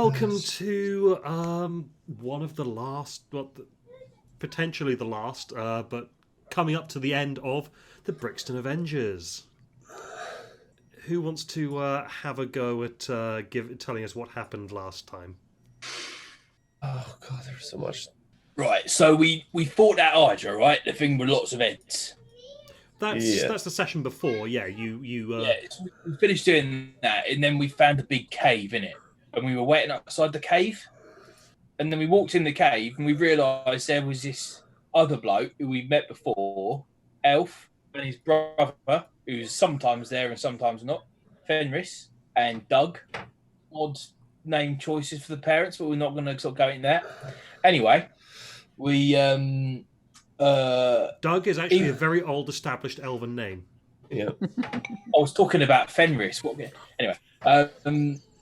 welcome to one of the last, potentially the last, but coming up to the end of the Brixton Avengers. Who wants to have a go at telling us what happened last time? Oh god, there was so much. Right, so we fought that Hydra, right? The thing with lots of heads. That's the session before. Yeah, So we finished doing that, and then we found a big cave in it, and we were waiting outside the cave, and then we walked in the cave, and we realised there was this other bloke who we met before, Elf, and his brother, who's sometimes there and sometimes not, Fenris, and Doug. Odd name choices for the parents, but we're not going to sort of go into that. Anyway, we Doug is actually a very old established elven name. Yeah. I was talking about Fenris. Anyway,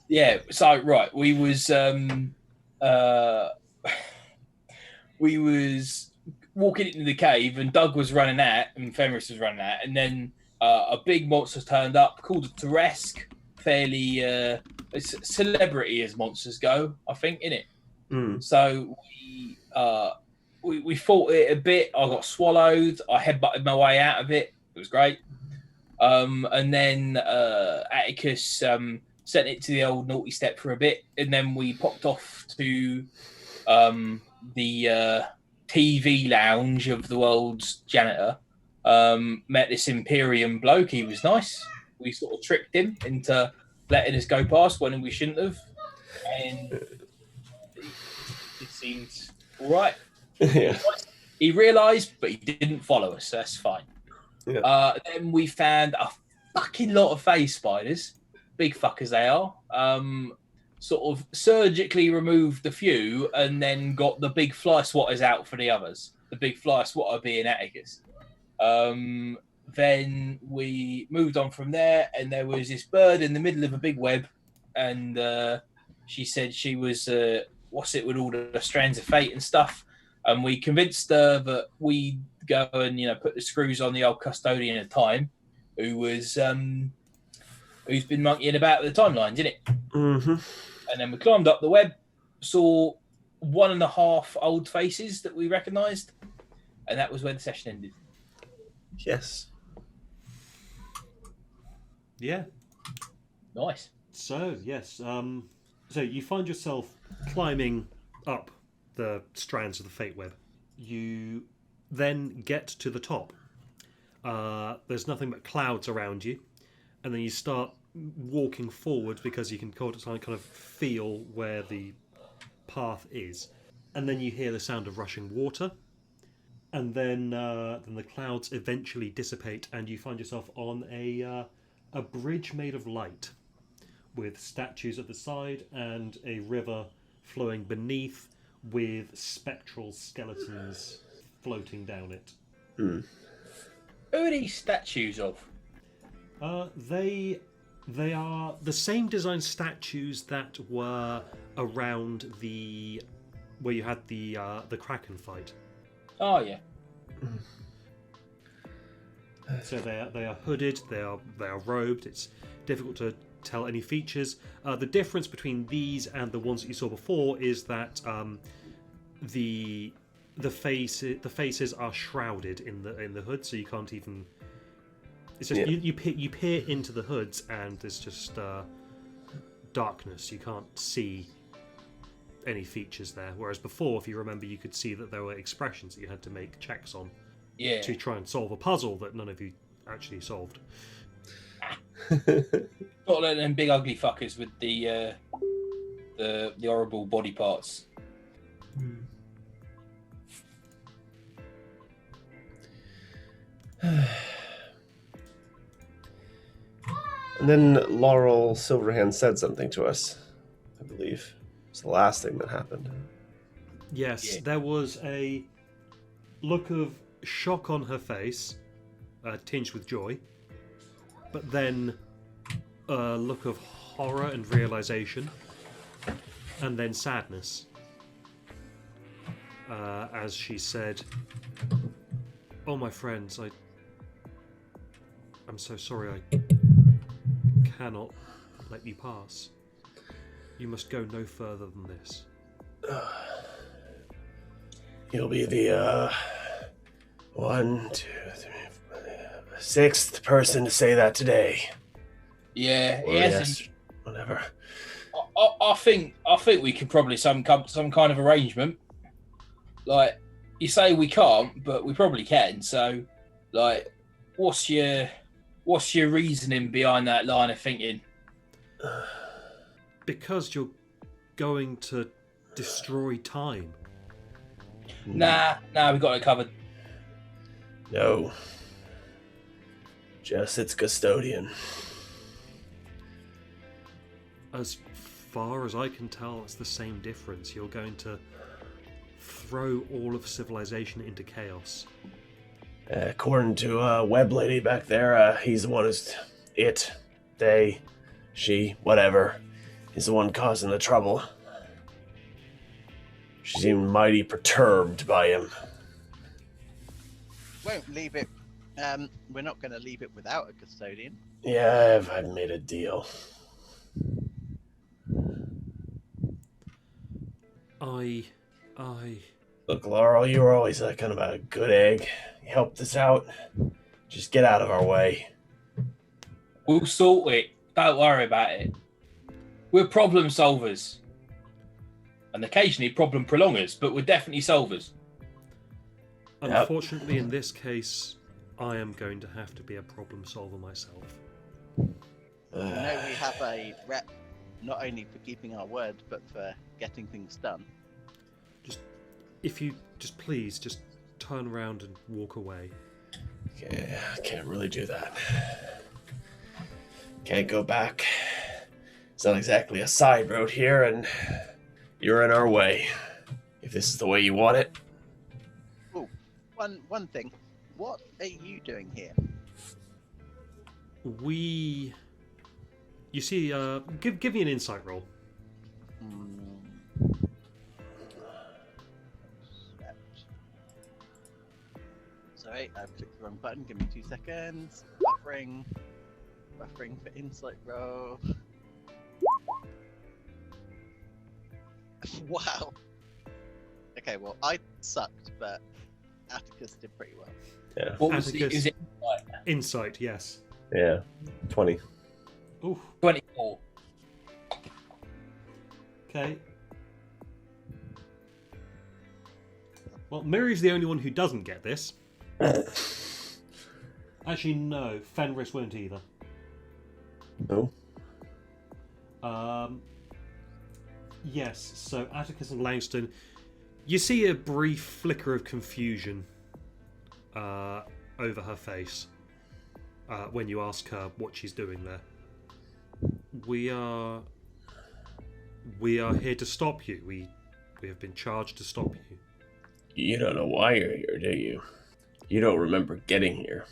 yeah. So right, we was walking into the cave, and Doug was running out, and Fenris was running out, and then a big monster turned up called a Turesk, fairly celebrity as monsters go, I think, innit? So we fought it a bit. I got swallowed. I headbutted my way out of it. It was great. And then Atticus sent it to the old naughty step for a bit, and then we popped off to the TV lounge of the world's janitor. Met this Imperium bloke. He was nice. We sort of tricked him into letting us go past when we shouldn't have, and it seemed all right. Yeah. He realised, but he didn't follow us. So that's fine. Yeah. Then we found a fucking lot of phase spiders, big fuckers they are. Sort of surgically removed a few, and then got the big fly swatters out for the others. The big fly swatter being Atticus. Then we moved on from there, and there was this bird in the middle of a big web, and she said she was with all the strands of fate and stuff. And we convinced her that we'd go and put the screws on the old custodian of time, who's been monkeying about with the timelines, isn't it? Mm-hmm. And then we climbed up the web, saw 1.5 old faces that we recognised, and that was where the session ended. Yes. Yeah. Nice. So yes, so you find yourself climbing up the strands of the fate web. You then get to the top. There's nothing but clouds around you, and then you start walking forward because you can kind of feel where the path is, and then you hear the sound of rushing water, and then the clouds eventually dissipate, and you find yourself on a bridge made of light, with statues at the side and a river flowing beneath, with spectral skeletons floating down it. Who are these statues of? They are the same design statues that were around where you had the Kraken fight. Oh yeah. So they are hooded. They are robed. It's difficult to tell any features. The difference between these and the ones that you saw before is that the faces are shrouded in the hood, so you can't even. It's just you peer into the hoods, and there's just darkness. You can't see any features there. Whereas before, if you remember, you could see that there were expressions that you had to make checks on. Yeah. To try and solve a puzzle that none of you actually solved. Not like them big ugly fuckers with the horrible body parts. And then Laurel Silverhand said something to us, I believe. It's the last thing that happened. Yes, there was a look of shock on her face, tinged with joy, but then a look of horror and realization, and then sadness, as she said, "Oh, my friends, I'm so sorry. I cannot let you pass." You must go no further than this. You'll be the 1, 2, 3, 6th person to say that today. Yeah, Or he hasn't. yes, whatever. I think we could probably some kind of arrangement. Like you say, we can't, but we probably can. So, like, what's your reasoning behind that line of thinking? Because you're going to destroy time. Nah, we got it covered. No. Just its custodian. As far as I can tell, it's the same difference. You're going to throw all of civilization into chaos. According to Web Lady back there, he's the one who's they, she, whatever. He's the one causing the trouble. She seemed mighty perturbed by him. Won't leave it. We're not going to leave it without a custodian. Yeah, I've made a deal. I... Look, Laurel, you were always kind of a good egg. You helped us out. Just get out of our way. We'll sort it. Don't worry about it. We're problem solvers. And occasionally problem prolongers, but we're definitely solvers. Unfortunately, in this case, I am going to have to be a problem solver myself. We know we have a rep, not only for keeping our word, but for getting things done. If you please turn around and walk away. Okay, I can't really do that. Can't go back. It's not exactly a side road here, and you're in our way. If this is the way you want it. Oh, one thing. What are you doing here? You see, give me an insight roll. Sorry, I've clicked the wrong button. Give me 2 seconds. Buffering for insight roll. Wow. Okay, well, I sucked, but Atticus did pretty well. Yeah. What was Atticus. is it? Insight, yes. Yeah. 20. Ooh, 24. okay. Well, Miri's the only one who doesn't get this. Actually, no. Fenris won't either. No. Yes, so Atticus and Langston, you see a brief flicker of confusion over her face when you ask her what she's doing there. We are here to stop you. We have been charged to stop you. You don't know why you're here, do you? You don't remember getting here.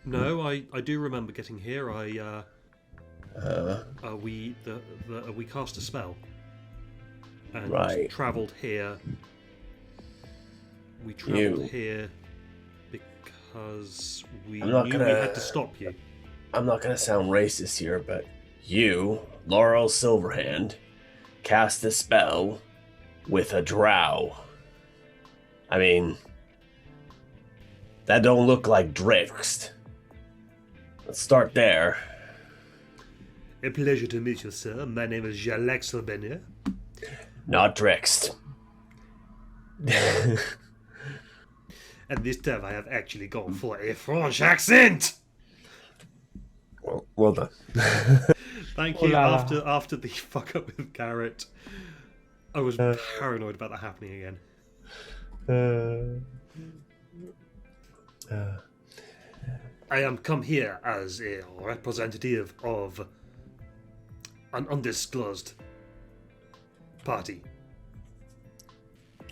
No, I do remember getting here. We cast a spell and Right. travelled here. We travelled here because we knew we had to stop you. I'm not gonna sound racist here, but you, Laurel Silverhand, cast a spell with a drow. I mean, that don't look like Drixt. Let's start there. A pleasure to meet you, sir. My name is Jalek Silbenier. Not Drixt. And this time I have actually gone for a French accent! Well done. Thank you. Oh, la, la. After the fuck up with Garrett, I was paranoid about that happening again. I am come here as a representative of an undisclosed party.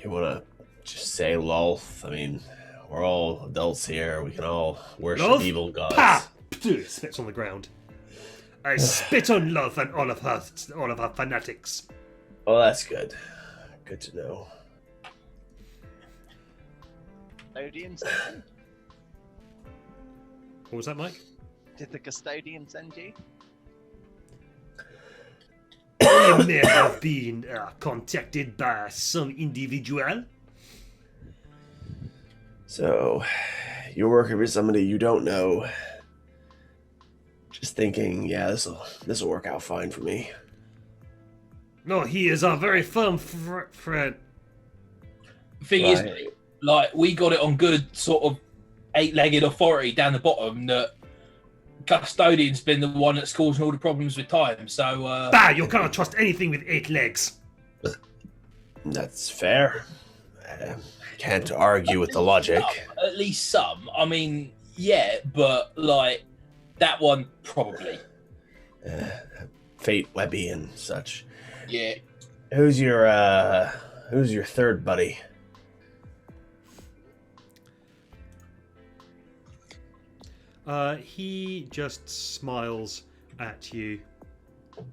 You wanna just say Lolth? I mean, we're all adults here. We can all worship Lolth? evil gods. Pa! Phew, spits on the ground. I spit on love and all of her fanatics. Oh, that's good. Good to know. Custodian send you? What was that, Mike? Did the custodian send you? I may have been contacted by some individual. So, you're working for somebody you don't know. Just thinking, yeah, this'll work out fine for me. No, he is a very firm friend. Thing is, like, we got it on good sort of 8-legged authority down the bottom that Custodian's been the one that's causing all the problems with time. So, Bah! You cannot trust anything with 8 legs. That's fair. Can't argue with the logic. At least some. I mean, yeah, but like that one probably. Fate Webby and such. Yeah. Who's your third buddy? He just smiles at you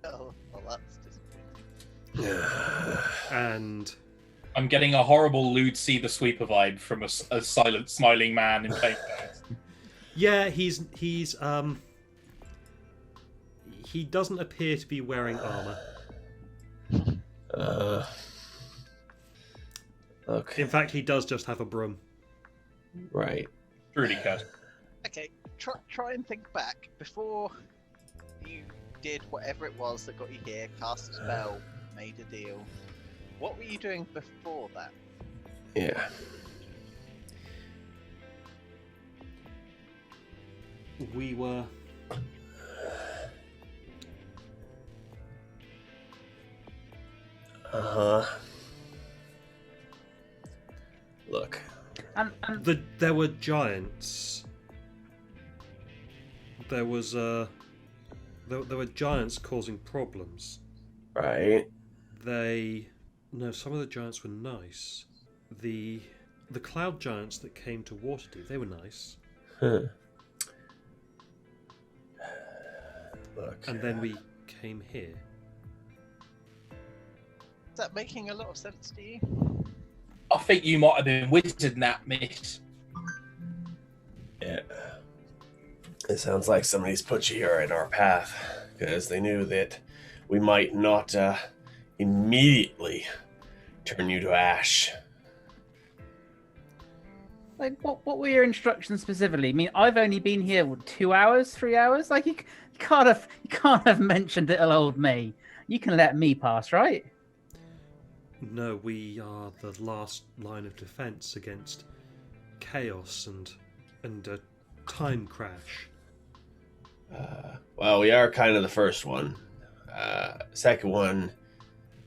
Oh, well, that's disappointing. and I'm getting a horrible lewd see the sweeper vibe from a silent, smiling man in plain clothes. yeah, he doesn't appear to be wearing armor. Look. In fact, he does just have a broom. Right. Truly cut. Okay, try and think back before you did whatever it was that got you here. Cast a spell, made a deal. What were you doing before that? Yeah. We were... Look. There were giants. There was there were giants causing problems. Right. No, some of the giants were nice. The cloud giants that came to Waterdeep, they were nice. Huh. Look. And then we came here. Is that making a lot of sense to you? I think you might have been wizarding that, miss. Yeah. It sounds like somebody's put you here in our path because they knew that we might not immediately turn you to ash. Like, what were your instructions specifically? I mean, I've only been here 2 hours, 3 hours. Like, you can't have mentioned little old me. You can let me pass, right? No, we are the last line of defense against chaos and a time crash. Well, we are kind of the first one. Second one,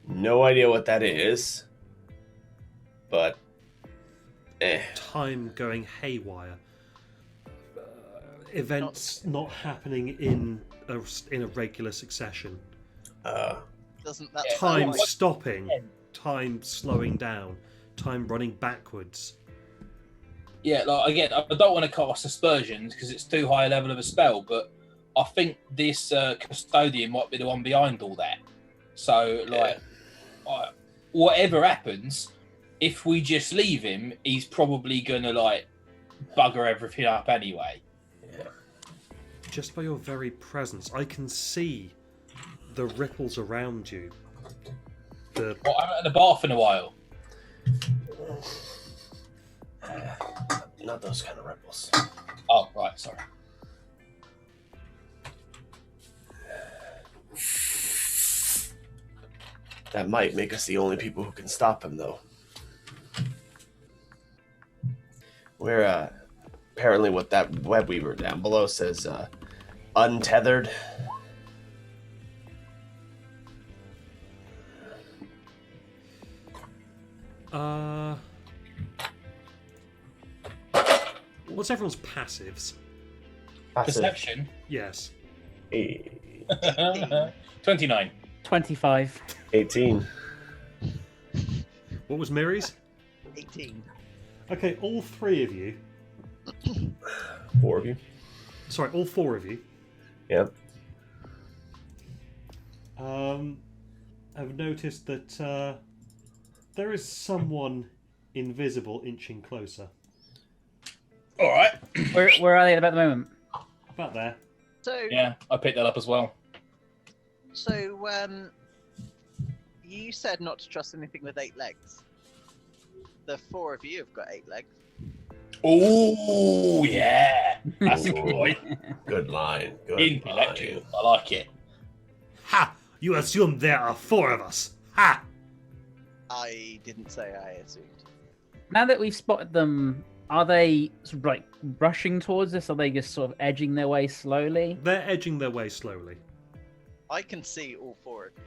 no idea what that is. But, Time going haywire. Events not happening in a regular succession. Doesn't that Time sound like stopping. Time slowing down. Time running backwards. Yeah, like again, I don't want to cast aspersions because it's too high a level of a spell, but I think this custodian might be the one behind all that. So, like, whatever happens, if we just leave him, he's probably gonna like bugger everything up anyway. yeah. Just by your very presence, I can see the ripples around you. Well, I haven't had a bath in a while. Not those kind of ripples. Oh, right, sorry. That might make us the only people who can stop him, though. We're, apparently what that web weaver down below says, untethered. What's everyone's passives? Perception. Yes. 29. 25. 18. What was Miri's? 18. Okay, all three of you. 4 of you. Sorry, all 4 of you. Yep. Have noticed that there is someone invisible inching closer. All right. Where are they at the moment? About there. So, Yeah, I picked that up as well. so You said not to trust anything with 8 legs. The 4 of you have got 8 legs. Oh, yeah. That's a good point. Good line. Good Intellectual. line. I like it. Ha! You assume there are 4 of us. Ha! I didn't say I assumed. Now that we've spotted them, are they sort of like rushing towards us? Are they just sort of edging their way slowly? They're edging their way slowly. I can see all 4 of you.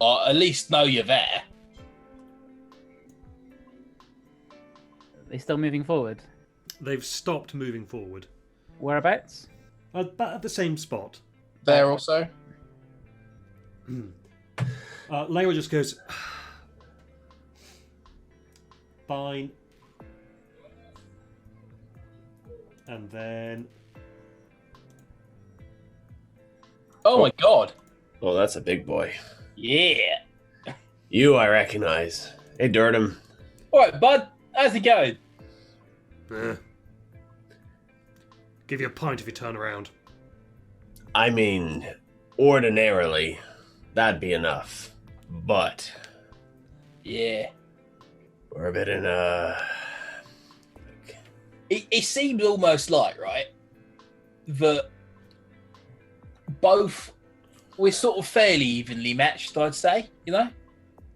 Or at least know you're there. Are they still moving forward? They've stopped moving forward. Whereabouts? About at the same spot. There also. Layla just goes, fine. And then... Oh my god. Oh, that's a big boy. Yeah. You, I recognize. Hey, Durham. Alright, bud. How's it going? Give you a pint if you turn around. I mean, ordinarily, that'd be enough. But Yeah. we're a bit in a... It seems almost like, right, that both, we're sort of fairly evenly matched, I'd say, you know?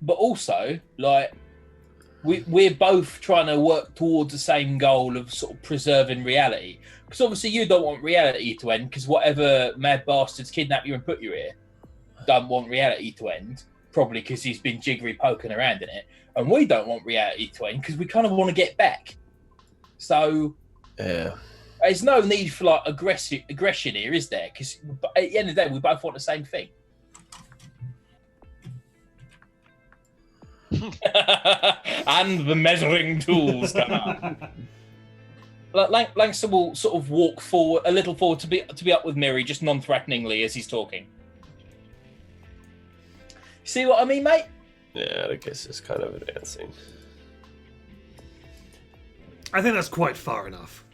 But also, like, we're both trying to work towards the same goal of sort of preserving reality. Because obviously you don't want reality to end, because whatever mad bastards kidnap you and put you here don't want reality to end, probably because he's been jiggery poking around in it. And we don't want reality to end, because we kind of want to get back. So Yeah. there's no need for like aggression here, is there? Because at the end of the day, we both want the same thing. And the measuring tools come out. Langston will sort of walk forward a little forward to be up with Miri, just non-threateningly as he's talking. See what I mean, mate? Yeah, I guess it's kind of advancing. I think that's quite far enough.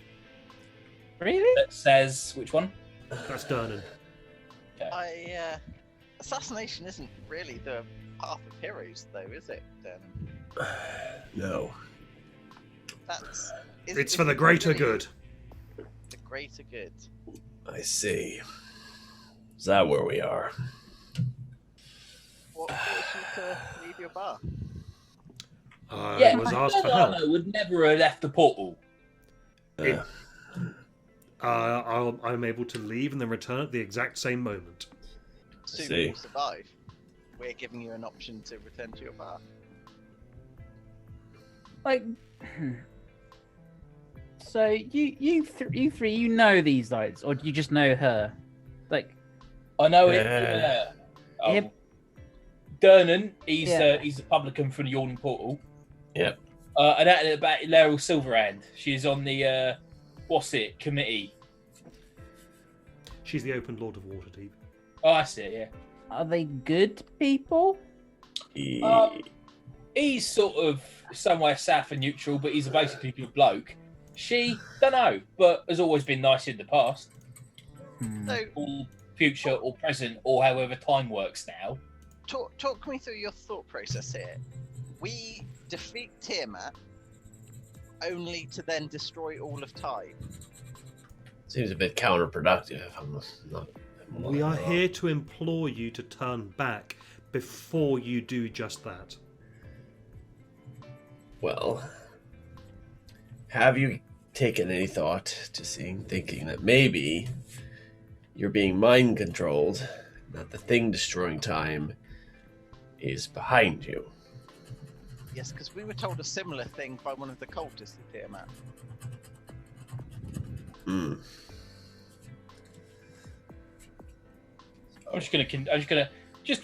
Really? That says which one? That's Durnan. Assassination isn't really the path of heroes, though, is it? No. It's for the greater good. The greater good. I see. Is that where we are? What forced you to leave your bar? I was asked for help. Would never have left the portal. It- I'm able to leave and then return at the exact same moment. Assuming see. you survive, we're giving you an option to return to your bar. Like, so you three, you know these guys, or do you just know her? Like, I know it. Yeah. Yep. Durnan, he's Yeah. he's a publican from the Yawning Portal. Yep. And that about Laurel Silverhand. She's on the committee. She's the open Lord of Waterdeep. Oh, I see it. Yeah. are they good people? He's sort of somewhere south and neutral, but he's a basically good bloke. She, don't know, but has always been nice in the past, So, or future, or present, or however time works now. talk me through your thought process here. We defeat Tiamat only to then destroy all of time. Seems a bit counterproductive. I'm not We are here to implore you to turn back before you do just that. Well, have you taken any thought to thinking that maybe you're being mind controlled, that the thing destroying time is behind you? Yes, because we were told a similar thing by one of the cultists of Tiamat. Hmm. I'm just gonna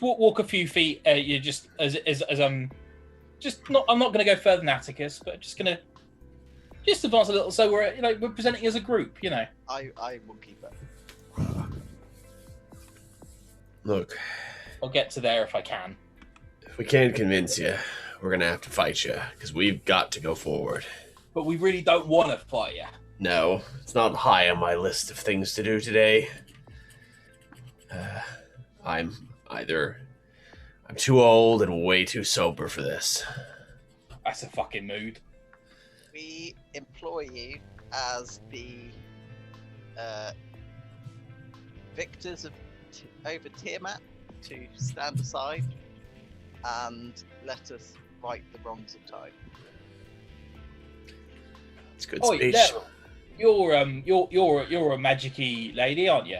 walk a few feet. You just as I'm just not. I'm not gonna go further than Atticus, but just gonna advance a little. So we're presenting as a group. I will keep it. Look, I'll get to there if I can. if we can't convince you, we're gonna have to fight you, because we've got to go forward. But we really don't want to fight you. No, it's not high on my list of things to do today. I'm either I'm too old and way too sober for this. That's a fucking mood. We employ you as the victors of over Tiamat to stand aside and let us right the wrongs of time. It's a good Oh, speech. you're a magic-y lady, aren't you?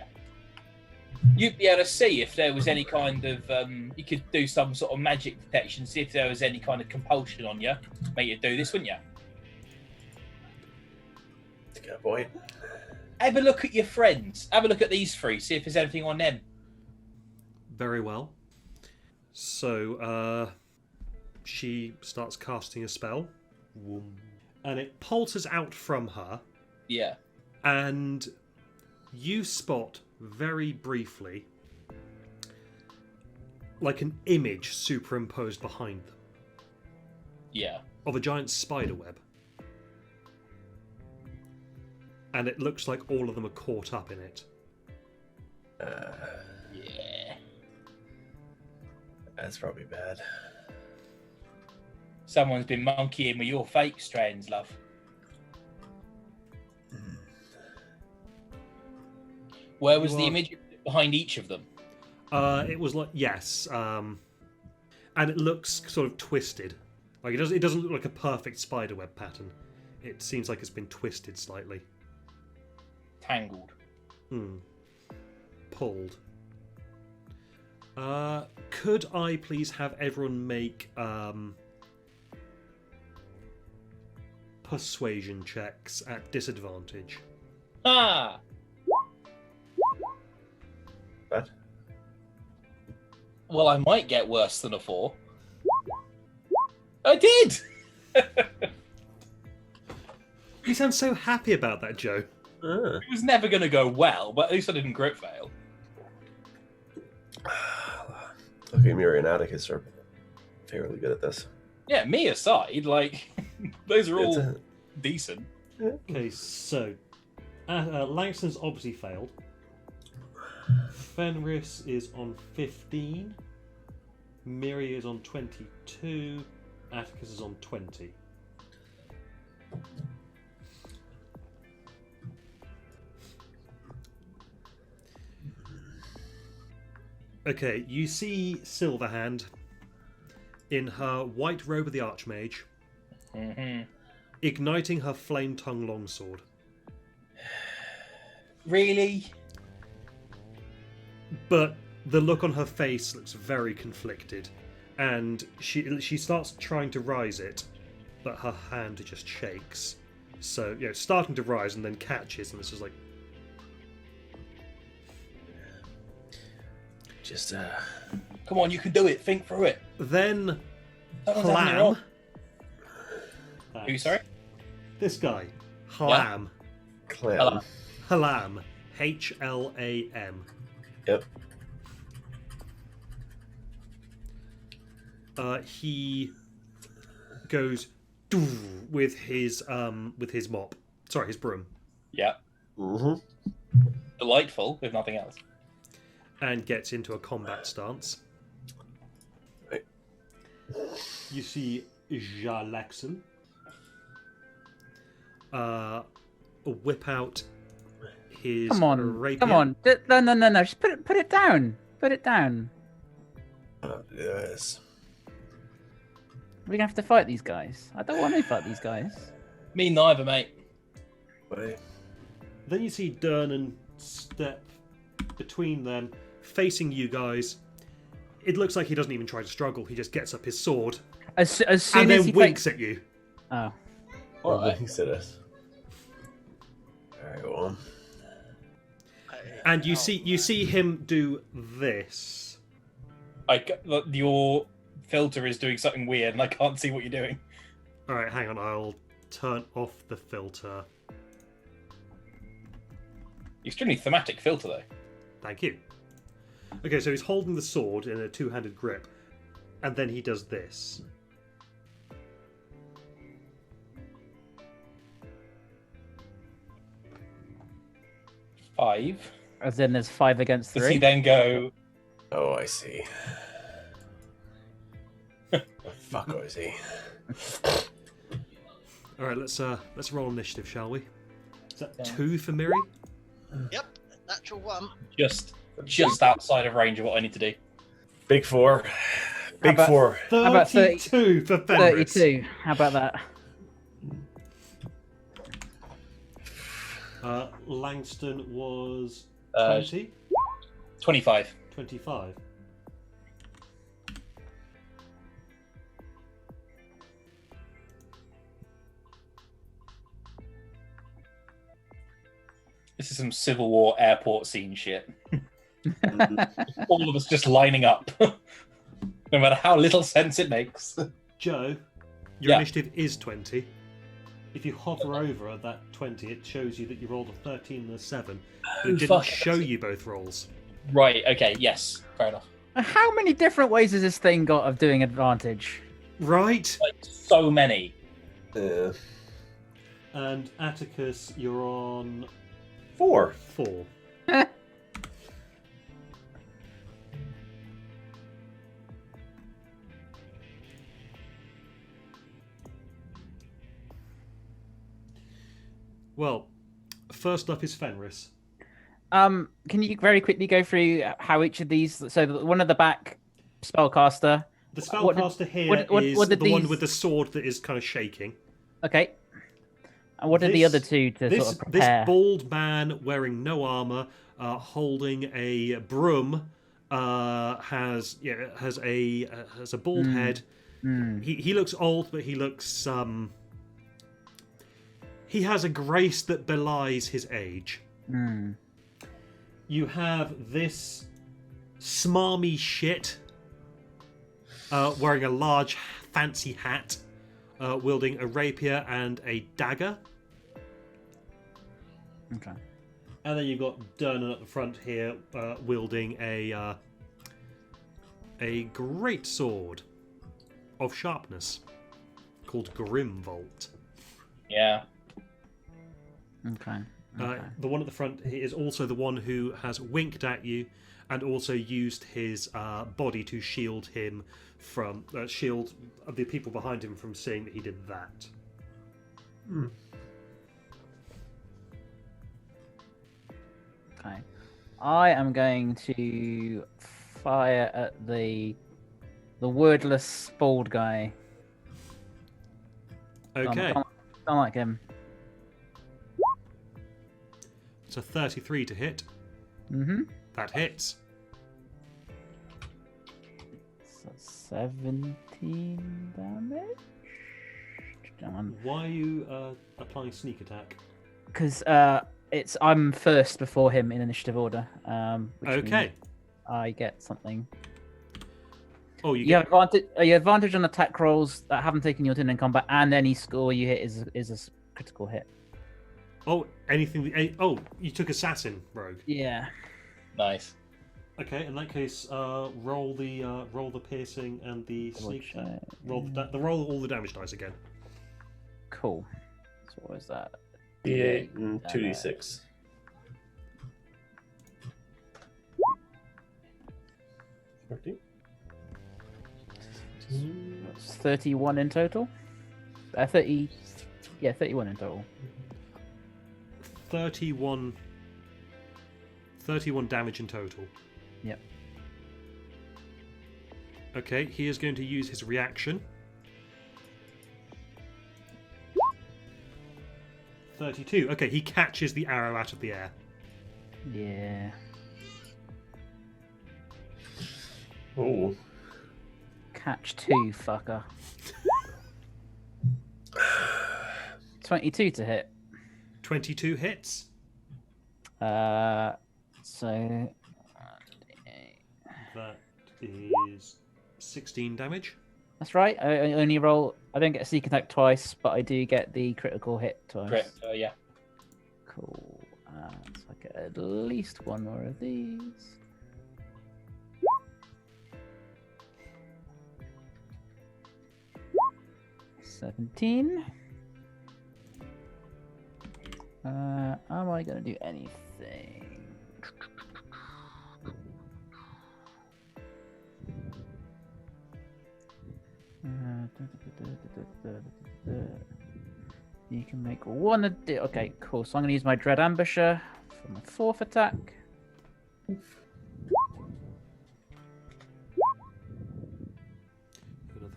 You'd be able to see if there was any kind of you could do some sort of magic detection, see if there was any kind of compulsion on you, make you do this, wouldn't you? That's a good point. Have a look at your friends. Have a look at these three. See if there's anything on them. Very well. So, she starts casting a spell. Whoom. And it pulses out from her, Yeah. and you spot very briefly like an image superimposed behind them Yeah. of a giant spider web. And it looks like all of them are caught up in it. Yeah. That's probably bad. Someone's been monkeying with your fake strands, love. Where was You the are- image behind each of them? It was like, yes, and it looks sort of twisted. Like it doesn't look like a perfect spiderweb pattern. It seems like it's been twisted slightly. Tangled. Pulled. Could I please have everyone make persuasion checks at disadvantage? Ah! What? Well, I might get worse than a 4. I did! You sound so happy about that, Joe. Ah. It was never going to go well, but at least I didn't crit fail. Okay, Miri and Atticus are fairly good at this. Yeah, me aside, like, those are all It's decent. Okay, so Langston's obviously failed. Fenris is on 15. Miri is on 22. Atticus is on 20. Okay, you see Silverhand in her white robe of the Archmage, Mm-hmm. igniting her flame tongue longsword. Really? But the look on her face looks very conflicted, and she starts trying to rise it, but her hand just shakes. So, starting to rise and then catches, and it's just like, just Come on, you can do it. Think through it. then Someone's having it Hlam. wrong. Who, sorry? This guy, Hlam. clam. Hello. Hlam. Hlam. Yep. He goes "Doo" with his mop. Sorry, his broom, Yeah. Mm-hmm. Delightful, if nothing else. and gets into a combat stance. Right. You see Jalaxel whip out his Come on, rapier. come on. No. Just put it down. Put it down. Yes. We're gonna have to fight these guys. I don't want to fight these guys. Me neither, mate. Wait. Then you see Dernan step between them, facing you guys. It looks like he doesn't even try to struggle. He just gets up his sword As soon and as then he winks at you. Oh, All right. Thanks to this. Alright, go on. And you see him do this. Your filter is doing something weird, and I can't see what you're doing. All right, hang on. I'll turn off the filter. Extremely thematic filter, though. Thank you. Okay, so he's holding the sword in a two-handed grip, and then he does this. Five. as in there's 5 against Does he 3. then go? Oh, I see. Fuck is he? All right, let's roll initiative, shall we? Is that Yeah. 2 for Miri? Yep, natural one. Just outside of range of what I need to do. Big 4. Big about- 4. How about 32 for Fenris. 32. How about that? Langston was Uh, 20, 25. 25. This is some Civil War airport scene shit. All of us just lining up. No matter how little sense it makes. Joe, your Yeah. initiative is 20. If you hover over that 20, it shows you that you rolled a 13 and a 7, but it Oh, didn't fuck. show you both rolls. Right, okay, yes. Fair enough. How many different ways has this thing got of doing advantage? Right? Like, so many. Yeah. And Atticus, you're on 4. 4. Well, first up is Fenris. Can you very quickly go through how each of these? So the one at the back, spellcaster. The What did- spellcaster here what is did the one these- with the sword that is kind of shaking. Okay. And what did the This- other two to This, sort of this prepare? bald man wearing no armor, holding a broom, has a bald head. Hmm. He looks old, but he looks he has a grace that belies his age. Hmm. You have this smarmy shit wearing a large fancy hat, wielding a rapier and a dagger. Okay. And then you've got Dernan at the front here, wielding a great sword of sharpness called Grimvolt. Yeah. Okay. Okay. The one at the front is also the one who has winked at you, and also used his body to shield him from shield the people behind him from seeing that he did that. Okay. I am going to fire at the wordless bald guy. Okay, Don't like him. it's a 33 to hit. Mm-hmm. That hits. So 17 damage. Why are you applying sneak attack? Because I'm first before him in initiative order. Which Okay. means I get something. Oh, You have advantage. You have advantage on attack rolls that haven't taken your turn in combat, and any score you hit is a critical hit. Oh, anything. Oh, you took assassin rogue. Yeah. Nice. Okay, in that case, roll the piercing and the Double sneak attack. check. Roll all the damage dice again. Cool. So what is that? D8 and 2d6. That's 31 in total. 30. Yeah, 31 in total. 31 damage in total. Yep. Okay, he is going to use his reaction. 32. Okay, he catches the arrow out of the air. Yeah. Oh. Catch 2, fucker. 22 to hit. 22 hits. So That is 16 damage. that's right. I only roll. I don't get a sneak attack twice, but I do get the critical hit twice. Great. Yeah. Cool. So I get at least one more of these. $17. Am I gonna do anything? You can make one. Okay, cool. So I'm going to use my Dread Ambusher for my 4th attack. Another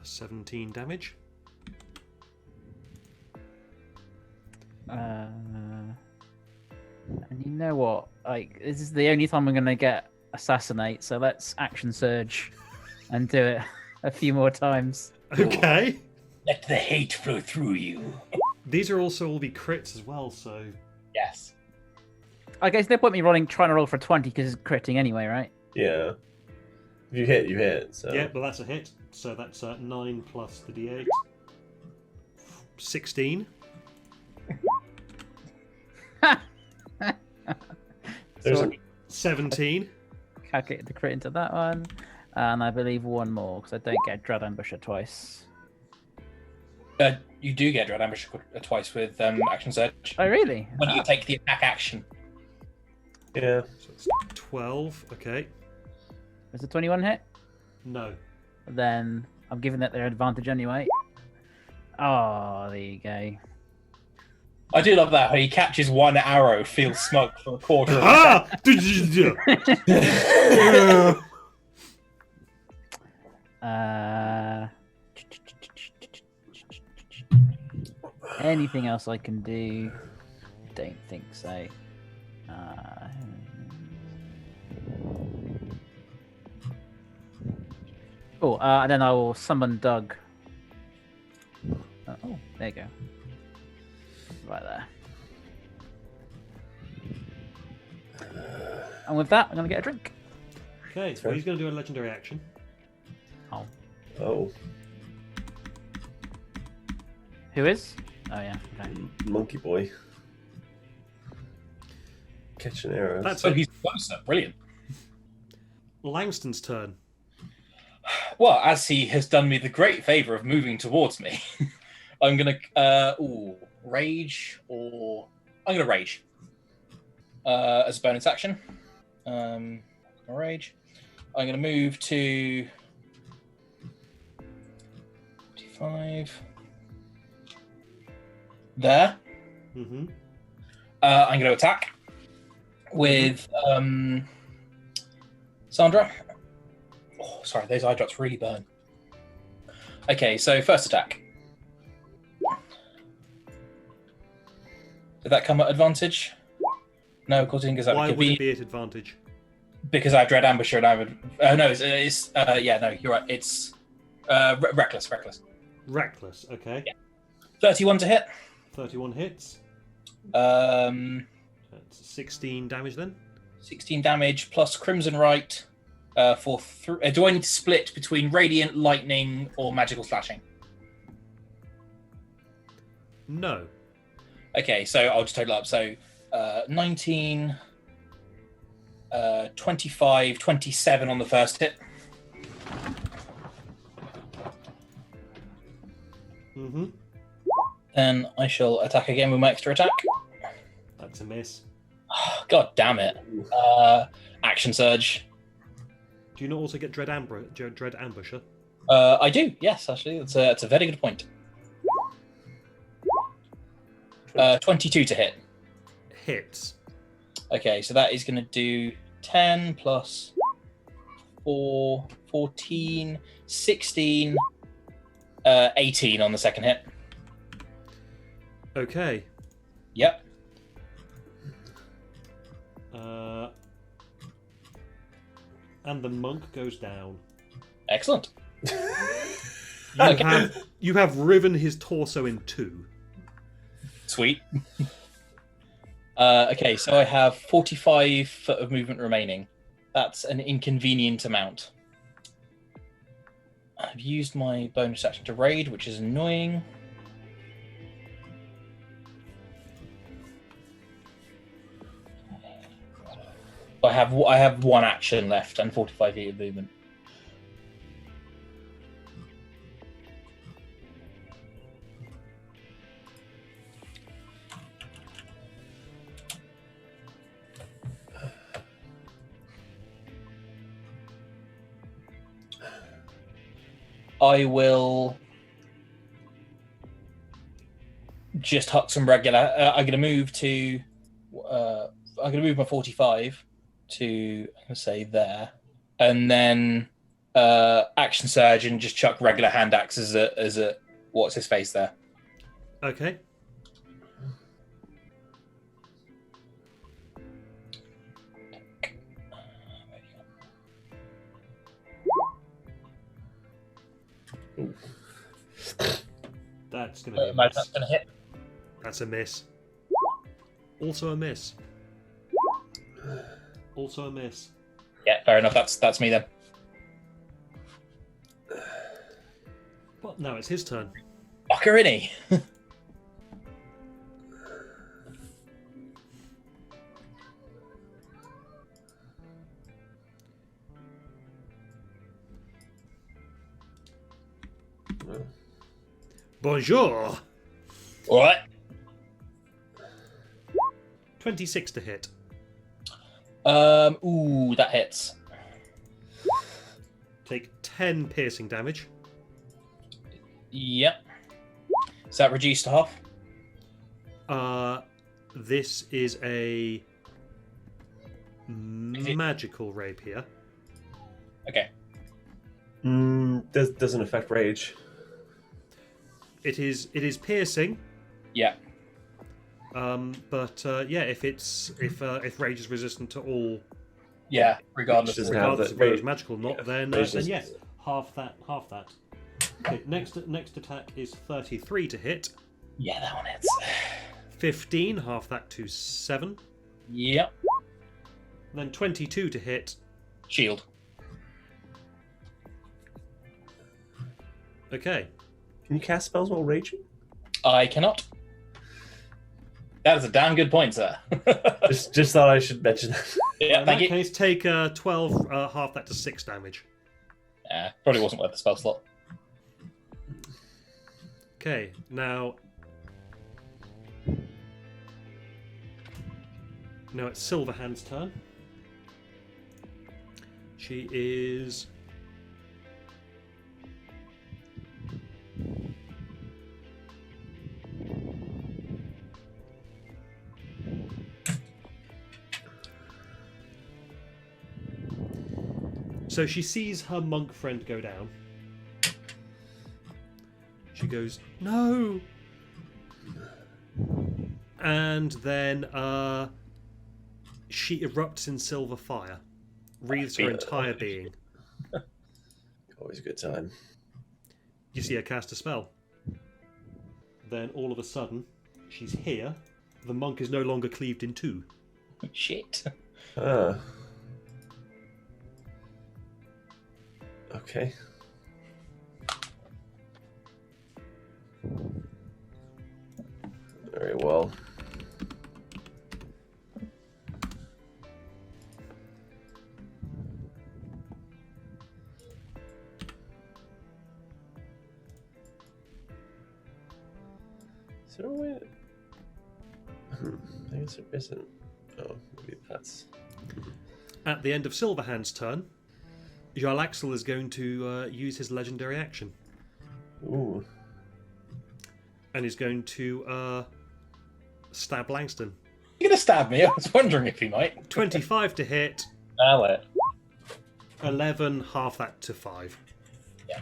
17 damage. And you know what? Like, this is the only time I'm going to get Assassinate, so let's Action Surge and do it a few more times. Okay. Let the hate flow through you. These are also all be crits as well, so Yes. I guess no point me trying to roll for 20 because it's critting anyway, right? Yeah. If you hit, you hit. So. yeah, but that's a hit. So that's 9 plus the d8. 16. There's So a 17. calculate the crit into that one, and I believe one more because I don't get Dread Ambusher twice. You do get Dread Ambush twice with Action Surge. Oh, really? When you take the attack action. yeah. So it's 12. Okay. Is it 21 hit? No. Then I'm giving that their advantage anyway. Oh, there you go. I do love that how he catches one arrow, feels smoke for a quarter of Ah! Anything else I can do? Don't think so. And then I will summon Doug. Oh, there you go. Right there. And with that, I'm going to get a drink. Okay, so he's going to do a legendary action. Oh, Who is? Oh, yeah. Okay. monkey boy. Catching arrows. That's So it. he's closer. Brilliant. Langston's turn. Well, as he has done me the great favour of moving towards me, I'm gonna rage or I'm gonna rage as a bonus action. Rage. I'm gonna move to 45. There. Mm-hmm. I'm gonna attack with Sandra. Oh, sorry, those eye drops really burn. Okay, so first attack. Did that come at advantage? No, of course it didn't, because that Why would would it be be at advantage? because I have Dread Ambusher and I would. No, it's yeah, no, you're right. It's reckless. Reckless, okay. Yeah. 31 to hit. 31 hits. Um, That's 16 damage then. 16 damage plus Crimson Right. Do I need to split between Radiant, Lightning, or Magical Slashing? No. Okay, so I'll just total up. So 19, 25, 27 on the first hit. Mm-hmm. Then I shall attack again with my extra attack. That's a miss. God damn it. Action Surge. Do you not also get Dread Ambusher? I do, yes, actually. That's a very good point. 22 to hit. Hits. Okay, so that is going to do 10 plus 4, 14, 16, 18 on the second hit. Okay. Yep. And the monk goes down. Excellent. You have riven his torso in two. Sweet. Okay, so I have 45 foot of movement remaining. That's an inconvenient amount. I've used my bonus action to raid, which is annoying. I have one action left and 45 feet of movement. I will just huck some regular. I'm going to move to. I'm going to move my 45 to say there, and then action surge and just chuck regular hand axe as a what's his face there. Okay. That's going to be a Imagine miss. that's going to hit. That's a miss. Also a miss. Also a miss. Yeah, fair enough. That's me then. But now it's his turn. Fucker, innit? Bonjour. All right. 26 to hit. Ooh, that hits. Take 10 piercing damage. Yep. Is that reduced to half? This is a magical rapier. Okay. Doesn't affect rage. It is piercing. Yeah. But yeah, if rage is resistant to all, Yeah. Regardless. Doesn't regardless have of the whether it's rage- magical or not, yeah, then rage then is- yes, half that. Okay, next attack is 33 to hit. Yeah, that one hits. 15, half that to 7. Yep. Then 22 to hit. Shield. Okay. Can you cast spells while raging? I cannot. That is a damn good point, sir. just thought I should mention that. Yeah, In thank that you. case, take 12, half that to 6 damage. Probably wasn't worth the spell slot. Okay, now it's Silverhand's turn. She is so she sees her monk friend go down. She goes, "No!" And then she erupts in silver fire, wreathes her entire being. Always a good time. You see her cast a spell. Then all of a sudden, she's here. The monk is no longer cleaved in two. Shit. Ah. Okay. Very well. Is there a way? I guess there isn't. Oh, maybe that's. At the end of Silverhand's turn, Jarl Axel is going to use his legendary action. Ooh. And he's going to stab Langston. You're gonna stab me? I was wondering if he might. 25 to hit, I'll let. 11, half that to 5. Yeah.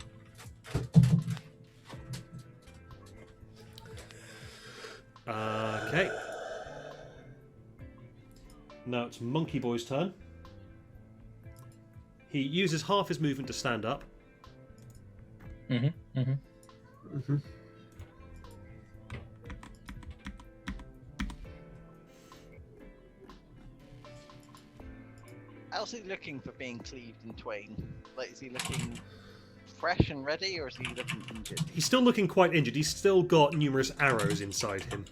Okay. Now it's Monkey Boy's turn. He uses half his movement to stand up. Mm-hmm. Mm-hmm. Mm-hmm. How's he looking for being cleaved in twain? Like, is he looking fresh and ready, or is he looking injured? He's still looking quite injured. He's still got numerous arrows inside him.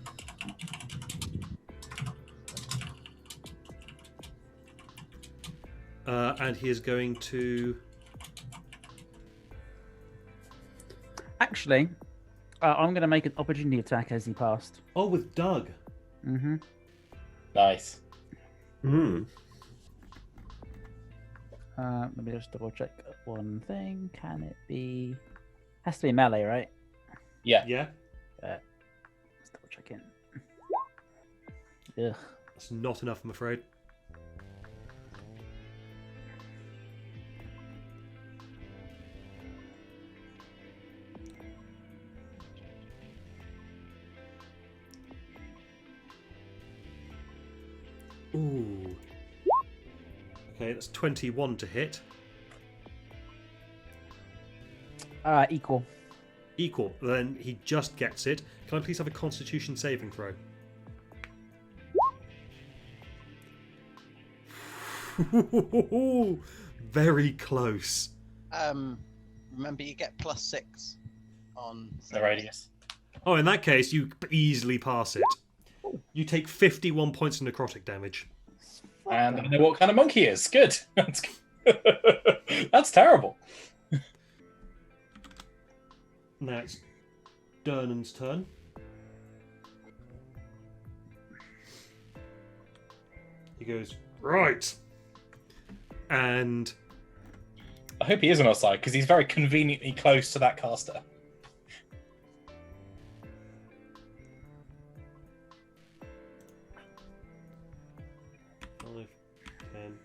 And he is going to... Actually, I'm going to make an opportunity attack as he passed. Oh, with Doug. Mm-hmm. Nice. Hmm. Let me just double check one thing. Can it be? Has to be melee, right? Yeah. Yeah. Let's double check Ugh. That's not enough, I'm afraid. Ooh. Okay, that's 21 to hit. Equal. Equal. Then he just gets it. Can I please have a Constitution saving throw? Very close. Remember, you get +6 on The radius. Oh, in that case, you easily pass it. You take 51 points of necrotic damage. And I know what kind of monkey he is. Good. That's That's terrible. Now it's Durnan's turn. He goes, right. And I hope he is on our side because he's very conveniently close to that caster. five, 10,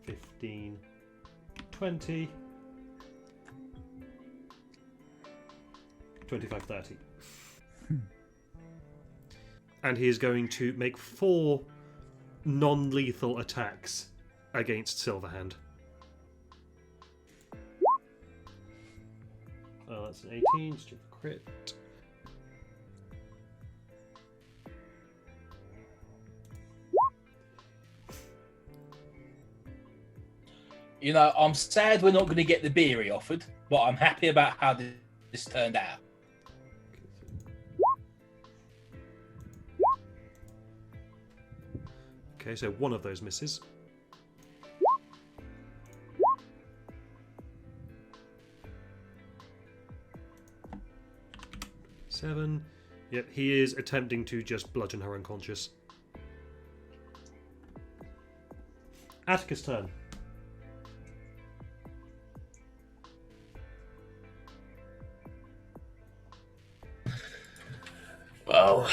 15, 20, 25, 30. And he is going to make 4 non-lethal attacks against Silverhand. Oh, that's an 18, stupid crit. You know, I'm sad we're not going to get the beer he offered, but I'm happy about how this turned out. Okay, so one of those misses. Seven. Yep, he is attempting to just bludgeon her unconscious. Atticus' turn. Well,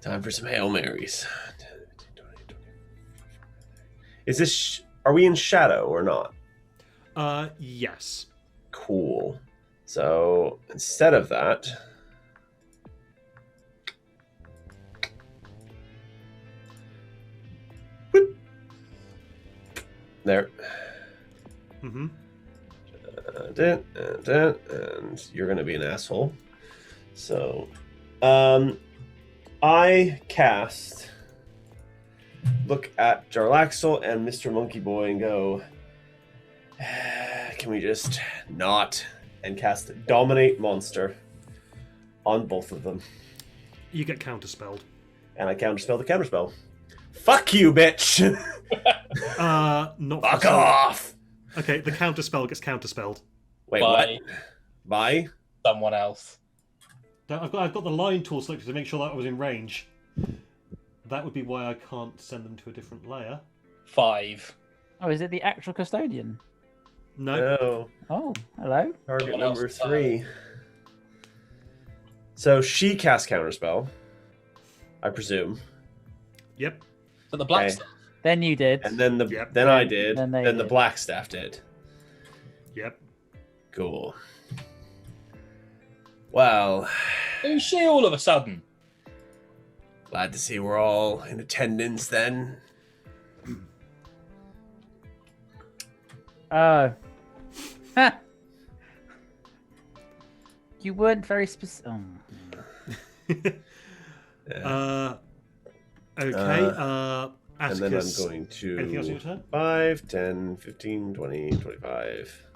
time for some Hail Marys. 10, 15, 20, 25. Is this... Are we in shadow or not? Yes. Cool. So, instead of that... Whoop. There. Mm-hmm. And you're going to be an asshole. So, I cast... Look at Jarlaxle and Mr. Monkey Boy and go... Can we just not... And cast Dominate Monster on both of them. You get counterspelled. And I counterspell the counterspell. Fuck you, bitch! Not Fuck for off! Okay, the counterspell gets counterspelled. Wait, By what? By? someone else. I've got the line tool selected to make sure that I was in range. That would be why I can't send them to a different layer. 5. Oh, is it the actual custodian? No. No. Oh, hello. Target Someone number else. 3. So she casts counterspell. I presume. Yep. So the black Okay. stuff. Then you did. And then Yep. then I did. Then Then, they the did. black staff did. Yep. Cool. Well, Who's she all of a sudden? glad to see we're all in attendance then. Oh. Ha! You weren't very specific. Yeah. Okay. And then I'm Atticus. going Anything else on your to turn? 5, 10, 15, 20, 25.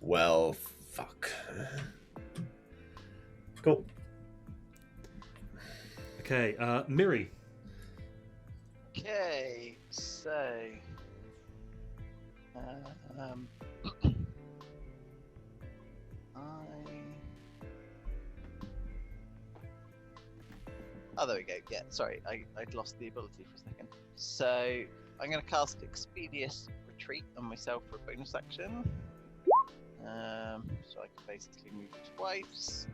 Well, fuck. Cool. Okay. Miri. Okay, so oh, there we go. Yeah, sorry, I'd lost the ability for a second. So I'm going to cast Expeditious Retreat on myself for a bonus action. So I can basically move twice.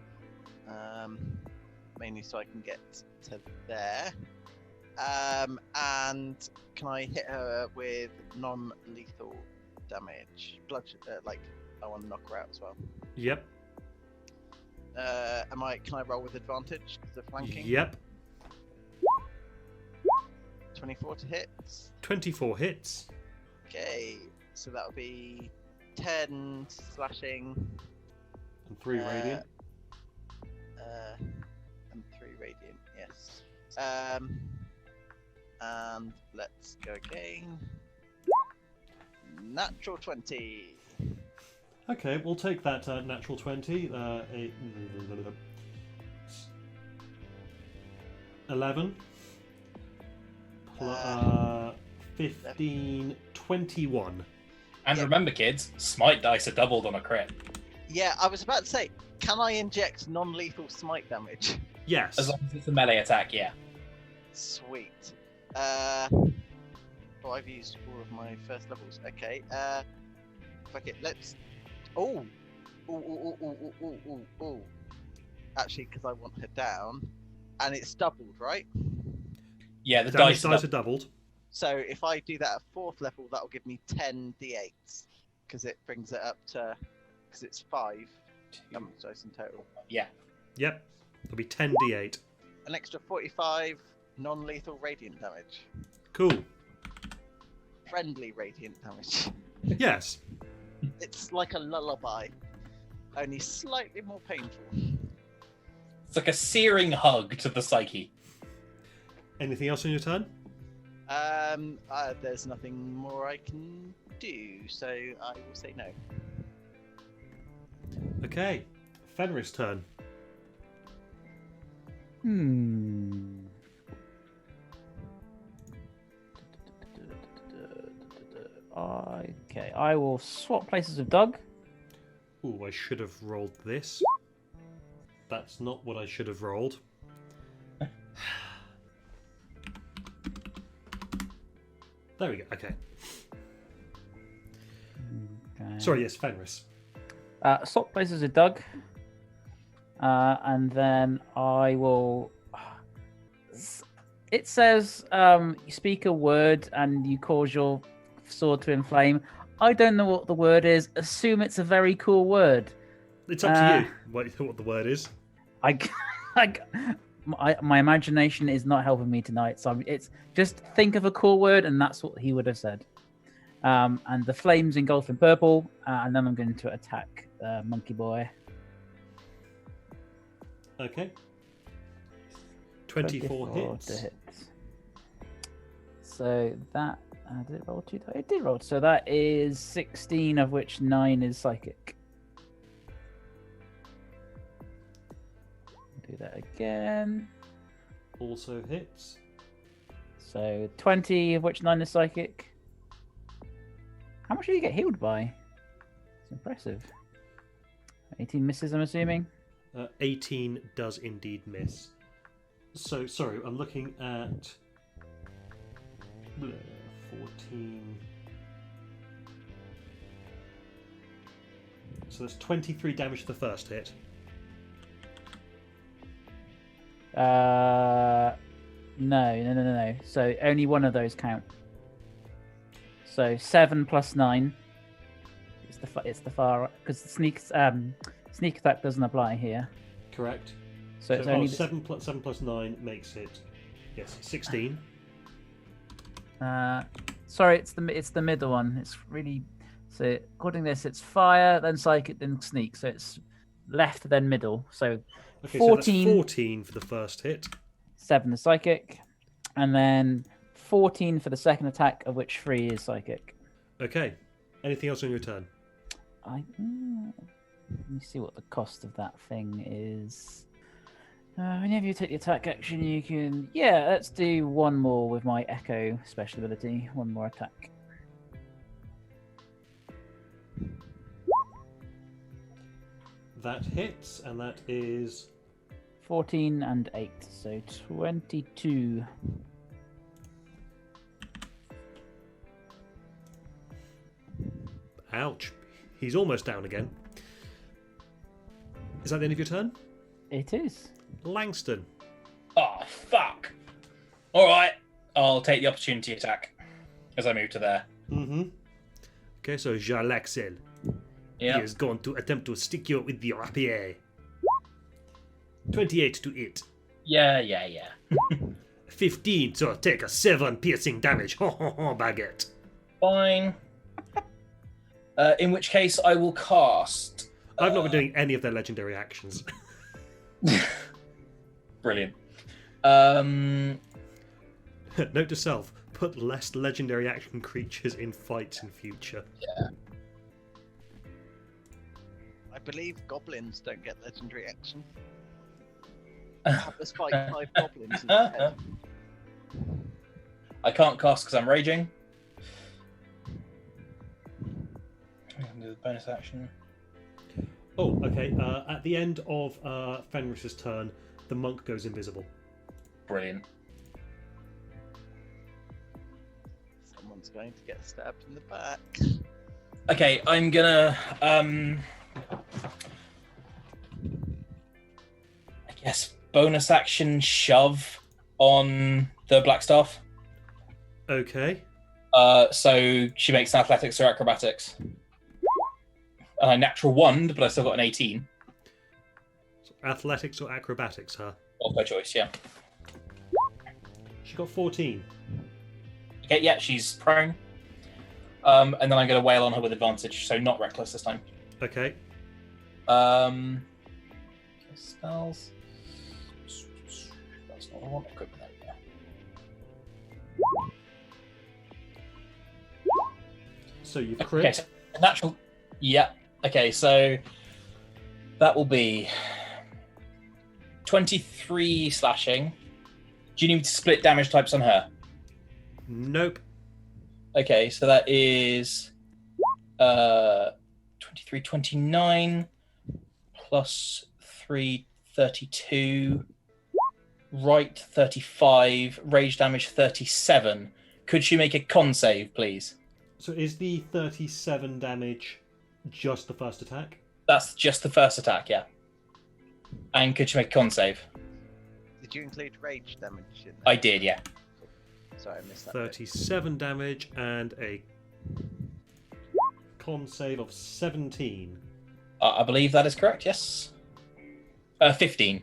mainly so I can get to there. And can I hit her with non-lethal damage? Like I want to knock her out as well. Yep. Can I roll with advantage because of flanking? Yep. 24 to hit. 24 hits. Okay, so that'll be 10 slashing. And 3 radiant. And 3 radiant, yes. And let's go again. Natural 20. Okay, we'll take that natural 20. 11. 15, 21. And Yeah. remember, kids, smite dice are doubled on a crit. Yeah, I was about to say, can I inject non-lethal smite damage? Yes. As long as it's a melee attack, yeah. Sweet. I've used all of my first levels. Okay. Fuck it. Let's. Oh. Ooh. Actually, because I want her down, and it's doubled, right? Yeah, the Damage dice dice are doubled. So if I do that at 4th level, that'll give me 10 d8s, because it brings it up to, because it's 5 damage dice in total. Yeah. Yep. There'll be 10 d8. An extra 45 non-lethal radiant damage. Cool. Friendly radiant damage. Yes. It's like a lullaby, only slightly more painful. It's like a searing hug to the psyche. Anything else on your turn? There's nothing more I can do, so I will say no. Okay. Fenris' turn. Okay, I will swap places with Doug. Ooh, I should have rolled this. That's not what I should have rolled. There we go. Okay. Okay. Sorry, yes, Fenris. Swap places with Doug. And then I will. It says you speak a word and you cause your sword to inflame. I don't know what the word is. Assume it's a very cool word. It's up to you what the word is. My imagination is not helping me tonight. So it's just think of a cool word, and that's what he would have said. And the flames engulf in purple, and then I'm going to attack Monkey Boy. Okay. 24 hits. To hit. So that did it roll 2 dice? It did roll. So that is 16, of which 9 is psychic. Do that again. Also hits. So 20, of which 9 is psychic. How much do you get healed by? It's impressive. 18 misses, I'm assuming. 18 does indeed miss. So, sorry, I'm looking at 14. So that's 23 damage to the first hit. No. So only one of those count. So 7 plus 9. It's the far because the sneak attack doesn't apply here. Correct. So it's only 7 plus 9 makes it 16. Sorry, it's the middle one. It's really so according to this, it's fire, then psychic, then sneak. So it's left, then middle. So Okay, 14, so that's 14 for the first hit. 7 the psychic, and then 14 for the second attack, of which 3 is psychic. Okay. Anything else on your turn? Let me see what the cost of that thing is. Whenever you take the attack action, you can... Yeah, let's do one more with my Echo special ability. One more attack. That hits, and that is... 14 and 8, so 22. Ouch. He's almost down again. Is that the end of your turn? It is. Langston. Oh, fuck. All right. I'll take the opportunity attack as I move to there. Mm-hmm. Okay, so Jalaxel. He Yeah. is going to attempt to stick you with the rapier. 28 to hit. Yeah. 15, so take a 7 piercing damage. Ho ho ho, baguette. Fine. In which case, I will cast. I've not been doing any of their legendary actions. Brilliant. Note to self, put less legendary action creatures in fights in future. I believe goblins don't get legendary action. Have us fight 5 goblins instead. I can't cast because I'm raging. I can do the bonus action. Oh, okay. At the end of Fenris's turn, the monk goes invisible. Brilliant. Someone's going to get stabbed in the back. Okay, I'm gonna I guess bonus action shove on the black staff. Okay. So she makes an athletics or acrobatics. Natural 1, but I still got an 18. So athletics or acrobatics, huh? Of her choice, yeah. She got 14. Okay, yeah, she's prone. And then I'm going to wail on her with advantage, so not reckless this time. Okay. Spells. That's not what I want. Equipment, there we go. So you've Okay, crit. so natural. Yeah. Okay, so that will be 23 slashing. Do you need me to split damage types on her? Nope. Okay, so that is 23, 29 plus 3, 32. Right, 35. Rage damage, 37. Could she make a con save, please? So is the 37 damage just the first attack? That's just the first attack, yeah. And could she make a con save? Did you include rage damage in there? I did, yeah. Sorry, I missed that. bit. 37 damage and a con save of 17. I believe that is correct, yes. 15.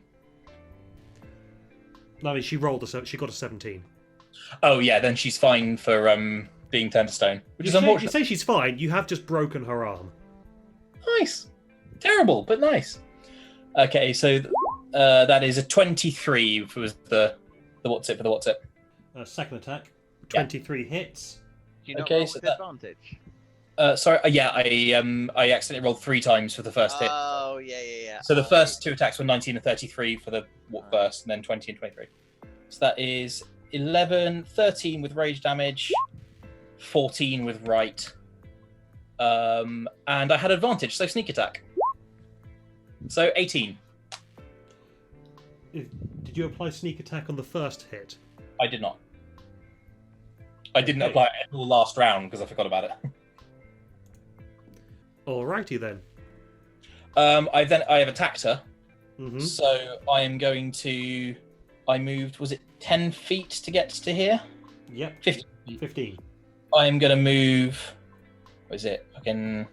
No, I mean, she rolled she got a 17. Oh, yeah, then she's fine for being turned to stone, which is You unfortunate. say she's fine, you have just broken her arm. Nice. Terrible, but nice. Okay, so that is a 23 was the what's it for the what's it. Second attack, 23 hits. Do you not Okay, roll so with that- advantage? Sorry, yeah, I accidentally rolled 3 times for the first hit. Oh, yeah. So the first 2 attacks were 19 and 33 for the first, and then 20 and 23. So that is 11, 13 with rage damage, 14 with right. And I had advantage, so sneak attack. So 18. Did you apply sneak attack on the first hit? I did not. I didn't Okay. apply it until last round because I forgot about it. Alrighty then. I have attacked her, Hmm. so I am going to. I moved. Was it 10 feet to get to here? Yep. 15 feet. 15. I am going to move. What is it? Fucking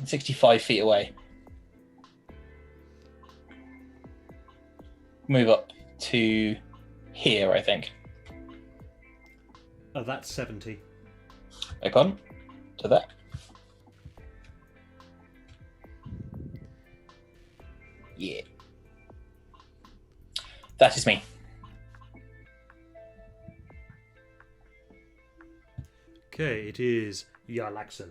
65 feet away. Move up to here, I think. That's 70. Beg pardon? To there. Yeah. That is me. Okay, it is Jarlaxen,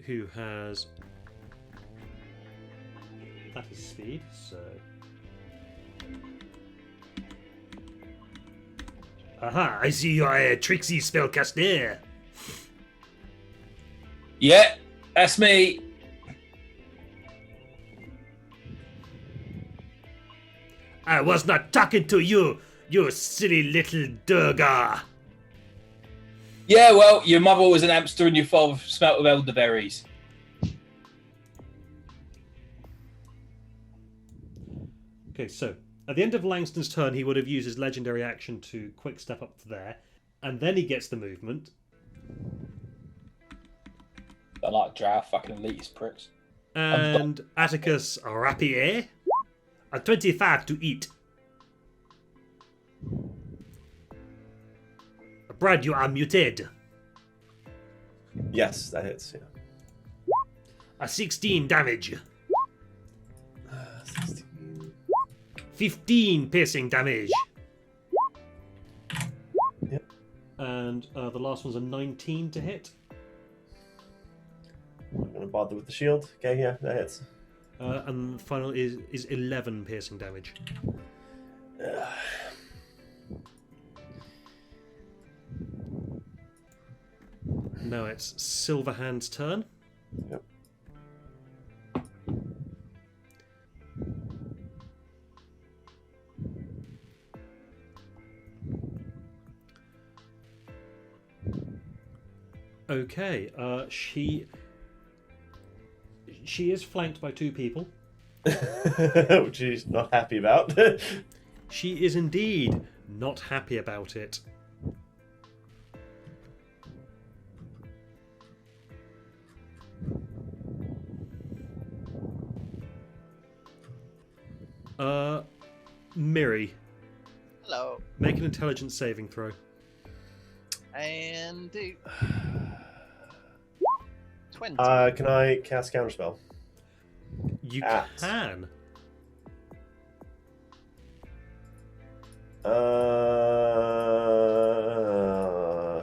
who has that is speed, so aha, I see you're a tricksy spellcaster. Yeah, that's me. I was not talking to you, you silly little Durga. Yeah, well, your mother was an hamster and your father smelt of elderberries. Okay, so at the end of Langston's turn, he would have used his legendary action to quick step up to there, and then he gets the movement. I like drow fucking elitist pricks. And Atticus Rapier, a 25 to eat. Brad, you are muted. Yes, that hits. Yeah. A 16 damage. 16. 15 piercing damage. Yep. And the last one's a 19 to hit. I'm not gonna bother with the shield. Okay, yeah, that hits. And the final is 11 piercing damage. Now it's Silverhand's turn. Yep. Okay, she is flanked by 2 people. Which she's not happy about. She is indeed not happy about it. Miri, Hello. make an intelligence saving throw. And do 20. Can I cast counterspell? You At. can.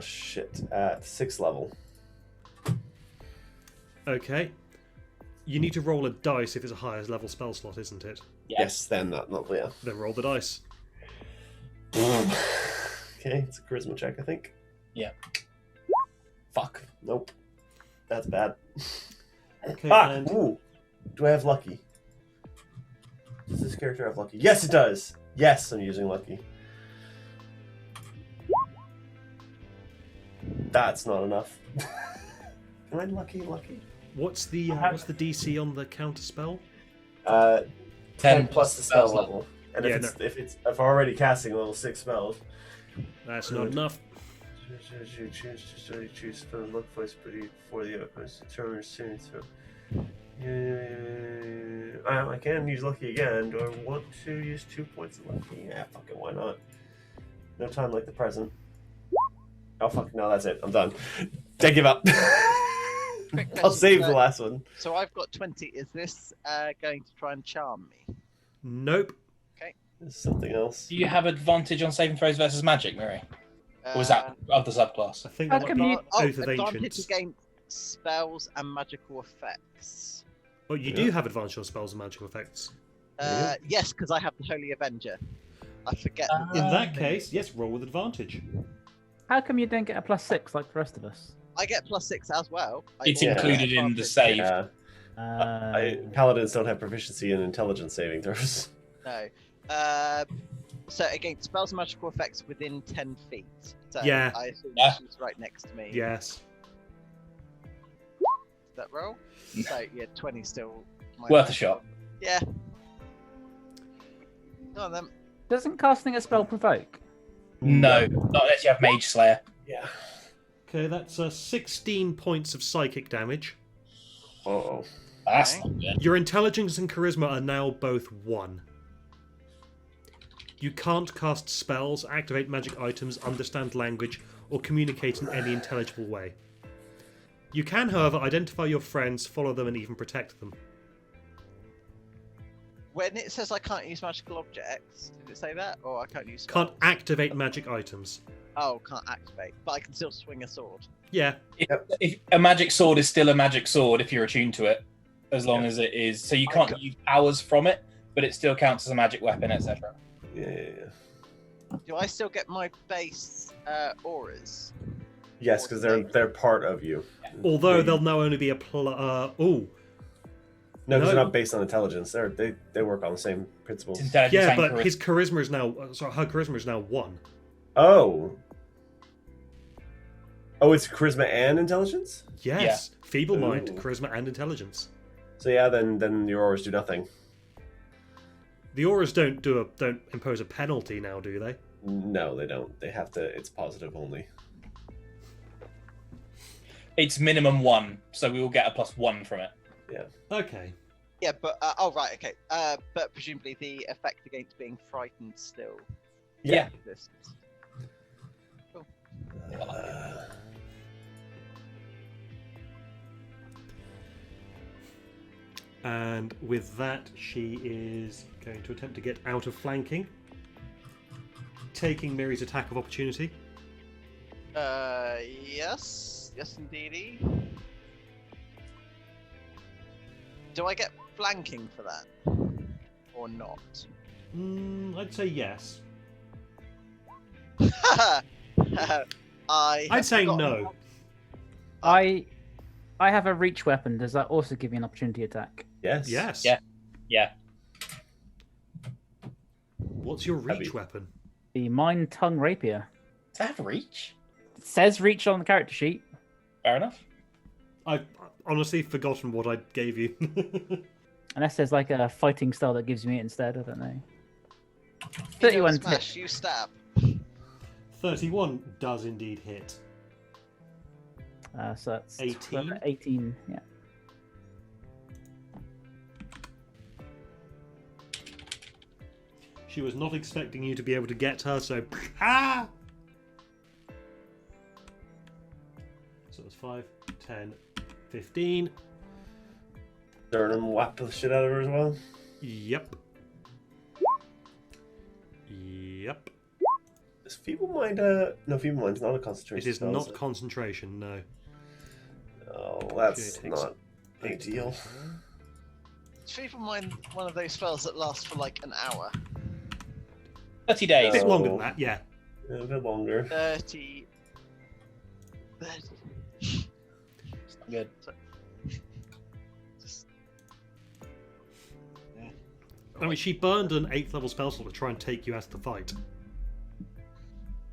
Shit. At 6th level. Okay. You need to roll a dice if it's a higher level spell slot, isn't it? Yes, then not yeah. Then roll the dice. Okay, it's a charisma check, I think. Yeah. Fuck. Nope. That's bad. Okay, Ah! and Ooh! Do I have lucky? Does this character have lucky? Yes, it does! Yes, I'm using lucky. That's not enough. Am I lucky? what's the DC on the counter spell? 10 plus the spell level. And Yeah, if I'm already casting level 6 spells. That's not enough. Choose spell look for pretty for the opponent's determine soon. So I can use lucky again. Do I want to use 2 points of lucky? Yeah, fuck it, why not? No time like the present. Oh fuck, no, that's it. I'm done. I give up. Quick I'll question, save the last one. So I've got 20. Is this going to try and charm me? Nope. There's something else. Do you have advantage on saving throws versus magic, Mary? Or was that of the subclass? I think How that come might you- be Oath of advantage Ancients. against spells and magical effects. Oh, you do have advantage on spells and magical effects. Yes, because I have the Holy Avenger. I forget. In that case, yes, roll with advantage. How come you don't get a +6 like the rest of us? I get +6 as well. It's also included get in the advantage. save. Paladins don't have proficiency in intelligence saving throws. No. So against spells and magical effects within 10 feet. So Yeah. I assume Yeah. she's right next to me. Yes. Does that roll? So yeah, 20 still. Worth a shot. Yeah. Go on then. Doesn't casting a spell provoke? No, not unless you have Mage Slayer. Yeah. Okay, that's 16 points of psychic damage. Uh-oh. That's Okay. not good. Your intelligence and charisma are now both 1. You can't cast spells, activate magic items, understand language, or communicate in any intelligible way. You can, however, identify your friends, follow them, and even protect them. When it says I can't use magical objects, did it say that? Or I can't use Can't spells? activate magic items. Oh, can't activate. But I can still swing a sword. Yeah, If a magic sword is still a magic sword if you're attuned to it, as long as it is. So you can't use powers from it, but it still counts as a magic weapon, etc. Yeah. Do I still get my base auras? Yes, because they're part of you. although they'll now only be a No, because No. they're not based on intelligence. They work on the same principles. It's intelligence yeah, and but charisma. his charisma is now her charisma is now 1. Oh, it's charisma and intelligence. Yes, feeble mind, Ooh. charisma, and intelligence. So yeah, then your auras do nothing. The auras don't impose a penalty now, do they? No, they don't. They have to. It's positive only. It's minimum 1, so we will get a +1 from it. Okay. Yeah, but right, okay. But presumably the effect against being frightened still Yeah. exists. And with that, she is going to attempt to get out of flanking, taking Miri's attack of opportunity. Yes, indeedy. Do I get flanking for that, or not? I'd say yes. I'd say no. I have a reach weapon. Does that also give me an opportunity attack? Yes. Yes. Yeah. What's your reach weapon? The Mind Tongue Rapier. Does that have reach? It says reach on the character sheet. Fair enough. I've honestly forgotten what I gave you. Unless there's like a fighting style that gives me it instead. I don't know. You 31 don't smash, you stab. 31 does indeed hit. So that's 18? 18, yeah. She was not expecting you to be able to get her, so ah! So it's 5, 10, 15. Durham whack the shit out of her as well. Yep. Is Feeble Mind no, Feeble Mind's not a It concentration is spell, not it? concentration, no. Oh, that's Okay, it takes not ideal. Fever Mind, one of those spells that lasts for like an hour. 30 A days. bit longer than that, yeah. A bit longer. 30. It's not good. Just... I mean, she burned an 8th level spell slot to try and take you out of the fight.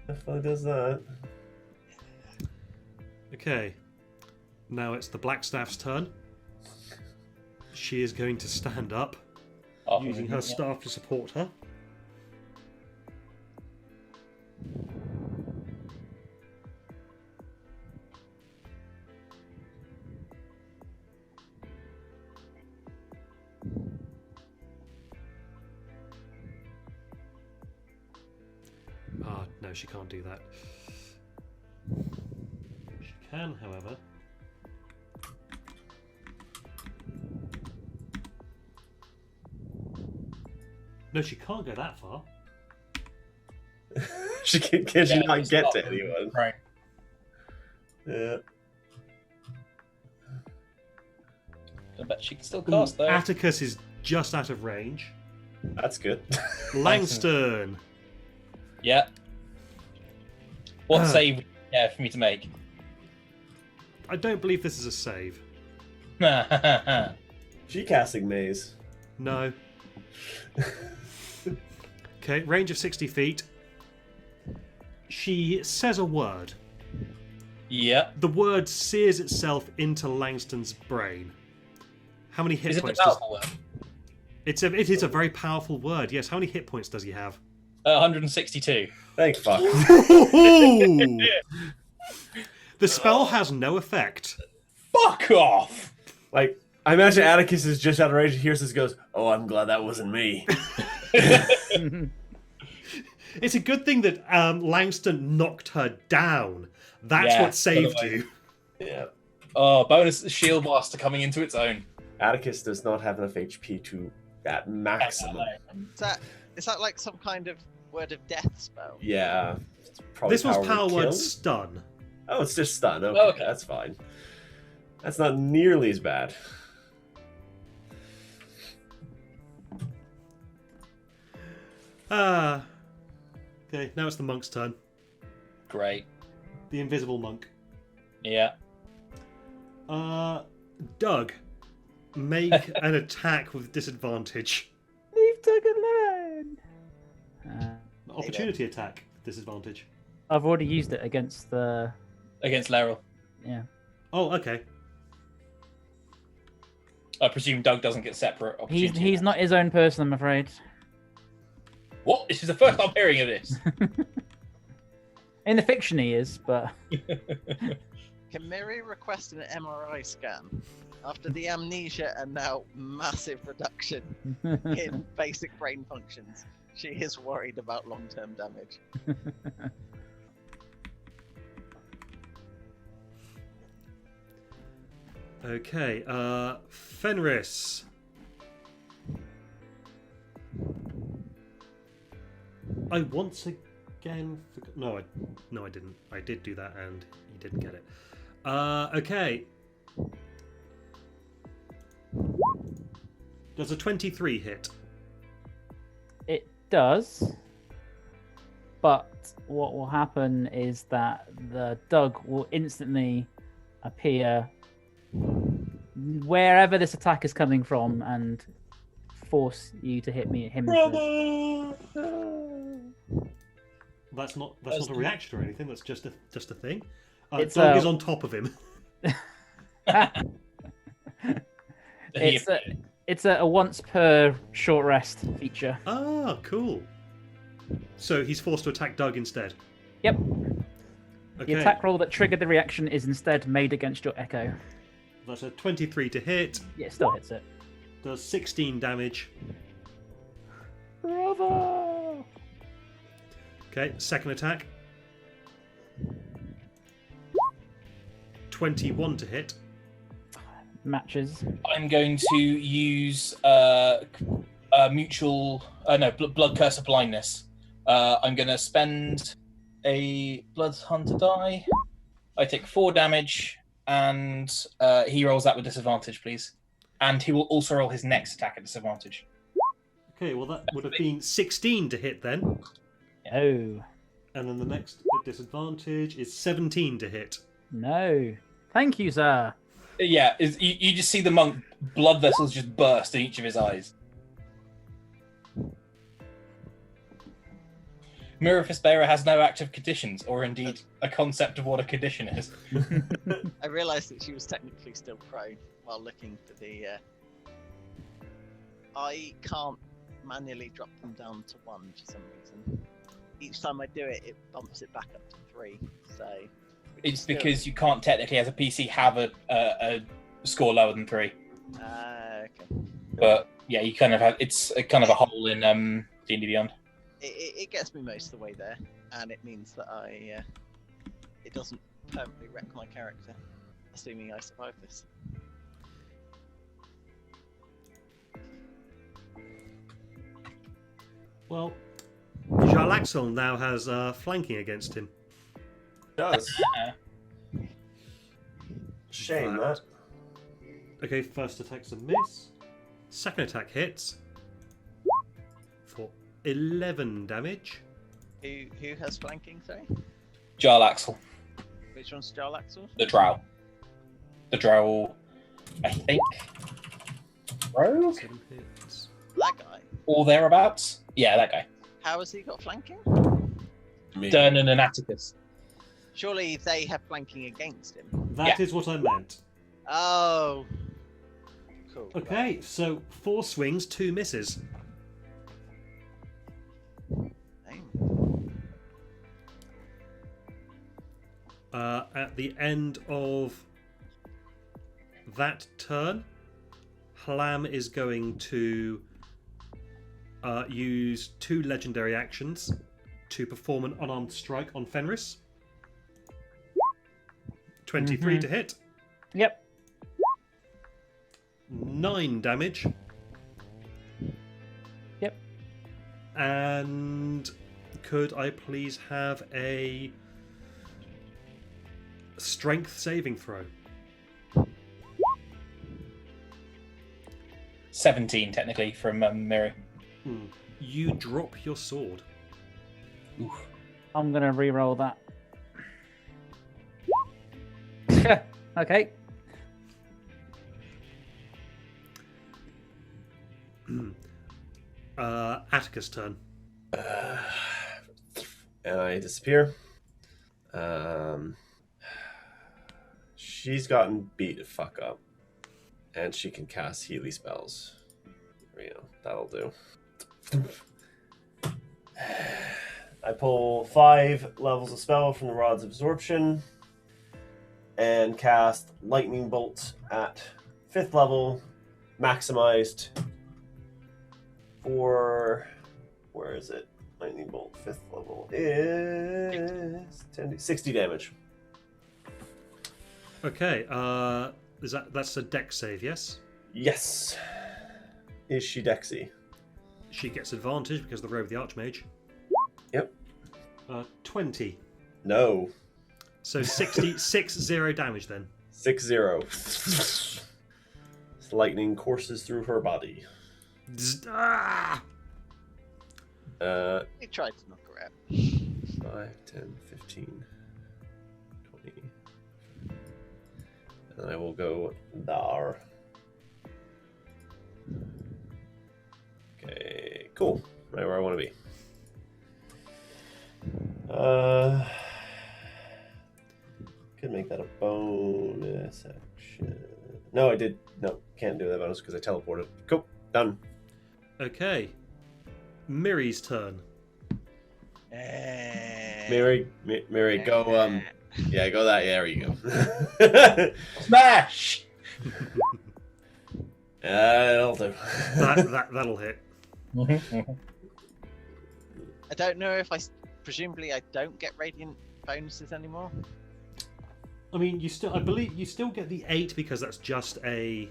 Definitely does that. Okay. Now it's the Blackstaff's turn. She is going to stand up, using her staff to support her. Ah, no, she can't do that. She can, however. No, she can't go that far. Can she not get to anyone? Right. Yeah. I bet she can still cast though. Atticus is just out of range. That's good. Langston. Yeah. What save for me to make? I don't believe this is a save. She casting maze. No. Okay, range of 60 feet. She says a word. Yeah. The word sears itself into Langston's brain. How many hit Is it a points does... powerful word? It is a very powerful word, yes. How many hit points does he have? 162. Thank fuck. The spell has no effect. Fuck off! Like, I imagine Atticus is just out of range and hears this and goes, "Oh, I'm glad that wasn't me." It's a good thing that Langston knocked her down. That's Yeah, what saved by the way. you. Yeah. Oh, bonus shield blaster coming into its own. Atticus does not have enough HP to at maximum. Is that like some kind of word of death spell? Yeah. It's probably This was power kill. word stun. Oh, it's just stun. Okay, Okay. that's fine. That's not nearly as bad. Okay, now it's the monk's turn. Great. The invisible monk. Yeah. Doug, make an attack with disadvantage. Leave Doug alone. Opportunity attack, disadvantage. I've already used it against the. Against Laryl. Yeah. Oh, okay. I presume Doug doesn't get separate opportunity. He's not his own person, I'm afraid. What? This is the first I'm hearing of this. In the fiction, he is, but Can Miri request an MRI scan? After the amnesia and now massive reduction in basic brain functions, she is worried about long-term damage. Okay, Fenris. I once again forgot. No, I didn't. I did do that, and you didn't get it. Okay. Does a 23 hit? it does. But what will happen is that the Doug will instantly appear wherever this attack is coming from and force you to hit him. That's not a reaction or anything. That's just a thing. It's, Doug is on top of him. It's a once per short rest feature. Ah, cool. So he's forced to attack Doug instead. Yep. Okay. The attack roll that triggered the reaction is instead made against your Echo. That's a 23 to hit. Yeah, it still hits it. Does 16 damage. Bravo! Okay, second attack. 21 to hit. Matches. I'm going to use blood curse of blindness. I'm going to spend a blood hunter die. I take 4 damage, and he rolls that with disadvantage, please. And he will also roll his next attack at disadvantage. Okay, well that would have been 16 to hit then. Oh. And then the next disadvantage is 17 to hit. No. Thank you, sir. Yeah, you just see the monk blood vessels just burst in each of his eyes. Mirror of Hespera has no active conditions, or indeed a concept of what a condition is. I realised that she was technically still prone while looking for the. I can't manually drop them down to 1 for some reason. Each time I do it, it bumps it back up to 3. So. It's because you can't technically, as a PC, have a score lower than 3. Okay. But yeah, you kind of have. It's a kind of a hole in D&D Beyond. It gets me most of the way there, and it means that it doesn't permanently wreck my character, assuming I survive this. Well, Jarlaxle now has flanking against him. Does. Shame that. Okay, first attack's a miss. Second attack hits for 11 damage. Who has flanking, sorry? Jarlaxle, Which one's Jarlaxle? the drow. The drow, I think. Rogue? 7 hits. That guy. Or thereabouts? Yeah, that guy. How has he got flanking? Me. Dernan and Atticus. Surely they have flanking against him. That is what I meant. Oh. Cool. Okay, so 4 swings, 2 misses. At the end of that turn, Hlam is going to use 2 legendary actions to perform an unarmed strike on Fenris. 23 to hit. Yep. 9 damage. Yep. And could I please have a strength saving throw? 17, technically, from Miri. You drop your sword. Oof. I'm going to re-roll that. Okay. Atticus' turn. And I disappear. She's gotten beat the fuck up. And she can cast Healy spells. You know, that'll do. I pull 5 levels of spell from the Rod's Absorption and cast Lightning Bolt at 5th level, maximized for... Where is it? Lightning Bolt, 5th level is 60 damage. Okay, that's a dex save, yes? Yes. Is she Dexy? She gets advantage because of the Robe of the Archmage. Yep. 20. No. So 60 damage then. 6-0. Lightning courses through her body. Ah! He tried to knock her out. 5, 10, 15, 20. And I will go there. Okay, cool. Right where I want to be. Could make that a bonus action. No, I did. No, can't do that bonus because I teleported. Cool, done. Okay. Miri's turn. Mary, go. Yeah, go that. Yeah, there you go. Smash! That'll do. That'll hit. I don't know if presumably I don't get radiant bonuses anymore. I mean, I believe you still get the 8 because that's just a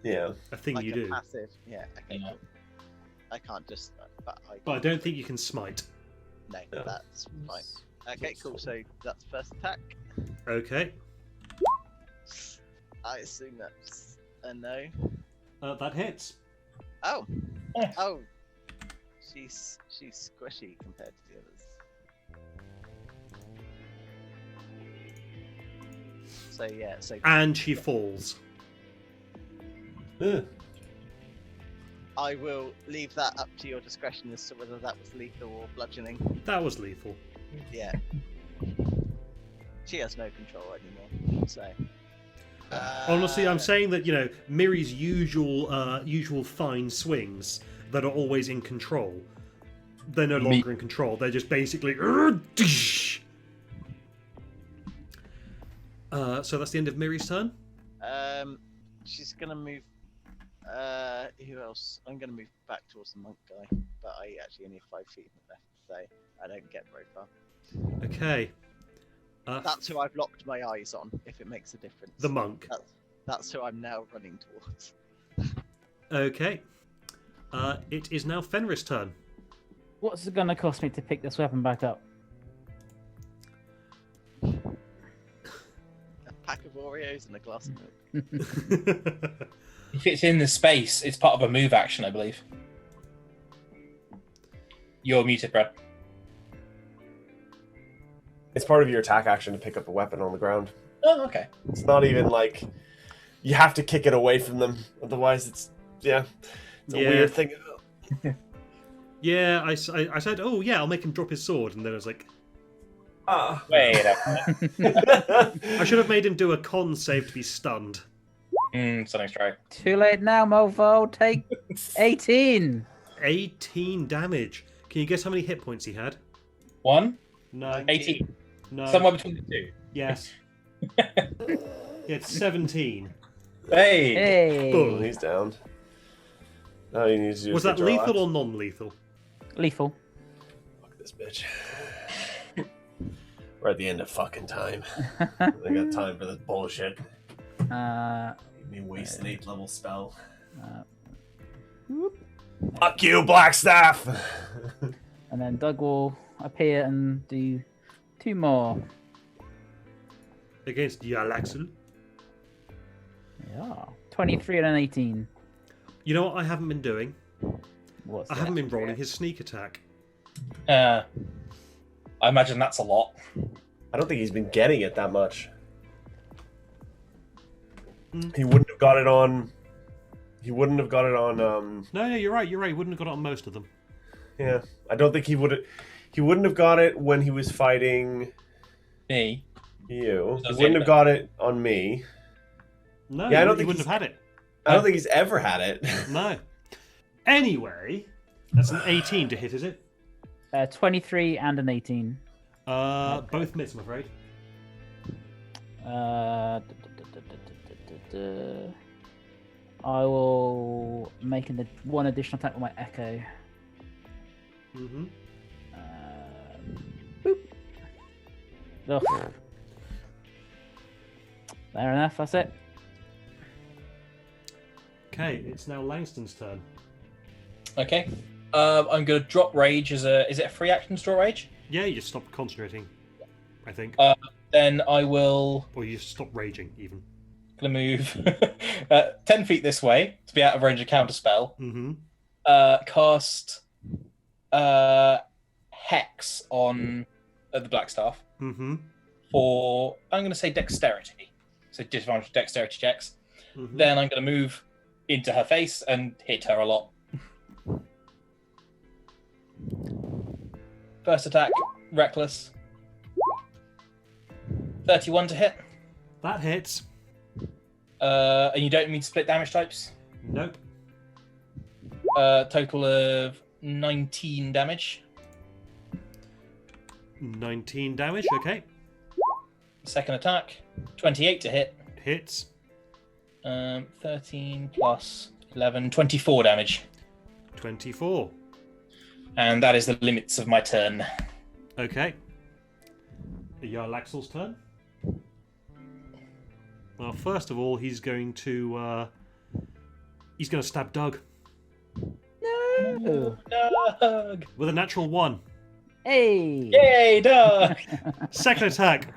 thing Like you a do. passive. Yeah. Okay. Yeah. Cool. I can't just. But But I don't think you can smite. No, No. that's fine. Okay, cool. So that's first attack. Okay. I assume that's a no. That hits. Oh. Yeah. Oh. She's squishy compared to the others. So yeah. So And she falls. Ugh. I will leave that up to your discretion as to whether that was lethal or bludgeoning. That was lethal. Yeah. She has no control anymore. So. Honestly, I'm saying that, Miri's usual fine swings that are always in control, they're no longer in control. They're just basically... So that's the end of Miri's turn? She's gonna move. Who else? I'm gonna move back towards the monk guy, but I actually only have 5 feet left, so I don't get very far. Okay. That's who I've locked my eyes on, if it makes a difference. The monk. That's who I'm now running towards. Okay. It is now Fenris' turn. What's it gonna cost me to pick this weapon back up? A pack of Oreos and a glass of milk. If it's in the space, it's part of a move action, I believe. You're muted, Brad. It's part of your attack action to pick up a weapon on the ground. Oh, okay. It's not even like you have to kick it away from them. Otherwise, it's a weird thing. Yeah, I said, oh yeah, I'll make him drop his sword, and then I was like, Wait a minute. I should have made him do a con save to be stunned. Something's right. Too late now, mofo. Take 18. 18 damage. Can you guess how many hit points he had? 1? No. 18. No. Somewhere between the two. Yes. He had 17. Hey! Hey. Boom, he's down. Now you need to do Was that lethal or non-lethal? Lethal. Fuck this bitch. We're at the end of fucking time. I got time for this bullshit. Me waste an 8th level spell. Fuck you, Blackstaff! And then Doug will appear and do 2 more. Against Yalaxel. Yeah. 23 and an 18. You know what I haven't been doing? What's I that? haven't been rolling his sneak attack. I imagine that's a lot. I don't think he's been getting it that much. He wouldn't have got it on... No, you're right. He wouldn't have got it on most of them. Yeah. I don't think he would... He wouldn't have got it when he was fighting... Me? You. So He wouldn't have got it on me. No, Yeah, I don't he think wouldn't have had it. I don't think he's ever had it. No. Anyway, that's an 18 to hit, is it? 23 and an 18. Both miss, I'm afraid. I will make one additional attack with my echo. Mm-hmm. Boop. Ugh. Fair enough, that's it. Okay, it's now Langston's turn. Okay. I'm going to drop rage as a. Is it a free action to drop rage? Yeah, you just stop concentrating, I think. Then I will. Or you just stop raging, even. Gonna move 10 feet this way to be out of range of counterspell. Mm-hmm. Cast Hex on the Black Staff Mm-hmm. for, I'm going to say dexterity. So disadvantage dexterity checks. Mm-hmm. Then I'm going to move into her face and hit her a lot. First attack, reckless. 31 to hit. That hits. And you don't mean to split damage types? Nope. Total of 19 damage. 19 damage, okay. Second attack, 28 to hit. Hits. 13 plus 11, 24 damage. 24. And that is the limits of my turn. Okay. Jarl Axel's turn. Well, first of all, he's going to stab Doug No. Doug! with a natural 1. Hey. Yay, Doug! Second attack.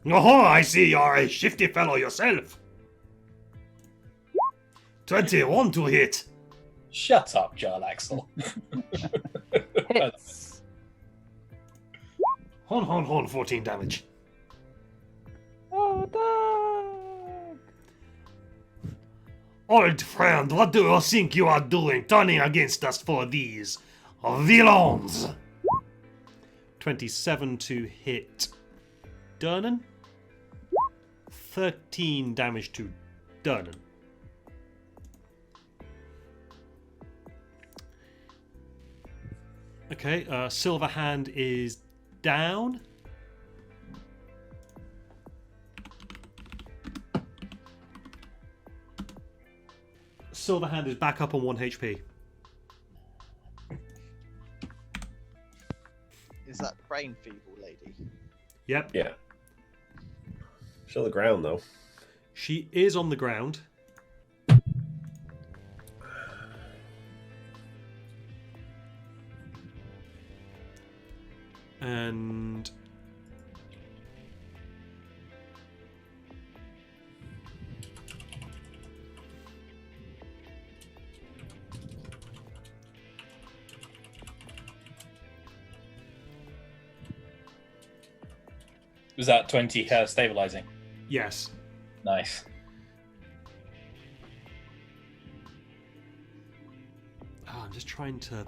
Oh, I see you're a shifty fellow yourself. 21 to hit. Shut up, Jarl Axel. Hits. Hon, 14 damage. Oh, Doug. Old friend, what do you think you are doing, turning against us for these villains? 27 to hit Durnan. 13 damage to Durnan. Okay, Silverhand is down. Silverhand is back up on 1 HP. Is that brain feeble lady? Yep. Yeah. Still the ground though. She is on the ground. And Was that 20 stabilizing? yes. Nice. Oh, I'm just trying to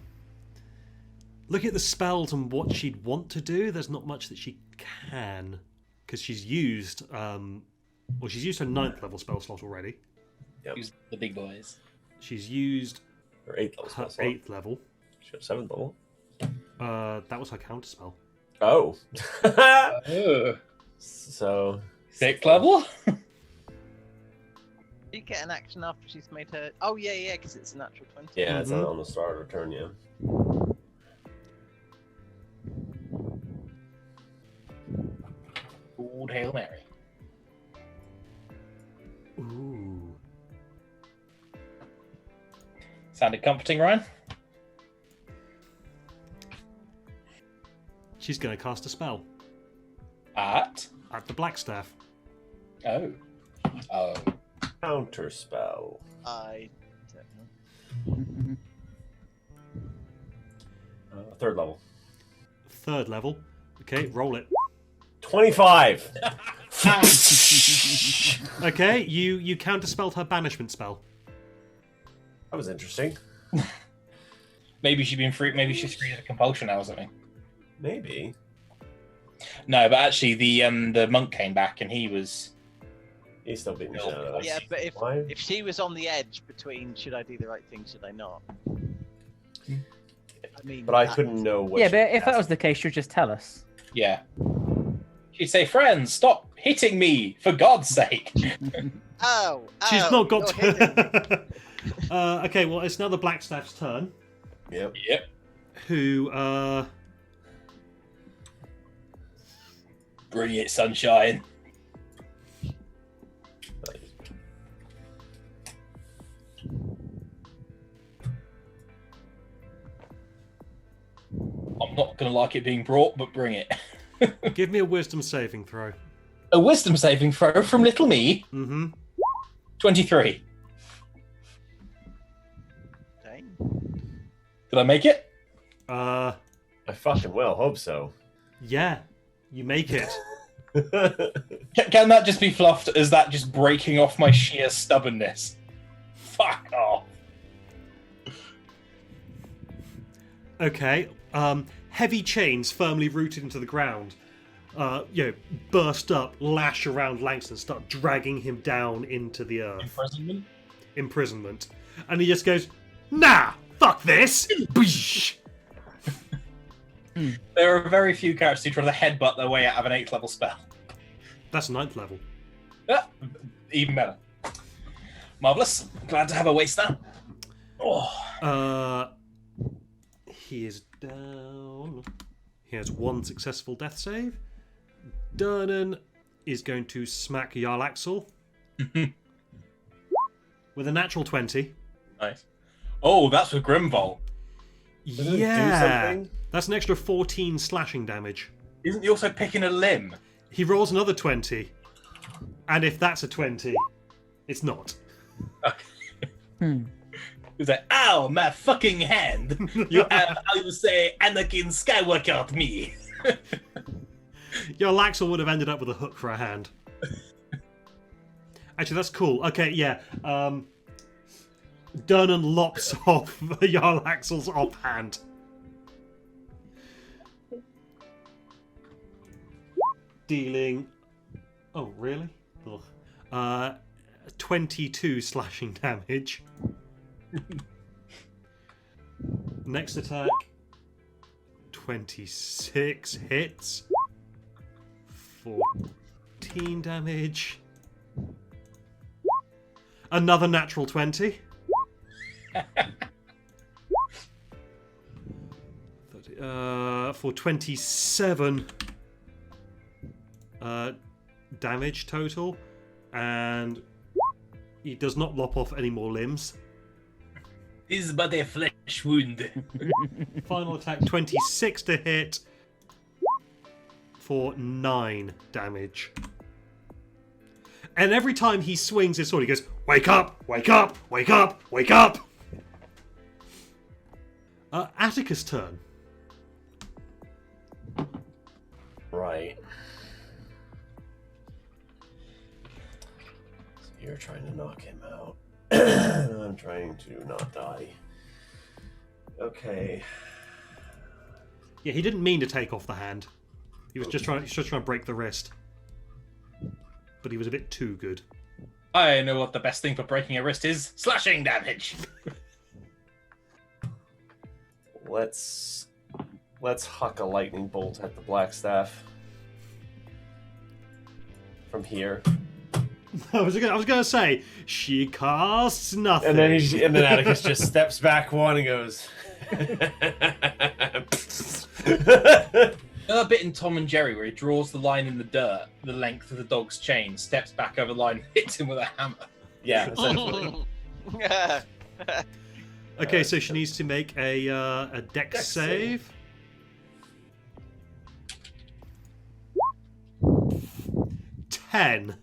look at the spells and what she'd want to do. There's not much that she can, because she's used she's used her 9th level spell slot already. Yep. Use the big boys. She's used Or 8th level. her spell slot. 8th level. She got 7th level. That was her counter spell. Oh. Oh. So 6th level? Do you get an action after she's made her? Oh yeah, because it's a natural 20. yeah, it's Mhm. on the start of her turn, yeah. Old Hail Mary. Ooh. Sounded comforting, Ryan? She's going to cast a spell At? at the Blackstaff. Oh. Oh. Counter spell. I don't know. 3rd level. 3rd level. Okay, roll it. 25. Okay, you counterspelled her banishment spell. That was interesting. Maybe she's been free. Maybe she's free of compulsion now or something. Maybe. No, but actually, the monk came back and he was. He's still beating the shit out of us. Yeah, but Why? if she was on the edge between should I do the right thing, should I not? I mean, But I that couldn't is- know what. Yeah, she but if that cast. was the case, you'd just tell us. Yeah. She'd say, "Friends, stop hitting me, for God's sake." Oh, She's oh, not got. you're hitting me. Okay, well, it's now the Blackstaff's turn. Yep. Yep. Who? Bring it, sunshine. I'm not gonna like it being brought, but bring it. Give me a Wisdom saving throw. A wisdom saving throw from little me. Mm-hmm. 23. Okay. Did I make it? Uh, I fucking well hope so. yeah, you make it. Can that just be fluffed as that just breaking off my sheer stubbornness? Fuck off. Okay. Heavy chains firmly rooted into the ground. Burst up, lash around Langston, start dragging him down into the earth. Imprisonment? Imprisonment. And he just goes, "Nah, fuck this!" Boosh. There are very few characters who try to headbutt their way out of an 8th level spell. That's 9th level. Ah, even better. Marvellous. Glad to have a waster. Oh. He is down. He has 1 successful death save. Durnan is going to smack Jarl Axel with a natural 20. Nice. Oh, that's with Grimvolt. Doesn't it do Yeah, something? that's an extra 14 slashing damage. Isn't he also picking a limb? He rolls another 20, and if that's a 20, it's not. He's like, ow, my fucking hand. You have, I would say, Anakin Skywalker at me. Jarl Axel would have ended up with a hook for a hand. Actually, that's cool. Okay, yeah. Durnan lops off Jarl Axel's offhand. Dealing. Oh, really? Ugh. 22 slashing damage. Next attack. 26 hits. 14 damage. Another natural 20. 30, for 27 damage total, and he does not lop off any more limbs. This is but a flesh wound. Final attack 26 to hit for 9 damage. And every time he swings his sword, he goes, "Wake up! Wake up! Wake up! Wake up!" Atticus' turn. Right. So you're trying to knock him out. I'm trying to not die. Okay. Yeah, he didn't mean to take off the hand. He was just trying to break the wrist. But he was a bit too good. I know what the best thing for breaking a wrist is. Slashing damage. Let's huck a lightning bolt at the Blackstaff. From here. I was gonna say she casts nothing. And then Atticus just steps back one and goes. You know that bit in Tom and Jerry where he draws the line in the dirt, the length of the dog's chain, steps back over the line, hits him with a hammer. Yeah, essentially. Yeah. Okay, so she needs to make a dex save. 10.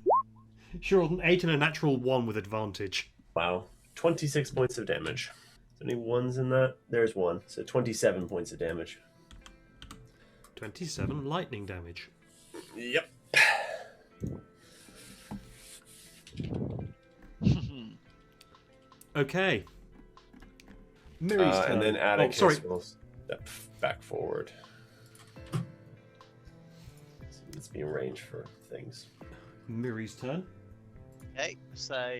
She rolled an 8 and a natural 1 with advantage. Wow. 26 points of damage. Is there any ones in that? There's one. So 27 points of damage. 27 lightning damage. Yep. Okay. Miri's turn. And then Atticus sorry. will step back forward. So let's be in range for things. Miri's turn. Okay, so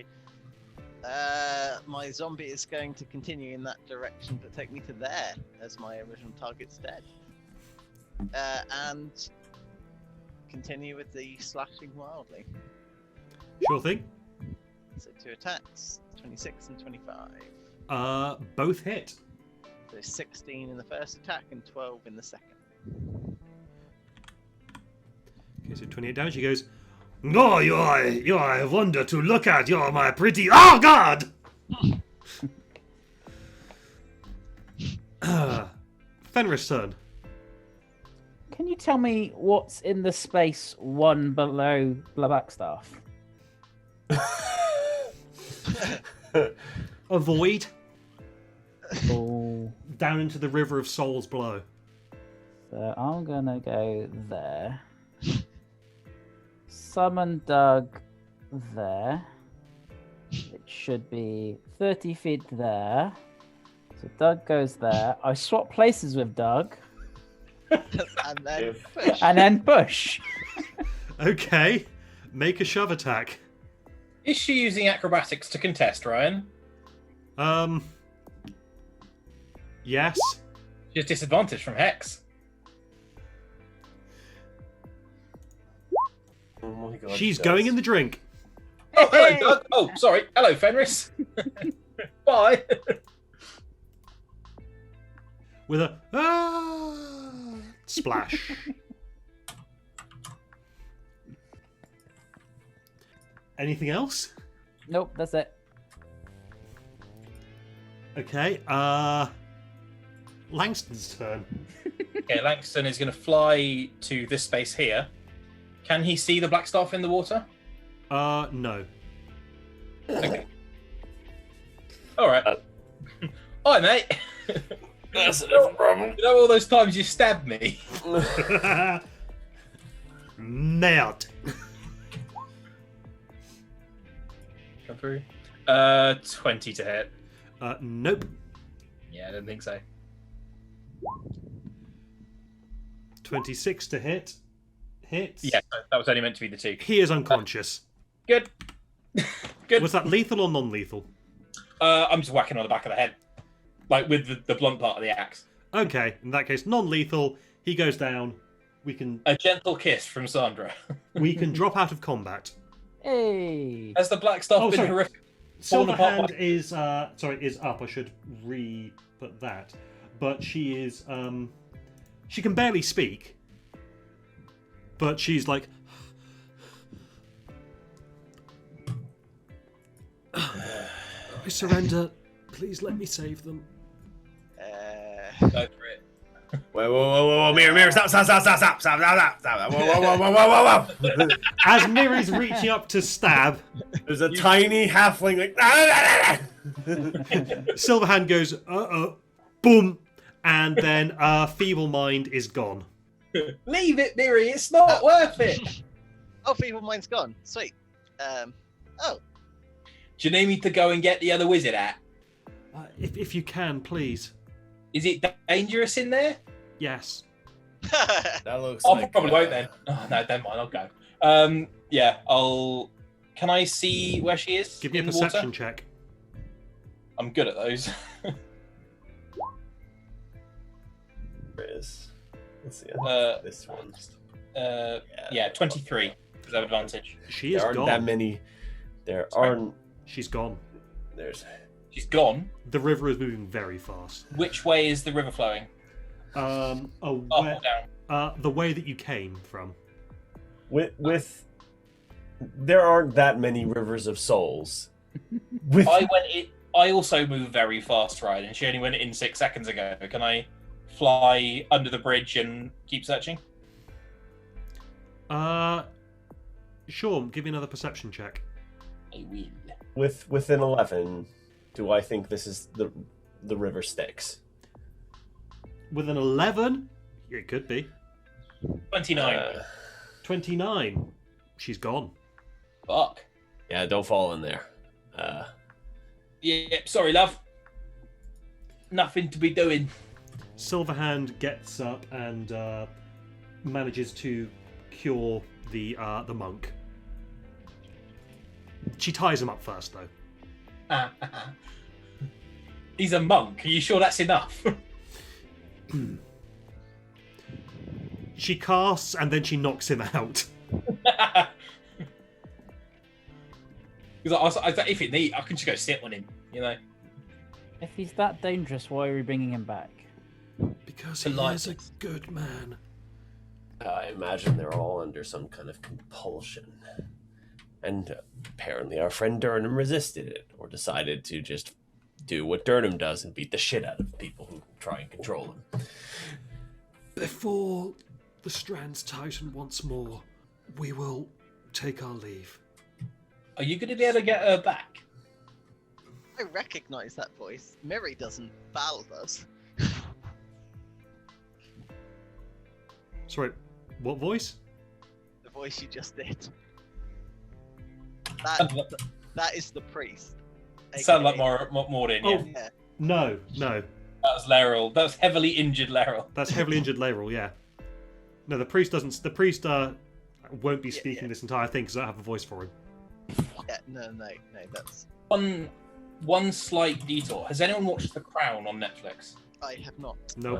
My zombie is going to continue in that direction, but take me to there, as my original target's dead. And continue with the slashing wildly. Sure thing. So 2 attacks, 26 and 25. Both hit. So 16 in the first attack and 12 in the second. Okay, so 28 damage. He goes, "No, you are a wonder to look at. You are my pretty. Oh God!" Fenris' turn. Can you tell me what's in the space one below Blackstaff? A void Oh, down into the river of souls below. so I'm gonna go there. Summon Doug there. It should be 30 feet there. So Doug goes there. I swap places with Doug. And then push. And then push. Okay, make a shove attack. Is she using acrobatics to contest, Ryan? Yes. She has disadvantage from Hex. Oh my god. She's going in the drink. Oh, hello, Doug. Oh, sorry. Hello, Fenris. Bye. With a splash. Anything else? Nope, that's it. Okay, Langston's turn. Okay, Langston is going to fly to this space here. Can he see the black staff in the water? No. Okay. All right. Hi, mate. That's a different problem. You know all those times you stabbed me? Nailed. Come through. 20 to hit. Nope. Yeah, I don't think so. 26 to hit. Hits. Yeah, that was only meant to be the 2. He is unconscious. Good. Good. Was that lethal or non-lethal? I'm just whacking on the back of the head. Like with the blunt part of the axe. Okay, in that case, non-lethal. He goes down. We can A gentle kiss from Sandra. drop out of combat. Hey. Has the black staff Oh, been sorry. horrific? Fallen apart Silverhand is is up. I should re-put that. But she is she can barely speak. But she's like, I surrender. Please let me save them. Go for it. Whoa, Mirror, stop, whoa. As Miri's reaching up to stab, There's a tiny halfling like, Silverhand goes, boom, and then Feeble Mind is gone. Leave it, Miri. It's not worth it. Oh, Feeble Mind's gone. Sweet. Oh, Do you need me to go and get the other wizard at? If you can, please. Is it dangerous in there? Yes. That looks I like probably won't then. Oh, no, never mind. I'll go. Yeah, I'll. Can I see where she is? Give me a in the perception water? check. I'm good at those. Let's see. This one. Yeah, 23 is our advantage. She is There aren't gone. that many. There Sorry. aren't. She's gone. There's. She's gone. The river is moving very fast. Which way is the river flowing? Up or down? The way that you came from. With. There aren't that many rivers of souls. With. I also move very fast, right? And she only went in 6 seconds ago. Can I fly under the bridge and keep searching? Sure. Give me another perception check. I will. With an 11, do I think this is the river Styx? With an 11, it could be. 29. 29. She's gone. Fuck. Yeah, don't fall in there. Yeah, sorry, love. Nothing to be doing. Silverhand gets up and manages to cure the monk. She ties him up first, though. He's a monk. Are you sure that's enough? She casts and then she knocks him out. Because if it need, I can just go sit on him. You know. If he's that dangerous, why are we bringing him back? Because he is a good man. I imagine they're all under some kind of compulsion. And apparently our friend Durham resisted it, or decided to just do what Durham does and beat the shit out of people who try and control him. Before the strands tighten once more, we will take our leave. Are you going to be able to get her back? I recognise that voice. Miri doesn't. Val does. Sorry, what voice? The voice you just did. Sounds That is the priest. like aka- Mordin. Oh. Yeah. Yeah. No. That was Laeral. That was heavily injured Laeral. That's heavily injured Laeral, yeah. No, the priest doesn't. The priest won't be speaking yeah. this entire thing because I don't have a voice for him. Yeah, no, that's... One slight detour. Has anyone watched The Crown on Netflix? I have not. Nope.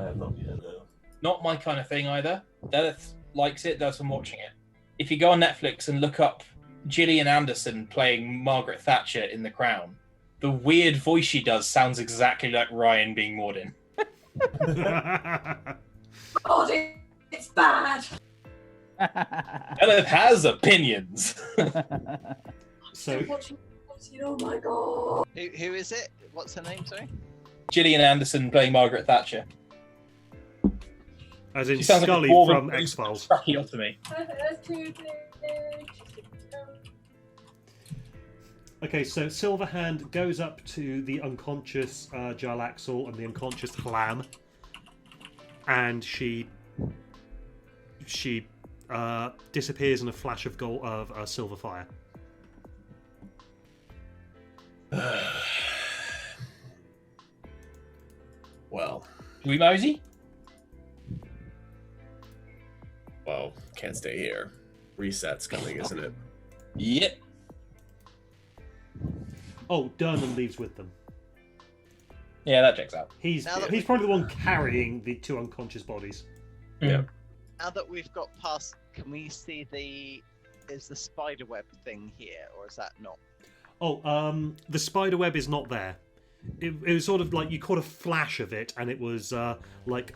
Not my kind of thing either. Dareth likes it, that's from watching it. If you go on Netflix and look up Gillian Anderson playing Margaret Thatcher in The Crown, the weird voice she does sounds exactly like Ryan being Mordin. God, it's bad. Dareth has opinions. So, Watching, oh my god. Who is it? What's her name, sorry? Gillian Anderson playing Margaret Thatcher. as in She sounds Scully like a from dwarven X-Files. tracheotomy. Okay, so Silverhand goes up to the unconscious Jarlaxle and the unconscious Hlam, and she disappears in a flash of gold of silver fire. Well, Do we mosey? can't stay here. Reset's coming, isn't it? Yep. Oh, Durnan leaves with them. Yeah, that checks out. He's Now that he's probably the one carrying the two unconscious bodies. Yeah. Now that we've got past, can we see is the spider web thing here, or is that not? Oh, the spider web is not there. It was sort of like you caught a flash of it, and it was like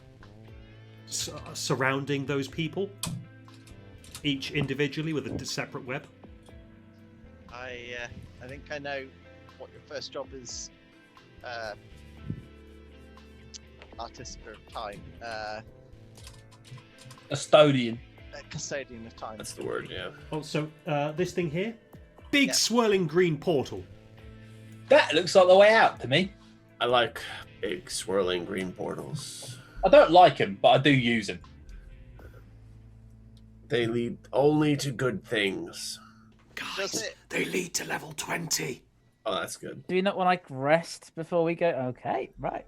surrounding those people, each individually with a separate web. I think I know what your first job is. Artist for time. Custodian. Custodian of time. That's the word, yeah. Oh, so this thing here, big Yeah. swirling green portal. That looks like the way out to me. I like big swirling green portals. I don't like them, but I do use them. They lead only to good things. Does Guys, it? they lead to level 20. Oh, that's good. Do we not want to like rest before we go? Okay, right.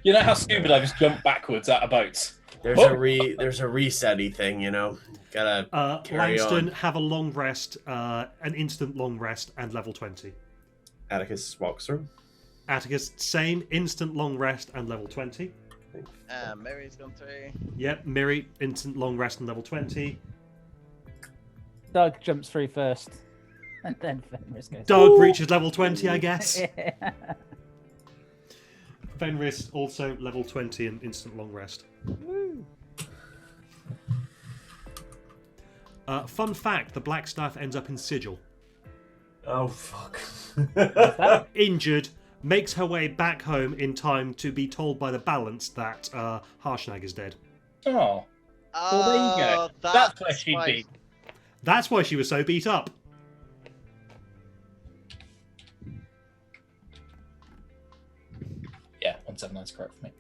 You know how scuba divers jump backwards out of boats? There's Oh. there's a reset-y thing, you know. Gotta carry Langston, on. have a long rest, an instant long rest, and level 20. Atticus walks through. Atticus, same, instant long rest and level 20. Mary's gone through. Yep, Miri, instant long rest and level 20. Doug jumps through first, and then Fenris goes. Doug reaches level 20, I guess. Yeah. Fenris also level 20 and instant long rest. Fun fact, the black staff ends up in Sigil. Oh, fuck. Injured, makes her way back home in time to be told by the balance that Harshnag is dead. Oh, well, there you go. That's where she'd why- be. That's why she was so beat up. Yeah, 179 is correct for me.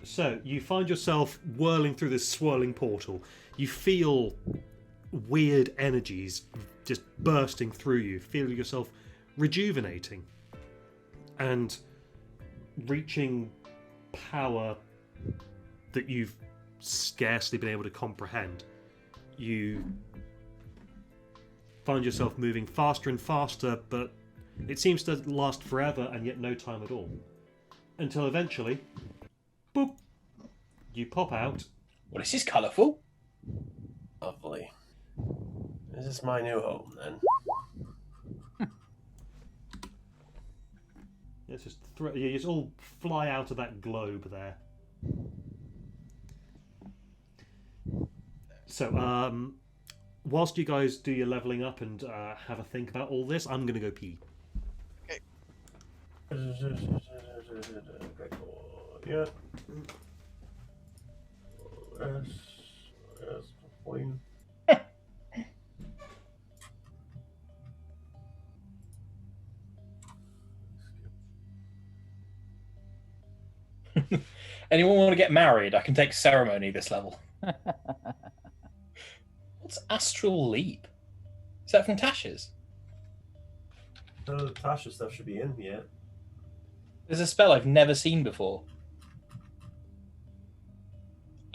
So, you find yourself whirling through this swirling portal. You feel weird energies just bursting through you. Feel yourself rejuvenating and reaching power that you've scarcely been able to comprehend. You find yourself moving faster and faster, but It seems to last forever and yet no time at all. Until eventually, boop, you pop out. Well, this is colourful. Lovely. This is my new home, then. It's just you just all fly out of that globe there. So, whilst you guys do your leveling up and have a think about all this, I'm gonna go pee. Yeah. Yes, point. Anyone want to get married? I can take ceremony this level. What's Astral Leap? Is that from Tasha's? None of the Tasha stuff should be in yet. There's a spell I've never seen before.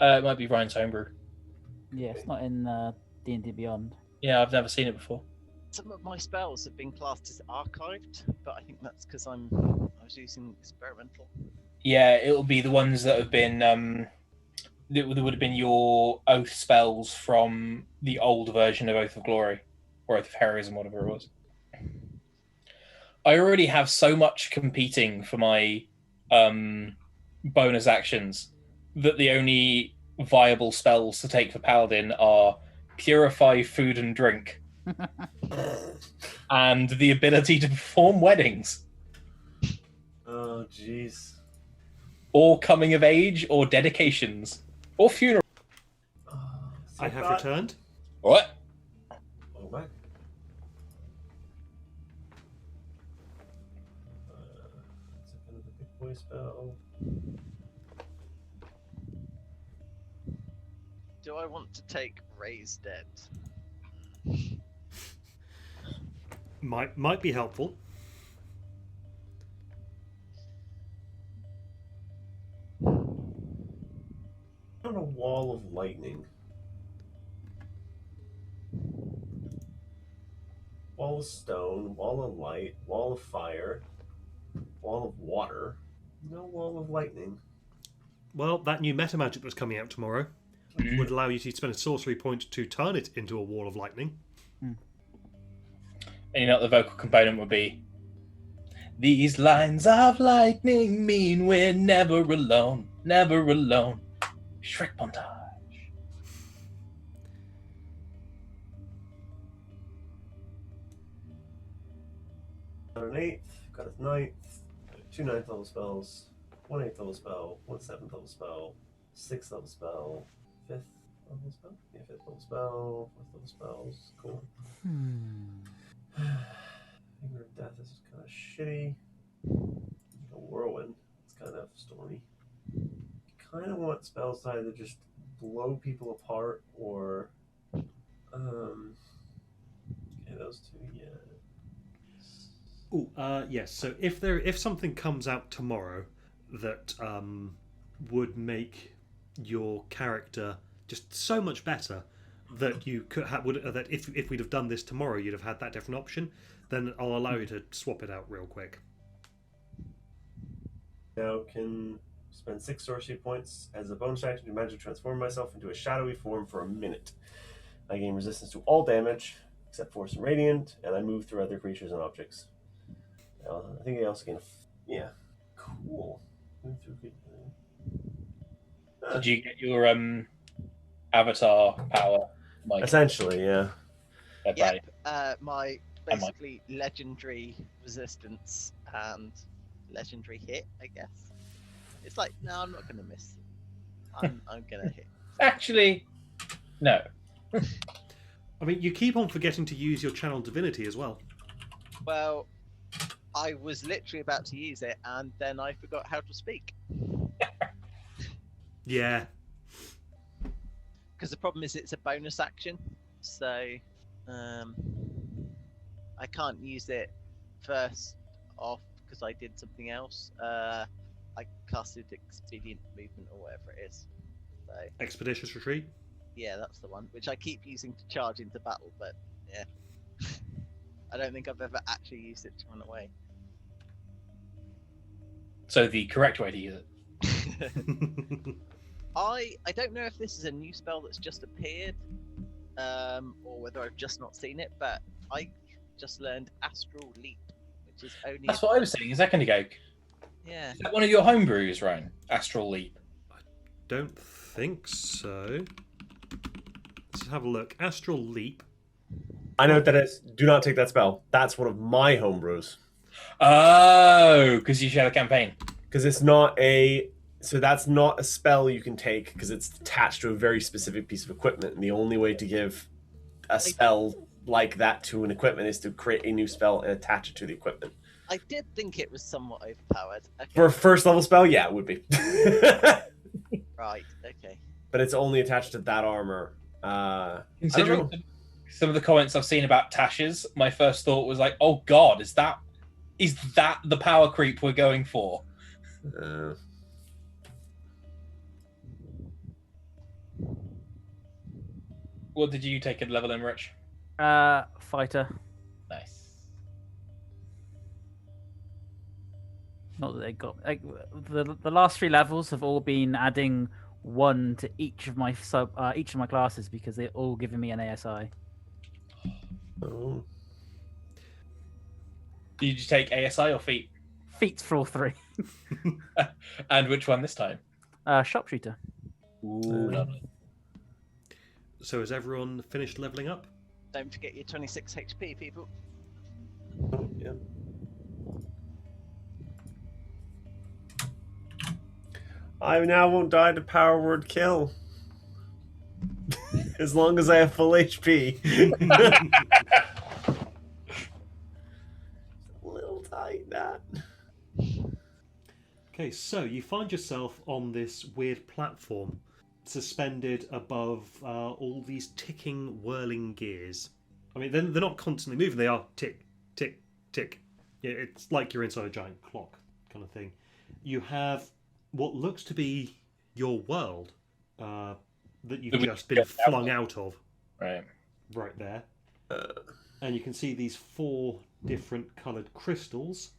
It might be Ryan's homebrew. Yeah, it's not in D&D Beyond. Yeah, I've never seen it before. Some of my spells have been classed as archived, but I think that's because I was using experimental. Yeah, it'll be the ones that have been that would have been your oath spells from the old version of Oath of Glory or Oath of Heroism, whatever it was. I already have so much competing for my bonus actions that the only viable spells to take for Paladin are Purify Food and Drink and the ability to perform weddings. Oh, jeez. Or coming of age, or dedications, or funeral. I have returned. What? Oh, back. Second of the big boy spell. Do I want to take Raise Dead? Might be helpful. On a wall of lightning. Wall of stone, wall of light, wall of fire, wall of water. No wall of lightning. Well, that new meta magic that's coming out tomorrow would allow you to spend a sorcery point to turn it into a wall of lightning. And you know what the vocal component would be? These lines of lightning mean we're never alone, never alone. Shrek montage. Got an 8th, got a 9th, 2 9th level spells, 1 8th level spell, 1 7th level spell, 6th level spell, 5th level spell? Yeah, 5th level spell, 4th level spells. Cool. Finger of Death is kind of shitty. A Whirlwind, it's kind of stormy. Kind of want spells to either just blow people apart or okay, those two, yeah. Ooh, yes. So if something comes out tomorrow that would make your character just so much better that you could have that if we'd have done this tomorrow, you'd have had that different option. Then I'll allow you to swap it out real quick. Now can spend 6 sorcery points as a bonus action to magic transform myself into a shadowy form for a minute. I gain resistance to all damage except Force and Radiant, and I move through other creatures and objects. I think I also gain yeah. Cool. Move through Did you get your avatar power, Mike? essentially, yeah. Right. My basically legendary resistance and legendary hit, I guess. It's like, no, I'm not going to miss. I'm going to hit. Actually, no. I mean, you keep on forgetting to use your channel divinity as well. Well, I was literally about to use it, and then I forgot how to speak. Yeah. Because the problem is it's a bonus action, so I can't use it first off because I did something else. I casted Expedient Movement or whatever it is. So Expeditious Retreat. yeah, that's the one, which I keep using to charge into battle, but yeah. I don't think I've ever actually used it to run away. So the correct way to use it. I don't know if this is a new spell that's just appeared, or whether I've just not seen it, but I just learned Astral Leap, which is only. That's what I was saying a second ago. Yeah. Is that one of your homebrews, Ryan? Astral Leap. Don't think so. Let's have a look. Astral Leap. I know what that is. Do not take that spell. That's one of my homebrews. Oh, because you share a campaign. Because it's not a... So that's not a spell you can take because it's attached to a very specific piece of equipment. And the only way to give a spell like that to an equipment is to create a new spell and attach it to the equipment. I did think it was somewhat overpowered. Okay. For a first level spell, yeah, it would be. Right, okay. But it's only attached to that armor. Considering some of the comments I've seen about Tashes, my first thought was like, "Oh God, is that the power creep we're going for?" What did you take at level in, Rich? Fighter. Nice. Not that they got like, the last 3 levels have all been adding 1 to each of my classes because they're all giving me an ASI. Oh. Did you take ASI or feet? Feats for all 3. And which one this time? Sharpshooter. Ooh, lovely. So has everyone finished leveling up? Don't forget your 26 HP, people. Yeah. I now won't die to power word kill. As long as I have full HP. A little tight, that. Okay, so you find yourself on this weird platform suspended above all these ticking, whirling gears. I mean, they're not constantly moving. They are tick, tick, tick. Yeah, it's like you're inside a giant clock kind of thing. You have what looks to be your world that you've just been flung out of. Right. Right there. And you can see these 4 different coloured crystals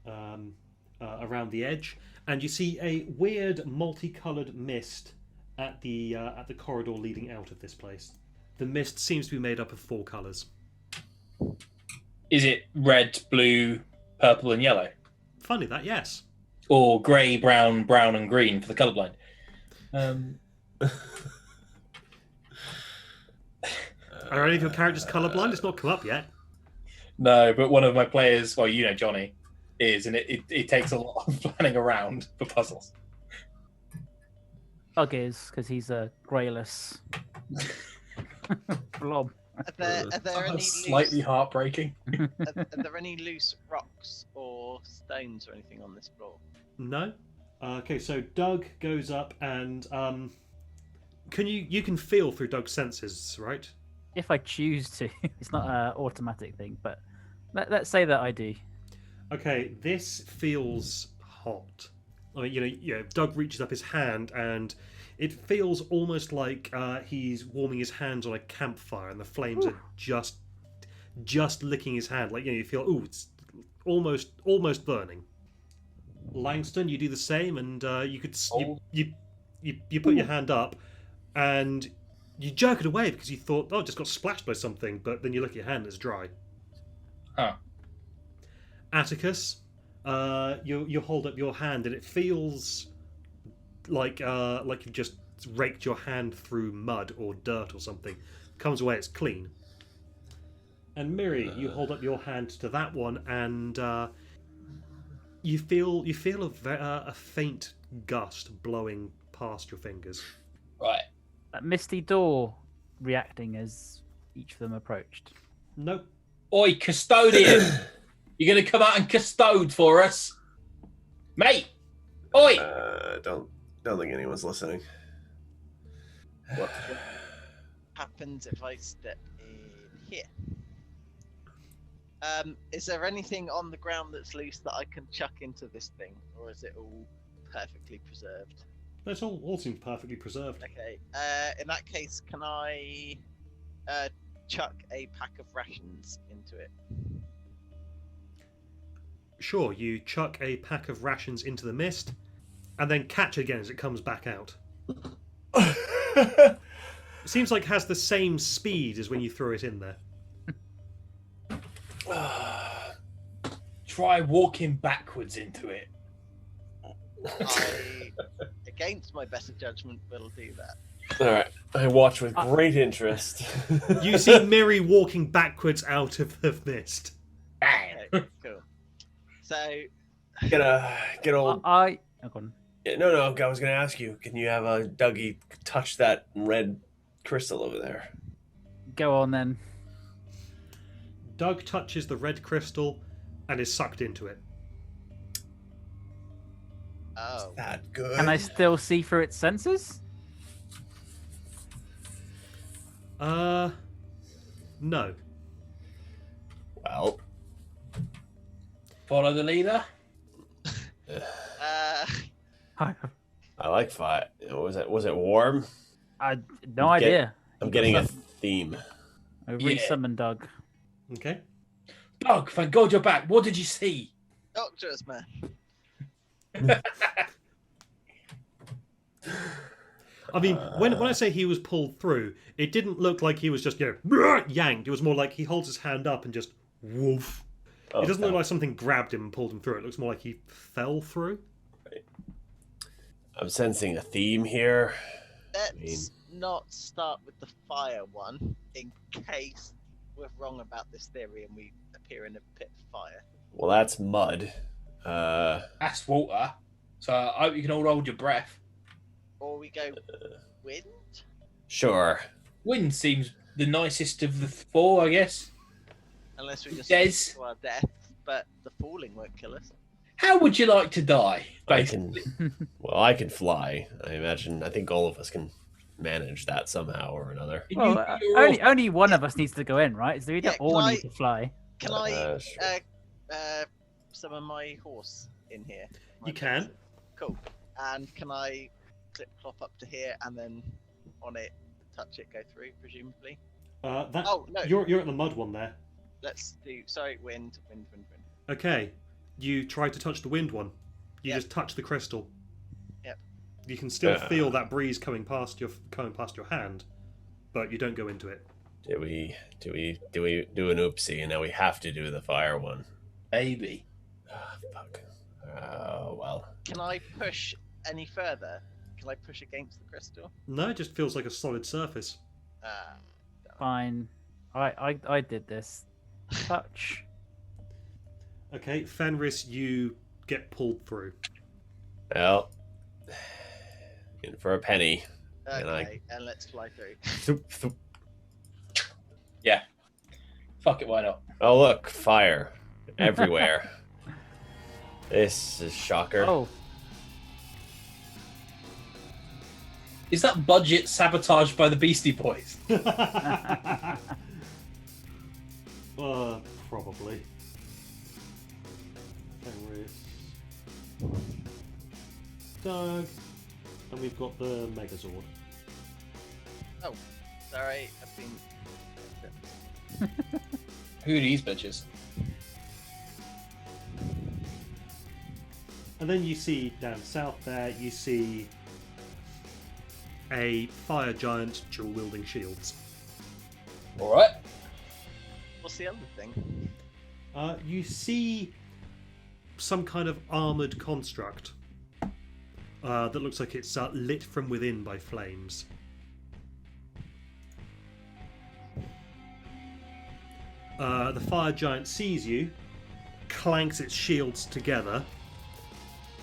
around the edge. And you see a weird multicoloured mist at the corridor leading out of this place. The mist seems to be made up of 4 colours. Is it red, blue, purple, and yellow? Funny that, yes. Or grey, brown, brown, and green for the colourblind? Are any of your characters colourblind? It's not come up yet. No, but one of my players, well, you know Johnny, is, and it takes a lot of planning around for puzzles. Bug is because he's a greyless blob. Are there any Slightly loose, heartbreaking. are there any loose rocks or stones or anything on this floor? No. Okay, so Doug goes up and you can feel through Doug's senses, right? If I choose to, it's not an automatic thing, but let's say that I do. Okay, this feels hot. I mean, Doug reaches up his hand and it feels almost like he's warming his hands on a campfire, and the flames are just licking his hand. Like you feel, it's almost burning. Langston, you do the same, and you put your hand up, and you jerk it away because you thought, it just got splashed by something. But then you look at your hand, and it's dry. Huh. Atticus, you hold up your hand, and it feels like you've just raked your hand through mud or dirt or something. Comes away, it's clean. And Miri, you hold up your hand to that one, and you feel a faint gust blowing past your fingers. Right. That misty door reacting as each of them approached. Nope. Oi, custodian! You're going to come out and custode for us? Mate! Oi! Don't think anyone's listening. What happens if I step in here? Is there anything on the ground that's loose that I can chuck into this thing, or is it all perfectly preserved? It's all seems perfectly preserved. Okay. In that case, can I chuck a pack of rations into it? Sure, you chuck a pack of rations into the mist, and then catch again as it comes back out. It seems like it has the same speed as when you threw it in there. Try walking backwards into it. I, against my better judgment, will do that. All right. I watch with great interest. You see Miri walking backwards out of the mist. Bang! Okay, cool. So, Get old. Oh, go on. Yeah, no. I was gonna ask you. Can you have Dougie touch that red crystal over there? Go on then. Doug touches the red crystal and is sucked into it. oh, That good. Can I still see through its sensors? No. Well, Follow the leader. I I like fire. Was it warm? no idea. I'm getting a theme. I Yeah. re-summoned Doug. Okay. Doug, thank God you're back. What did you see? Doctor's man. I mean, when I say he was pulled through, it didn't look like he was just, yanked. It was more like he holds his hand up and just woof. It doesn't look like something grabbed him and pulled him through. It looks more like he fell through. I'm sensing a theme here. Let's not start with the fire one, in case we're wrong about this theory and we appear in a pit of fire. Well, that's mud. That's water. So I hope you can all hold your breath. Or we go wind? Sure. Wind seems the nicest of the four, I guess. Unless we just Des. to our death, but the falling won't kill us. How would you like to die? I Basically. can. Well, I can fly. I think all of us can manage that somehow or another. Well, only one of us needs to go in, right? So we don't Yeah, all can need to fly. Can I Sure. summon my horse in here? My You can. person? Cool. And can I clip clop up to here and then on it, touch it, go through, presumably? Oh, no. You're at the mud one there. Let's do, sorry, wind. Okay. You try to touch the wind one. You Yep. just touch the crystal. Yep. You can still feel that breeze coming past your hand, but you don't go into it. Do we do an oopsie and now we have to do the fire one? Maybe. Ah, fuck. Oh well. Can I push any further? Can I push against the crystal? No, it just feels like a solid surface. Fine. I did this. Touch. Okay, Fenris, you get pulled through. Well, in for a penny. Okay, and let's fly through. Thoop, thoop. Yeah. Fuck it, why not? Oh look, fire everywhere. This is shocker. Oh, Is that budget sabotaged by the Beastie Boys? Probably. Fenris. Doug. And we've got the Megazord. Oh, sorry, I've been. Who are these bitches? And then you see down south there, you see a fire giant dual wielding shields. Alright. What's the other thing? You see some kind of armoured construct that looks like it's lit from within by flames. The fire giant sees you, clanks its shields together,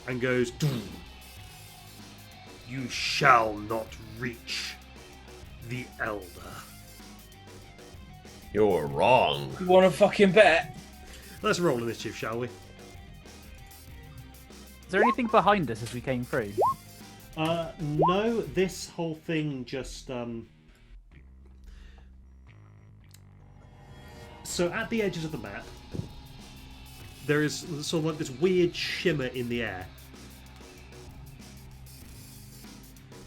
and goes, "Doo. You shall not reach the Elder." You're wrong. You want to fucking bet? Let's roll initiative, shall we? is there anything behind us as we came through? No, this whole thing just... So at the edges of the map, there is sort of like this weird shimmer in the air.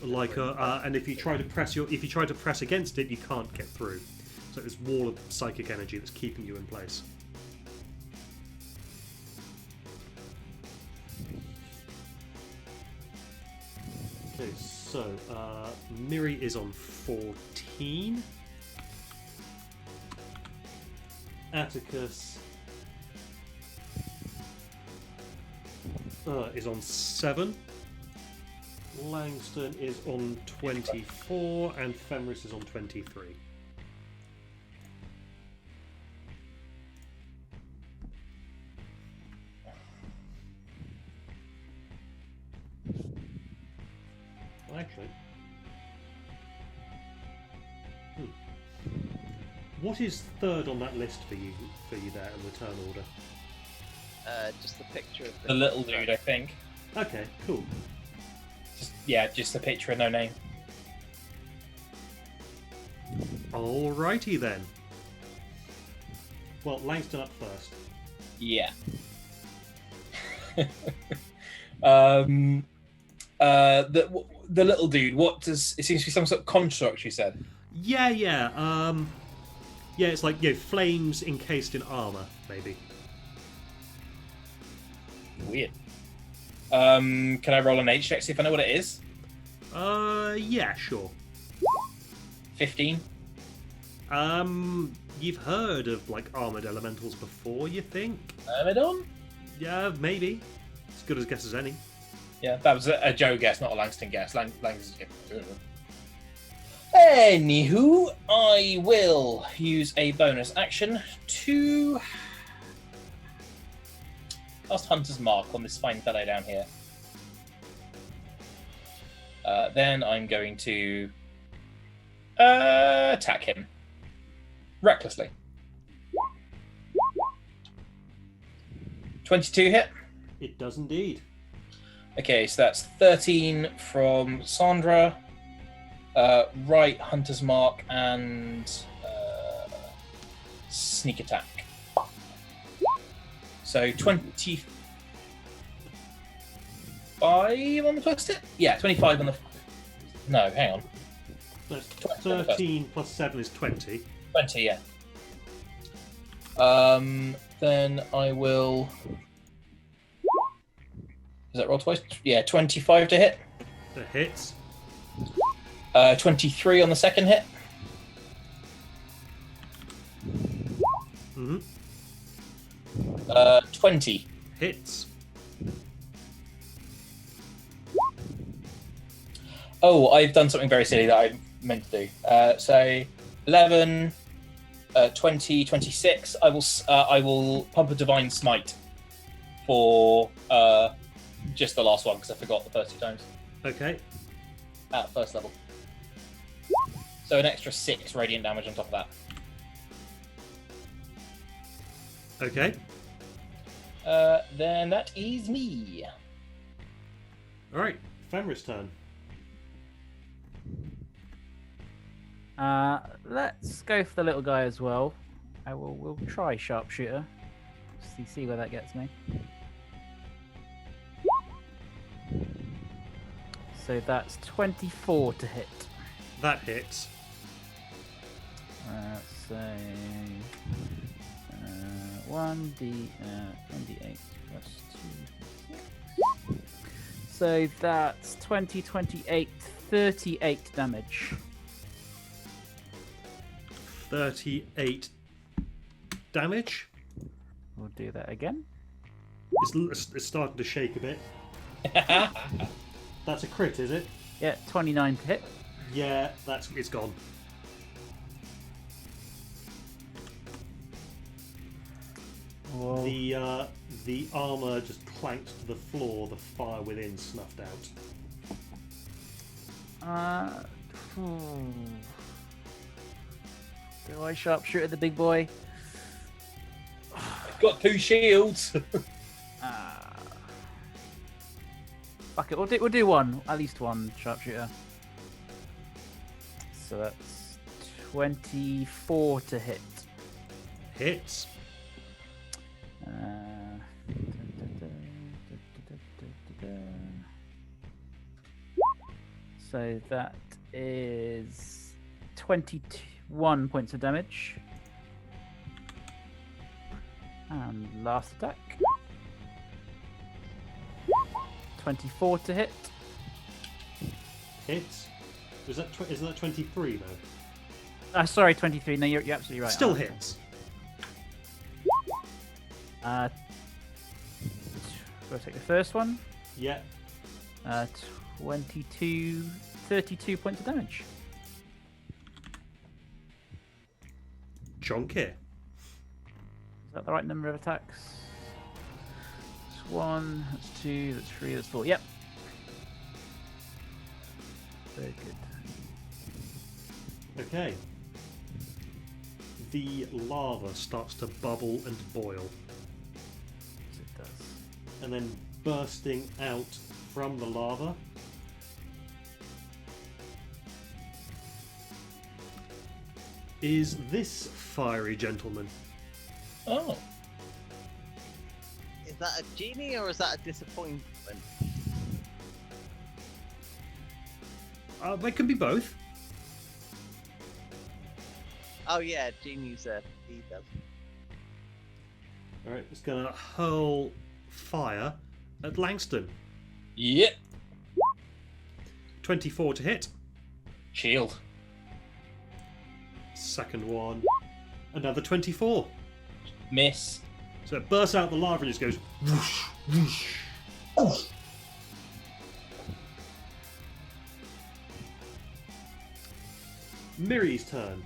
Like and if you try to press against it, you can't get through. So this wall of psychic energy that's keeping you in place. Okay, so Miri is on 14. Atticus is on 7. Langston is on 24, and Fenris is on 23. Actually, what is third on that list for you there in the turn order? Just the picture of The little dude, I think. Okay, cool. Just the picture and no name. Alrighty then. Well, Langston up first. Yeah. The little dude. What does it seems to be some sort of construct? You said. Yeah. Yeah, it's like flames encased in armor, maybe. Weird. Can I roll an H check see if I know what it is? Yeah, sure. 15. You've heard of like armored elementals before, you think? Myrmidon? Yeah, maybe. As good a guess as any. Yeah, that was a Joe guess, not a Langston guess. Langston. Anywho, I will use a bonus action to cast Hunter's Mark on this fine fellow down here. Then I'm going to attack him recklessly. 22 hit. It does indeed. Okay, so that's 13 from Sandra, right Hunter's Mark, and sneak attack. So 25 on the first hit? Yeah, 25 on the... No, hang on. That's 13 plus 7 is 20. 20, yeah. Then I will... Does that roll twice? Yeah, 25 to hit. That hits. 23 on the second hit. Mm-hmm. 20. Hits. Oh, I've done something very silly that I meant to do. So 11, 20, 26. I will pump a Divine Smite for just the last one because I forgot the first 2 times Okay. at first level. So an extra 6 radiant damage on top of that. Okay. Then that is me. Alright. Fenris' turn. Let's go for the little guy as well. We'll try sharpshooter. See where that gets me. So that's 24 to hit. That hits. So 1d8 plus 2. So that's 20, 28, 38 damage. 38 damage. We'll do that again. It's starting to shake a bit. That's a crit, is it? Yeah, 29 to hit. Yeah, it's gone. Whoa. The armor just clanked to the floor. The fire within snuffed out. Do I sharpshooter the big boy? I've got 2 shields. Fuck it, we'll do one, at least one sharpshooter. So that's 24 to hit. Hits. So that is 22. 21 points of damage. And last attack. 24 to hit. Hits. Isn't that 23 though? Sorry, 23. No, you're absolutely right. Still hits. We'll take the first one. Yeah. 32 points of damage. Chonky. Is that the right number of attacks? That's 1, that's 2, that's 3, that's 4. Yep. Very good. Okay. The lava starts to bubble and boil, Yes, it does. and then bursting out from the lava is this fiery gentleman. Oh. Is that a genie or is that a disappointment? They can be both. Oh yeah, genie's a evil. Alright, it's going to hurl fire at Langston. Yep. 24 to hit. Shield. Second one. Another 24. Miss. So it bursts out the lava and just goes whoosh, whoosh. Miri's turn.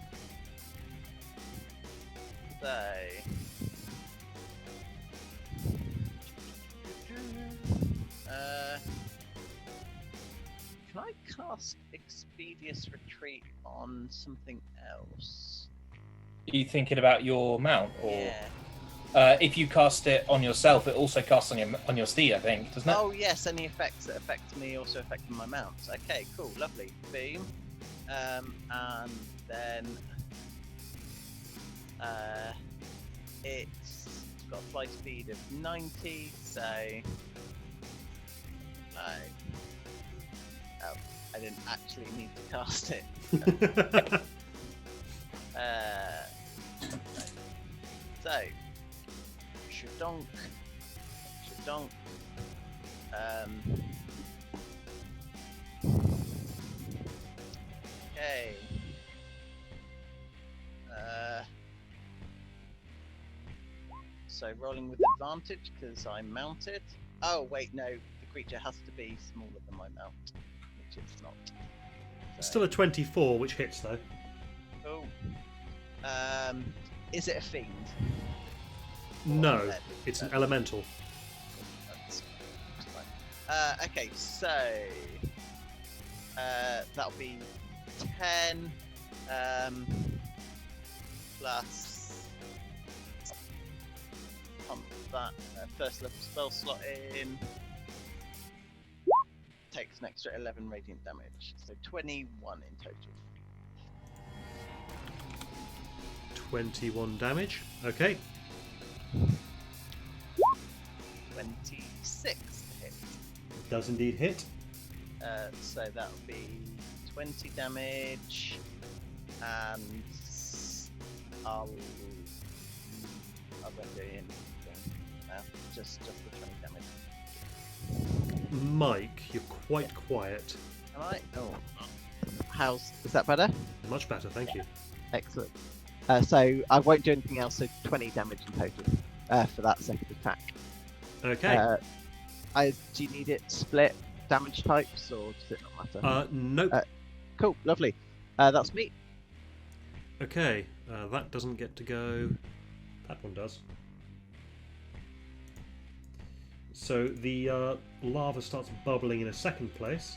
So. Can I cast Expeditious Retreat on something else? Are you thinking about your mount, or Yeah. if you cast it on yourself, it also casts on your steed, I think, doesn't it? Oh yes, any effects that affect me also affect my mounts. Okay, cool, lovely. Boom. And then it's got a fly speed of 90, so oh, I didn't actually need to cast it. So shadonk. Okay. So rolling with advantage because I'm mounted. Oh wait, no, the creature has to be smaller than my mount, which it's not. So, Still a 24, which hits though. cool. Is it a fiend? No, Undead? it's an No. elemental. That's fine. Okay, so that'll be 10 plus pump that first level spell slot in. Takes an extra 11 radiant damage, so 21 in total. 21 damage. Okay. 26 to hit. Does indeed hit. So that'll be 20 damage, and I won't go in now, just the 20 damage. Mike, you're quite quiet. Am I? Oh. Is that better? Much better, thank you. Excellent. So I won't do anything else, so 20 damage in total for that second attack. Okay. Do you need it split damage types, or does it not matter? Nope. Cool, lovely. That's me. Okay, that doesn't get to go. That one does. So the lava starts bubbling in a second place.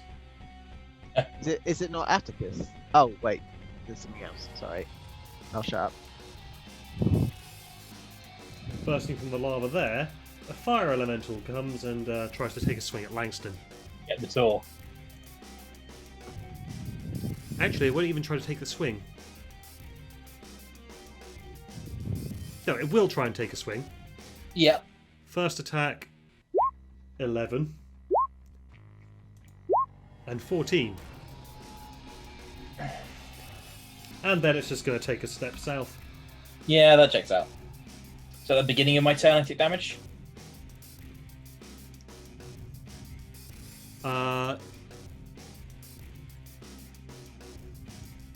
Is it not Atticus? Oh wait, there's something else. Sorry, I'll shut up. Bursting from the lava there, a fire elemental comes and tries to take a swing at Langston. Get the door. Actually, it won't even try to take the swing. No, it will try and take a swing. Yep. First attack, 11. And 14. And then it's just going to take a step south. Yeah, that checks out. So at the beginning of my turn, I take damage.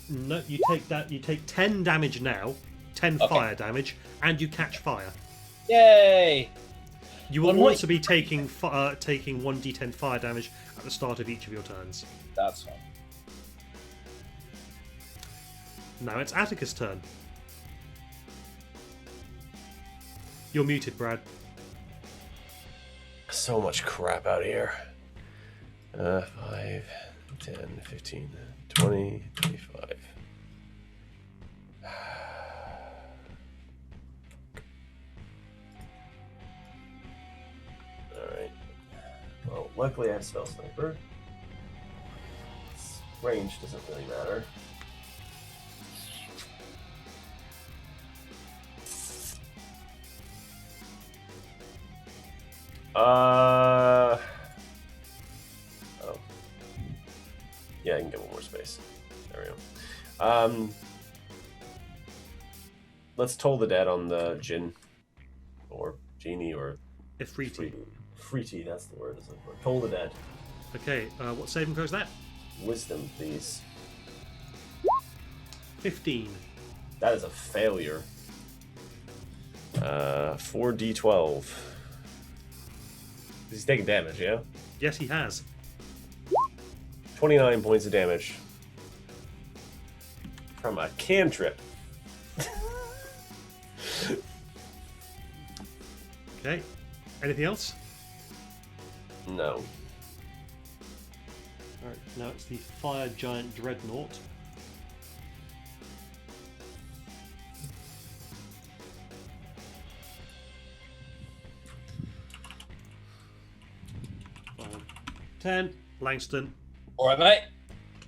No, you take that. You take 10 damage now, 10 Okay. fire damage, and you catch fire. Yay! You will Well, what- also be taking 1d10 fire damage at the start of each of your turns. That's fine. Now it's Atticus' turn. You're muted, Brad. So much crap out here. 5, 10, 15, 20, 25. Alright. Well, luckily I have Spell Sniper. Range doesn't really matter. Oh. Yeah, I can get one more space. There we go. Let's toll the dead on the Jinn. Or Genie, or Ifriti. Freety, that's the word. Toll the dead. Okay, what saving throw is that? Wisdom, please. 15. That is a failure. 4d12. He's taking damage, yeah? Yes, he has. 29 points of damage. From a cantrip. Okay. Anything else? No. Alright, now it's the Fire Giant Dreadnought. Five, 10. Langston. Alright, mate.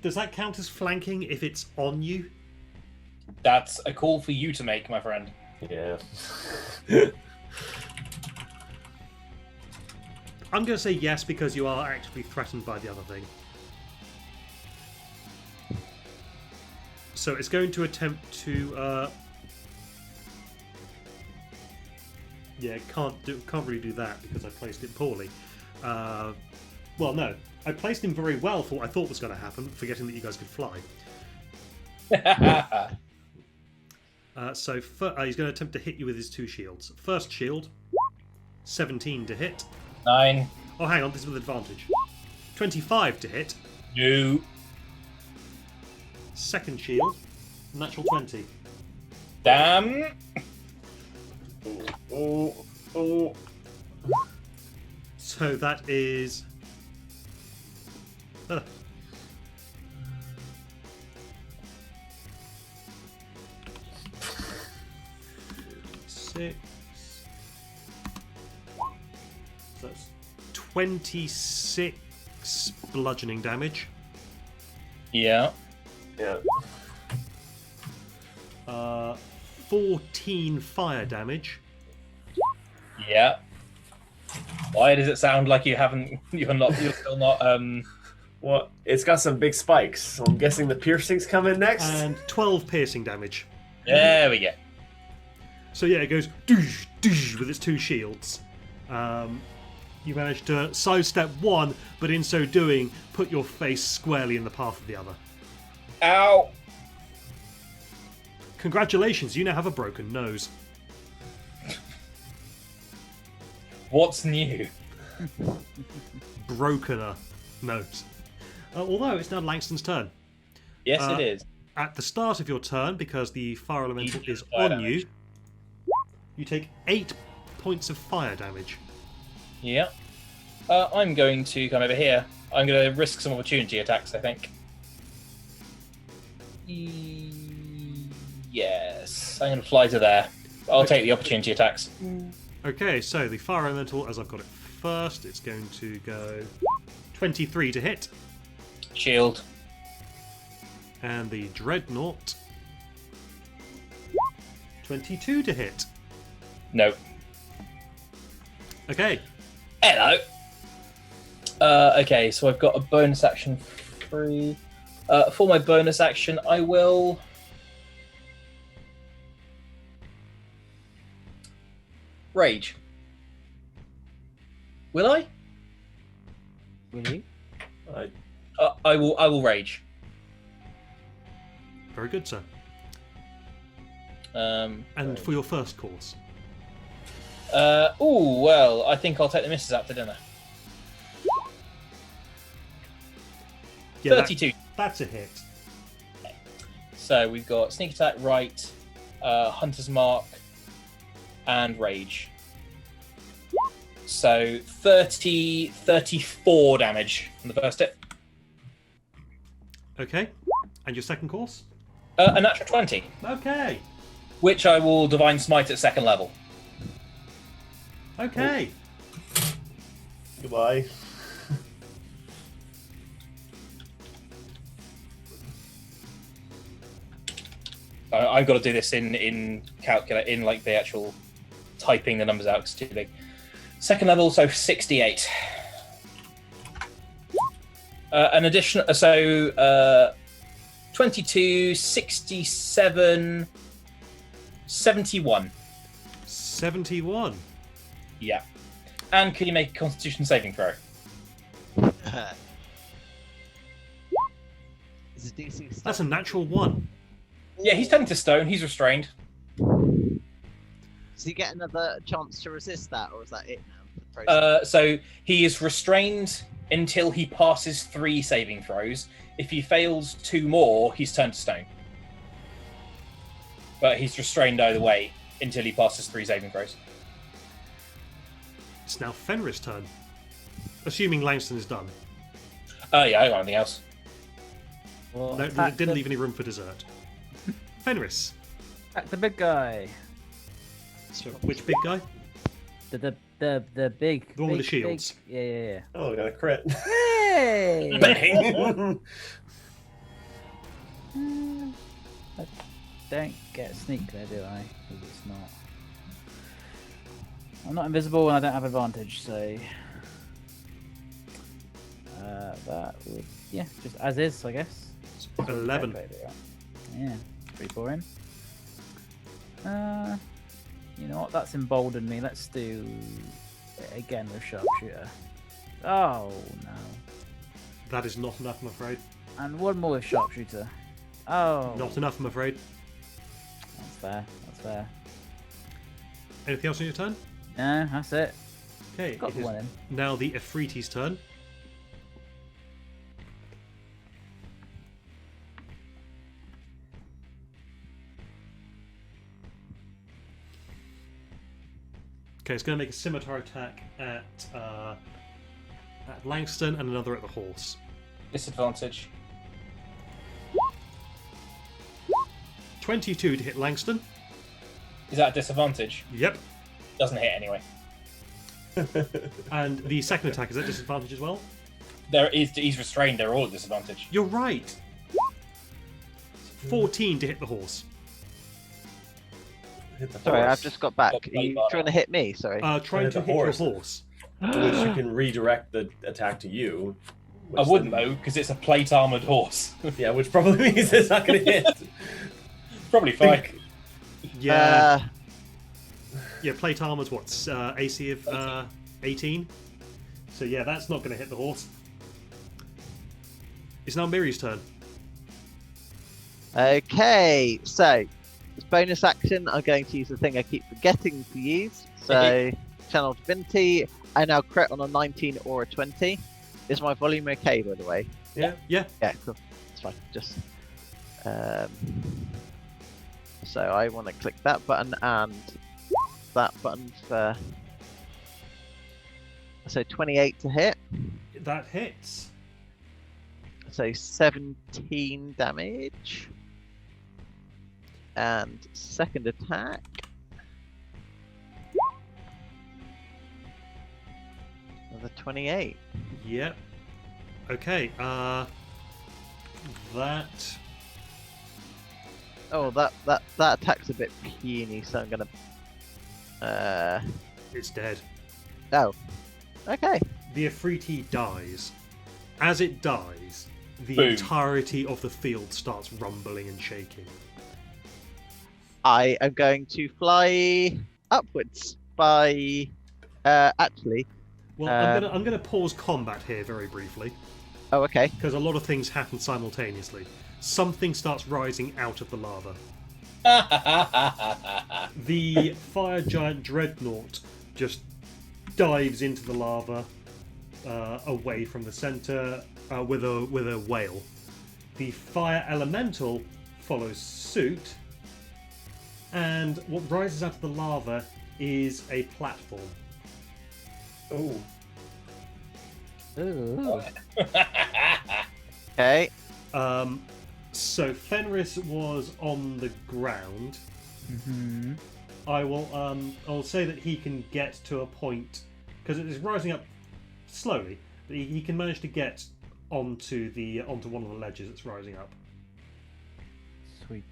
Does that count as flanking if it's on you? That's a call for you to make, my friend. Yeah. I'm going to say yes because you are actively threatened by the other thing. So it's going to attempt to. Yeah, can't really do that because I placed it poorly. Well, no, I placed him very well for what I thought was going to happen, forgetting that you guys could fly. So he's going to attempt to hit you with his 2 shields. First shield, 17 to hit. 9. Oh, hang on, this is with advantage. 25 to hit. No. Second shield, natural 20. Damn. Oh. So that is. Uh, Six. So that's 26 bludgeoning damage. Yeah. Yeah. 14 fire damage. Yeah. Why does it sound like you're still not What? It's got some big spikes, so I'm guessing the piercing's coming next? And 12 piercing damage. There we go. So yeah, it goes doosh, doosh with its 2 shields. You manage to sidestep one, but in so doing, put your face squarely in the path of the other. Ow. Congratulations, you now have a broken nose. What's new? Brokener nose. Although it's now Langston's turn. Yes, it is. At the start of your turn, because the fire elemental Each is fire on you, you take 8 points of fire damage. Yeah. I'm going to come over here. I'm going to risk some opportunity attacks, I think. Yes. I'm going to fly to there. I'll take the opportunity attacks. Okay, so the fire elemental, as I've got it first, it's going to go 23 to hit, Shield. and the dreadnought 22 to hit. No. Okay, Hello. Okay, so I've got a bonus action free. For my bonus action, I will Rage. Will I? Will you? I will rage. Very good, sir. And for your first course, Well, I think I'll take the misses out to dinner. yeah, 32. that's a hit. So we've got sneak attack, right, hunter's mark, and rage. So 34 damage from the first hit. Okay, and your second course? A natural 20, Okay, which I will divine smite at second level. okay. Goodbye. I've got to do this in calculate in like the actual typing the numbers out 'cause it's too big. Second level, so 68. An additional, 22, 67, 71. 71. Yeah. And can you make a Constitution saving throw? Is it DC stuff? That's a natural 1. Yeah, he's turning to stone. He's restrained. Does he get another chance to resist that, or is that it now? The process? So he is restrained until he passes 3 saving throws. If he fails 2 more, he's turned to stone. But he's restrained either way until he passes 3 saving throws. It's now Fenris' turn. Assuming Langston is done. Yeah, I got anything else. Well, No, attack didn't the, leave any room for dessert. Fenris. attack the big guy. So, which big guy? The big. The one with the big- shields. big- Yeah. Oh, we got a crit. Yay! Bang! I don't get a sneak there, do I? Because it's not. I'm not invisible and I don't have advantage, so. That would. Yeah, just as is, I guess. 11. Yeah, pretty boring. You know what? That's emboldened me. Let's do it again with sharpshooter. Oh no! That is not enough, I'm afraid. And one more with sharpshooter. Oh, Not enough, I'm afraid. that's fair. That's fair. Anything else on your turn? No, that's it. Okay, Got it the is one in. now the Ifriti's turn. Okay, it's going to make a scimitar attack at Langston and another at the horse. Disadvantage. 22 to hit Langston. Is that a disadvantage? Yep. Doesn't hit anyway. And the second attack is at disadvantage as well. He's restrained. They're all at disadvantage. You're right. 14 to hit the horse. Hit the Sorry, horse. I've just got back. Got Are you played trying to hit me? Sorry. Trying hit to the hit your horse. horse. Which you can redirect the attack to you. I which wouldn't then- though, because it's a plate armored horse. Yeah, which probably means it's not going to hit. Probably fine. Yeah. Yeah, plate armor's what? AC of 18? So yeah, that's not going to hit the horse. It's now Miri's turn. Okay, so as bonus action, I'm going to use the thing I keep forgetting to use. So, Channel Divinity. I now crit on a 19 or a 20. Is my volume okay, by the way? Yeah. Yeah, cool. That's fine. Just. So I want to click that button and that button for. So 28 to hit. That hits. So 17 damage. And second attack. Another 28. Yep. Okay, that... Oh, that attack's a bit puny, so I'm gonna. It's dead. Oh. Okay. The Ifriti dies. As it dies, the Boom. entirety of the field starts rumbling and shaking. I am going to fly upwards. by actually. Well, I'm gonna pause combat here very briefly Oh, okay. because a lot of things happen simultaneously. Something starts rising out of the lava. The fire giant dreadnought just dives into the lava, away from the center, with a whale. The fire elemental follows suit, and what rises out of the lava is a platform. Oh. Ooh. Okay. So Fenris was on the ground. Mm-hmm. I'll say that he can get to a point because it is rising up slowly, but he can manage to get onto one of the ledges that's rising up. Sweet.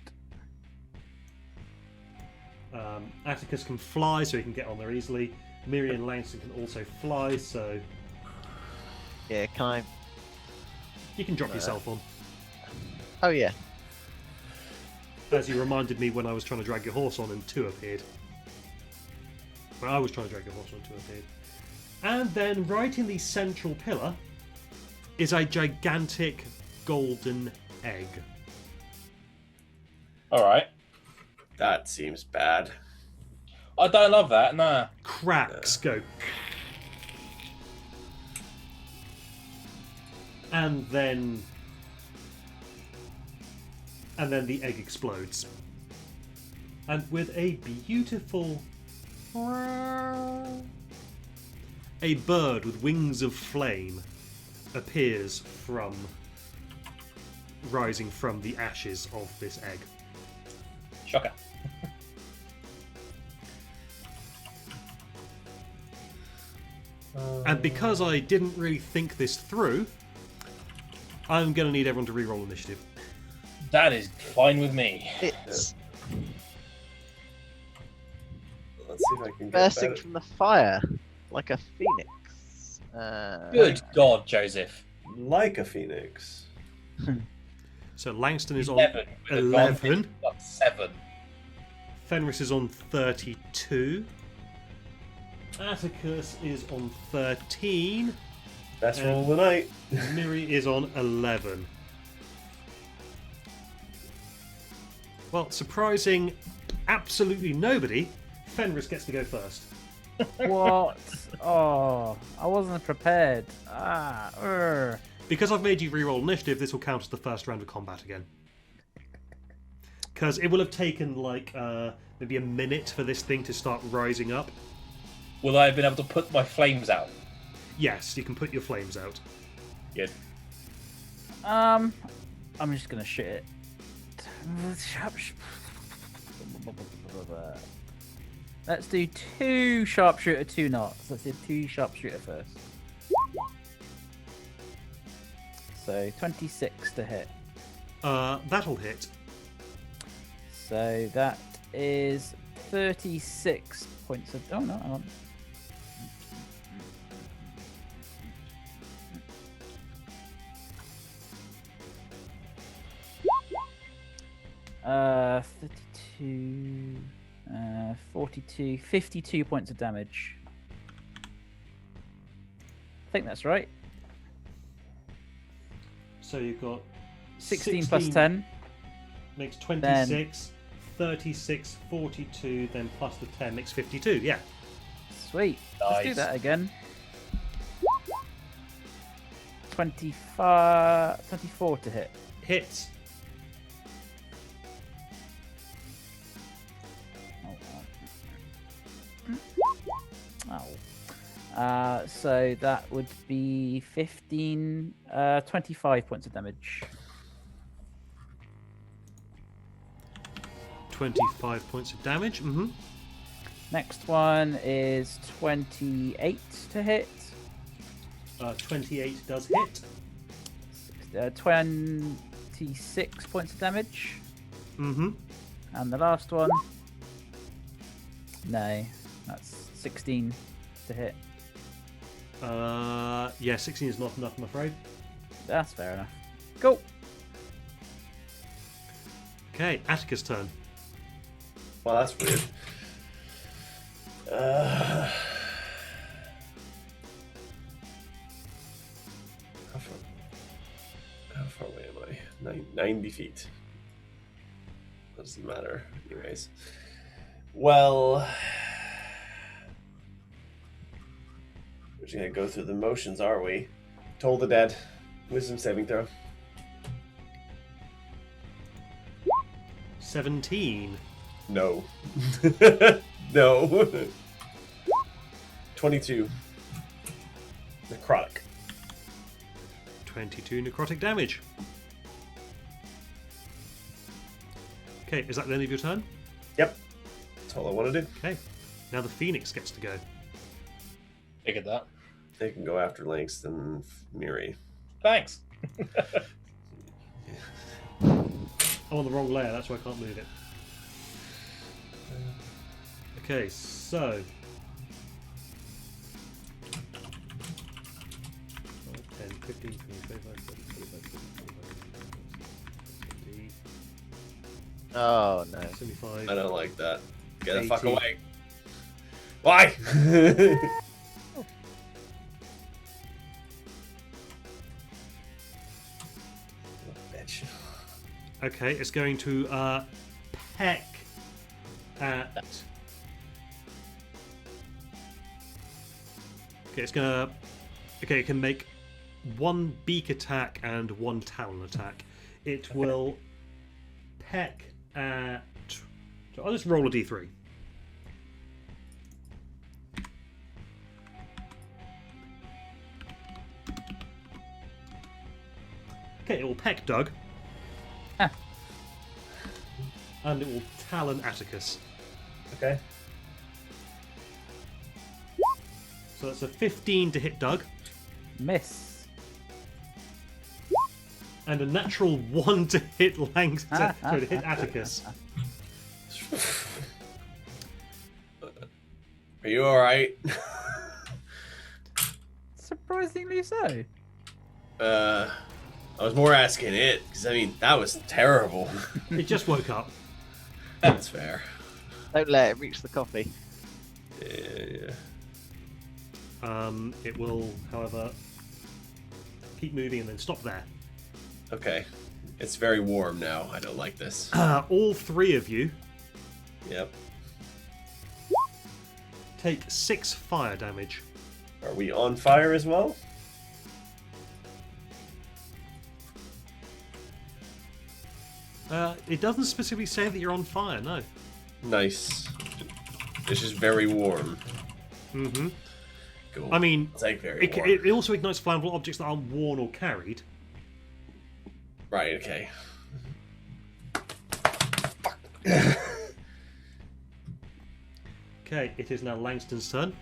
Atticus can fly, so he can get on there easily. Miri and Langston can also fly, so Yeah. Can I? you can drop yourself on. Oh yeah. As you reminded me when I was trying to drag your horse on and 2 appeared. When I was trying to drag your horse on, 2 appeared. And then right in the central pillar is a gigantic golden egg. All right. That seems bad. I don't love that. Nah. Cracks go. And then the egg explodes. And with a beautiful... a bird with wings of flame appears rising from the ashes of this egg. Shocker. And because I didn't really think this through, I'm going to need everyone to re-roll initiative. That is fine with me. It's Let's see if I can get bursting better. from the fire like a phoenix. Good God, Joseph. Like a phoenix. So Langston is on 11. with 11. advantage, got 7. Fenris is on 32. Atticus is on 13. Best roll of the night. Miri is on 11. Well, surprising absolutely nobody, Fenris gets to go first. What? Oh, I wasn't prepared. Because I've made you re-roll initiative, this will count as the first round of combat again. Because it will have taken like maybe a minute for this thing to start rising up. Will I have been able to put my flames out? Yes, you can put your flames out. Good. I'm just gonna shit it. Let's do 2 sharpshooter, 2 knots. Let's do 2 sharpshooter first. So 26 to hit. That'll hit. So that is 36 points of. Oh no, hang on. 32, 42, 52 points of damage. I think that's right. So you've got 16 plus 10. Makes 26, 36, 42, then plus the 10 makes 52, yeah. Sweet. Let's do Nice. that again. 24 to hit. Hits. So that would be 15, 25 points of damage. 25 points of damage. Mm-hmm. Next one is 28 to hit. 28 does hit. 26 points of damage. Mm-hmm. And the last one, no, that's 16 to hit. Yeah, 16 is not enough, I'm afraid. That's fair enough. Cool. Okay, Atticus' turn. Well, that's weird. How far away am I? 90 feet. Doesn't matter. Anyways. Well, we're just gonna go through the motions, are we? Toll the Dead. Wisdom saving throw. 17. No. No. 22. Necrotic. 22 necrotic damage. Okay, is that the end of your turn? Yep. That's all I want to do. Okay. Now the Phoenix gets to go. Figured that. They can go after Langston Miri. Thanks. I'm on the wrong layer, that's why I can't move it. Okay, so 10, 15, 20, 25, 30, 45, 50, 55, 60, Oh no. 75. I don't like that. Get the 80. fuck away. Why? Bitch. Okay, it's going to peck at. Okay, it's gonna. Okay, it can make one beak attack and one talon attack. It will peck at. So I'll just roll a d3. Okay, it will peck Doug. Ah. And it will talon Atticus. Okay. So that's a 15 to hit Doug, Miss. and a natural 1 to hit Langston. Sorry, to hit Atticus. Are you alright? Surprisingly so. I was more asking it, because I mean, that was terrible. It just woke up. That's fair. Don't let it reach the coffee. Yeah. It will, however, keep moving and then stop there. Okay. It's very warm now. I don't like this. All three of you Yep. take 6 fire damage. Are we on fire as well? It doesn't specifically say that you're on fire, no. Nice. It's just very warm. Mm-hmm. Cool. I mean, It's like very warm. it also ignites flammable objects that aren't worn or carried. Right, okay. Okay, it is now Langston's turn.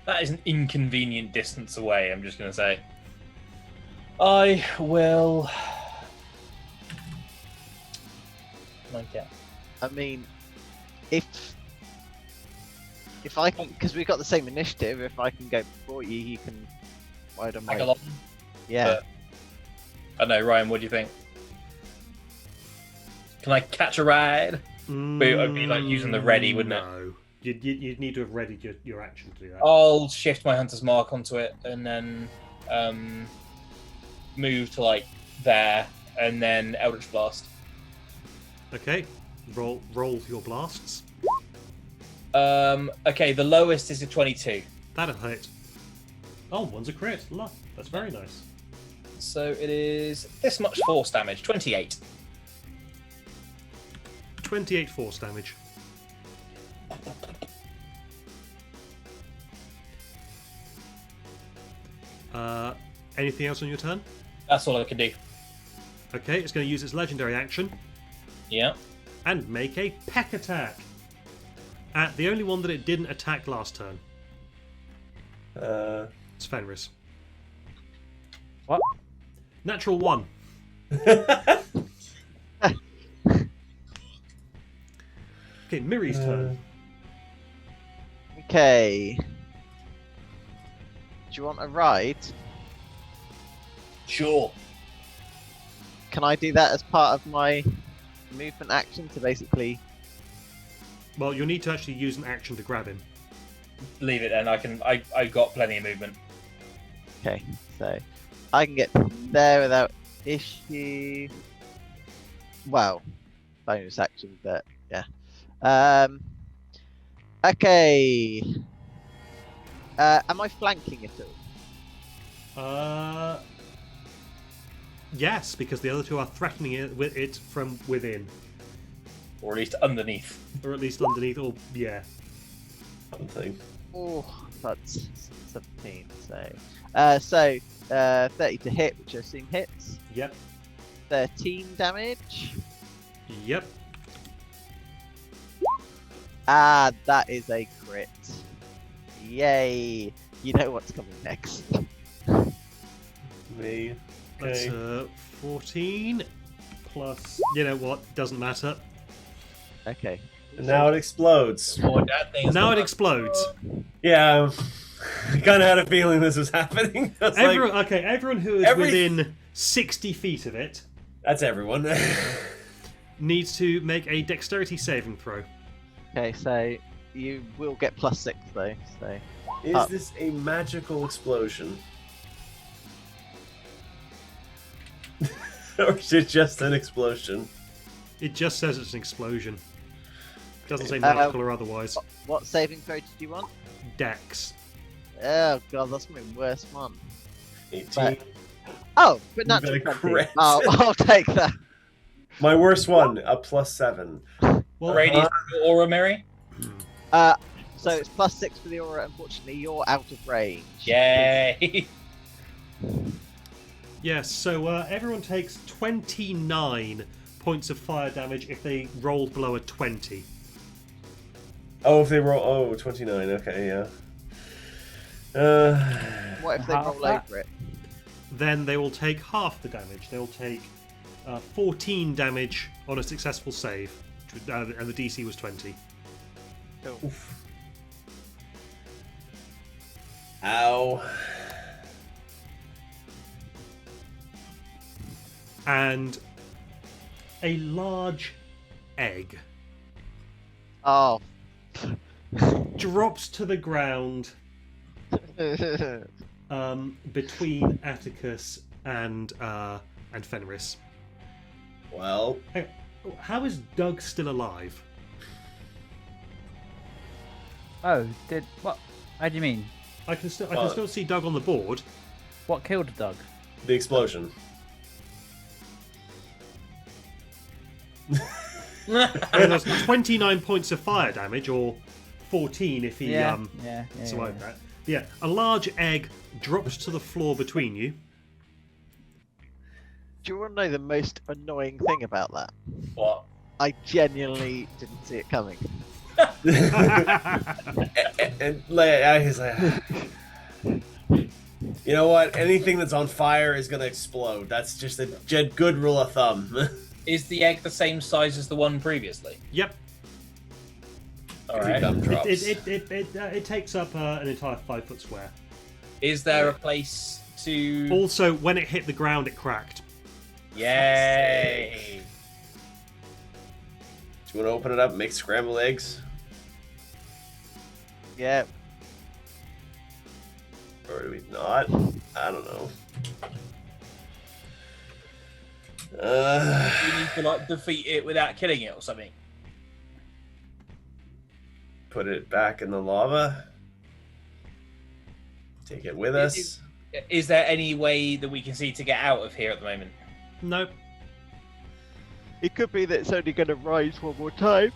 That is an inconvenient distance away, I'm just going to say. I will... Okay. I mean, if I can, because we've got the same initiative. If I can go before you, you can. Why don't Tag I? along. Yeah. I don't know, Ryan, what do you think? Can I catch a ride? But it would be like using the ready, wouldn't it? No. You'd need to have readied your action to do that. I'll shift my Hunter's Mark onto it and then move to like there and then Eldritch Blast. Okay, roll your blasts. Okay, the lowest is a 22. That'll hit. Oh, one's a crit. Look, that's very nice. So it is this much force damage, 28. 28 force damage. Anything else on your turn? That's all I can do. Okay, it's going to use its legendary action Yeah. and make a peck attack at the only one that it didn't attack last turn. It's Fenris. What? Natural 1. Okay, Miri's turn. Okay. Do you want a ride? Sure. Can I do that as part of my movement action to basically? Well, you'll need to actually use an action to grab him. leave it then. I got plenty of movement. Okay, so I can get there without issue. Well, bonus action, but yeah. Okay. Am I flanking at all? Yes, because the other two are threatening it from within, Or at least underneath. or at least underneath. Or yeah. Something. Oh, that's 17. So 30 to hit, which I assume hits. Yep. 13 damage. Yep. Ah, that is a crit. Yay! You know what's coming next. Me. That's Okay. 14 plus. You know what? Doesn't matter. Okay. And now it explodes. Or that thing's Now it gonna- explodes. Yeah, I kind of had a feeling this was happening. It's like, Everyone who is within 60 feet of it that's everyone. needs to make a dexterity saving throw. Okay, so you will get +6 though. So Is this a magical explosion? Or is it just an explosion? It just says it's an explosion. Doesn't say magical or otherwise. what saving throw did you want? Dex. Oh god, that's my worst one. 18. But- Oh, but You not got a 20. crit. I'll take that. My worst one, a +7. Well, Radius of your aura, Mary? So it's +6 for the aura. Unfortunately, you're out of range. Yay! yes, so everyone takes 29 points of fire damage if they rolled below a 20. Oh, if they roll. Oh, 29. Okay, yeah. What if they Half roll that? over it? Then they will take half the damage. They'll take 14 damage on a successful save, and the DC was 20. Cool. Ow. And a large egg Oh. drops to the ground between Atticus and Fenris. Well, How is Doug still alive? Oh, what? How do you mean? I can still see Doug on the board. What killed Doug? the explosion. I mean, there's 29 points of fire damage, or 14 if he Yeah. survived that. Yeah, a large egg drops to the floor between you. Do you want to know the most annoying thing about that? What? I genuinely didn't see it coming. And like, he's like, you know what? Anything that's on fire is gonna explode. That's just a good rule of thumb. Is the egg the same size as the one previously? Yep. Alright. Gumdrops. It takes up an entire 5-foot square. Is there a place to... Also, when it hit the ground, it cracked. Yay! Do you want to open it up and make scrambled eggs? Yeah. Or do we not? I don't know. You need to like defeat it without killing it or something. Put it back in the lava. Take it with us. Is there any way that we can see to get out of here at the moment? Nope. It could be that it's only going to rise one more time.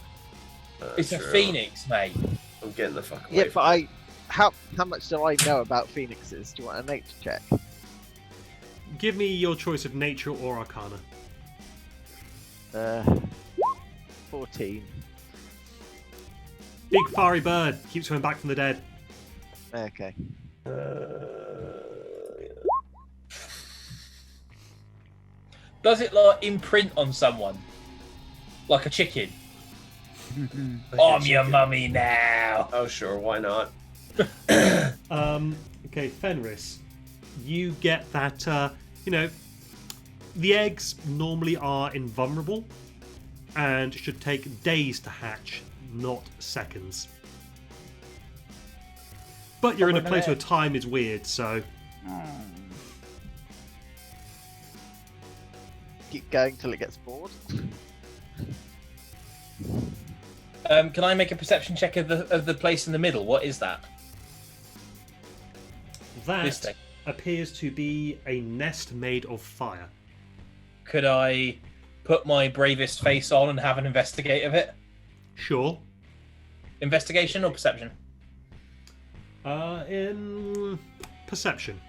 It's a True. phoenix, mate. I'm getting the fuck away Yeah, from but it. how much do I know about phoenixes? Do you want a nature check? Give me your choice of nature or arcana. 14. Big fiery bird keeps coming back from the dead. Okay. Does it like imprint on someone? Like a chicken? I'm your mummy now. Oh, sure, why not? Okay, Fenris, you get that, the eggs normally are invulnerable and should take days to hatch, not seconds. But you're in a Probably place where time is weird, so Keep going till it gets bored. Can I make a perception check of the place in the middle? What is that? This that thing. appears to be a nest made of fire. Could I put my bravest face on and have an investigate of it? Sure. Investigation or perception? In perception.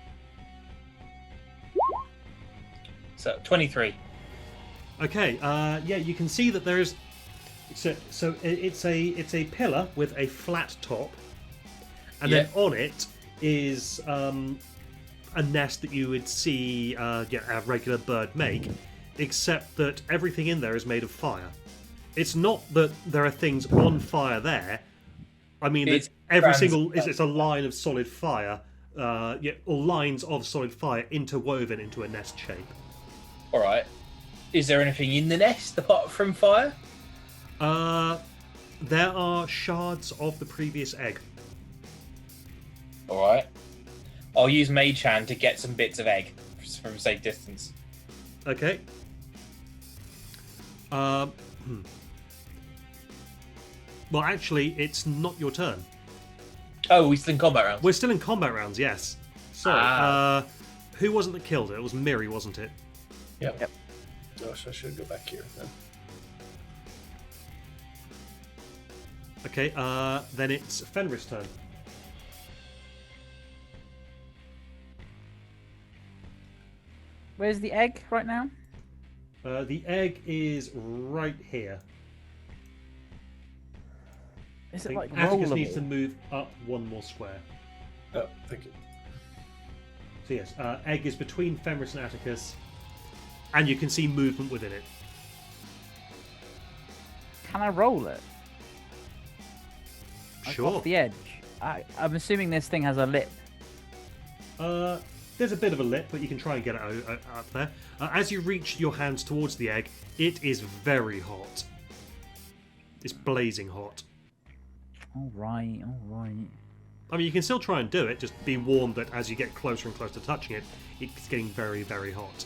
So 23. Okay. Yeah, you can see that there is. So it's a pillar with a flat top, and then on it is a nest that you would see a regular bird make, except that everything in there is made of fire. It's not that there are things on fire there. I mean, It's every single it's a line of solid fire, or lines of solid fire interwoven into a nest shape. All right. Is there anything in the nest apart from fire? There are shards of the previous egg. All right. I'll use Mage Hand to get some bits of egg from a safe distance. Okay. Well, actually, it's not your turn. Oh, we're still in combat rounds. We're still in combat rounds, yes. Sorry. Who wasn't that killed it? It was Miri, wasn't it? Yep. Gosh, I should go back here then. Okay, then it's Fenris' turn. Where's the egg right now? The egg is right here. Is I it think like Atticus needs to rollable? move up one more square. Oh, thank you. So yes, egg is between Fenris and Atticus, and you can see movement within it. Can I roll it? Like Sure. off the edge. I'm assuming this thing has a lip. There's a bit of a lip, but you can try and get it up there. As you reach your hands towards the egg, it is very hot. It's blazing hot. All right, all right. I mean, you can still try and do it, just be warned that as you get closer and closer to touching it, it's getting very, very hot.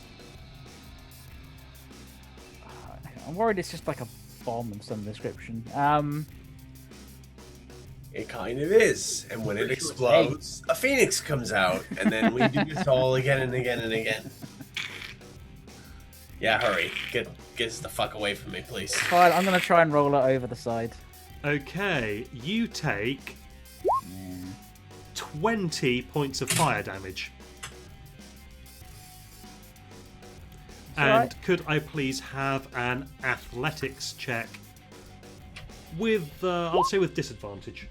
I'm worried it's just like a bomb of some description. It kind of is. And when it explodes, a phoenix comes out. And then we do this all again and again and again. Yeah, hurry. Get us the fuck away from me, please. Fine, I'm gonna try and roll it over the side. Okay, you take Yeah. 20 points of fire damage. all And right. could I please have an athletics check with, I'll say with disadvantage.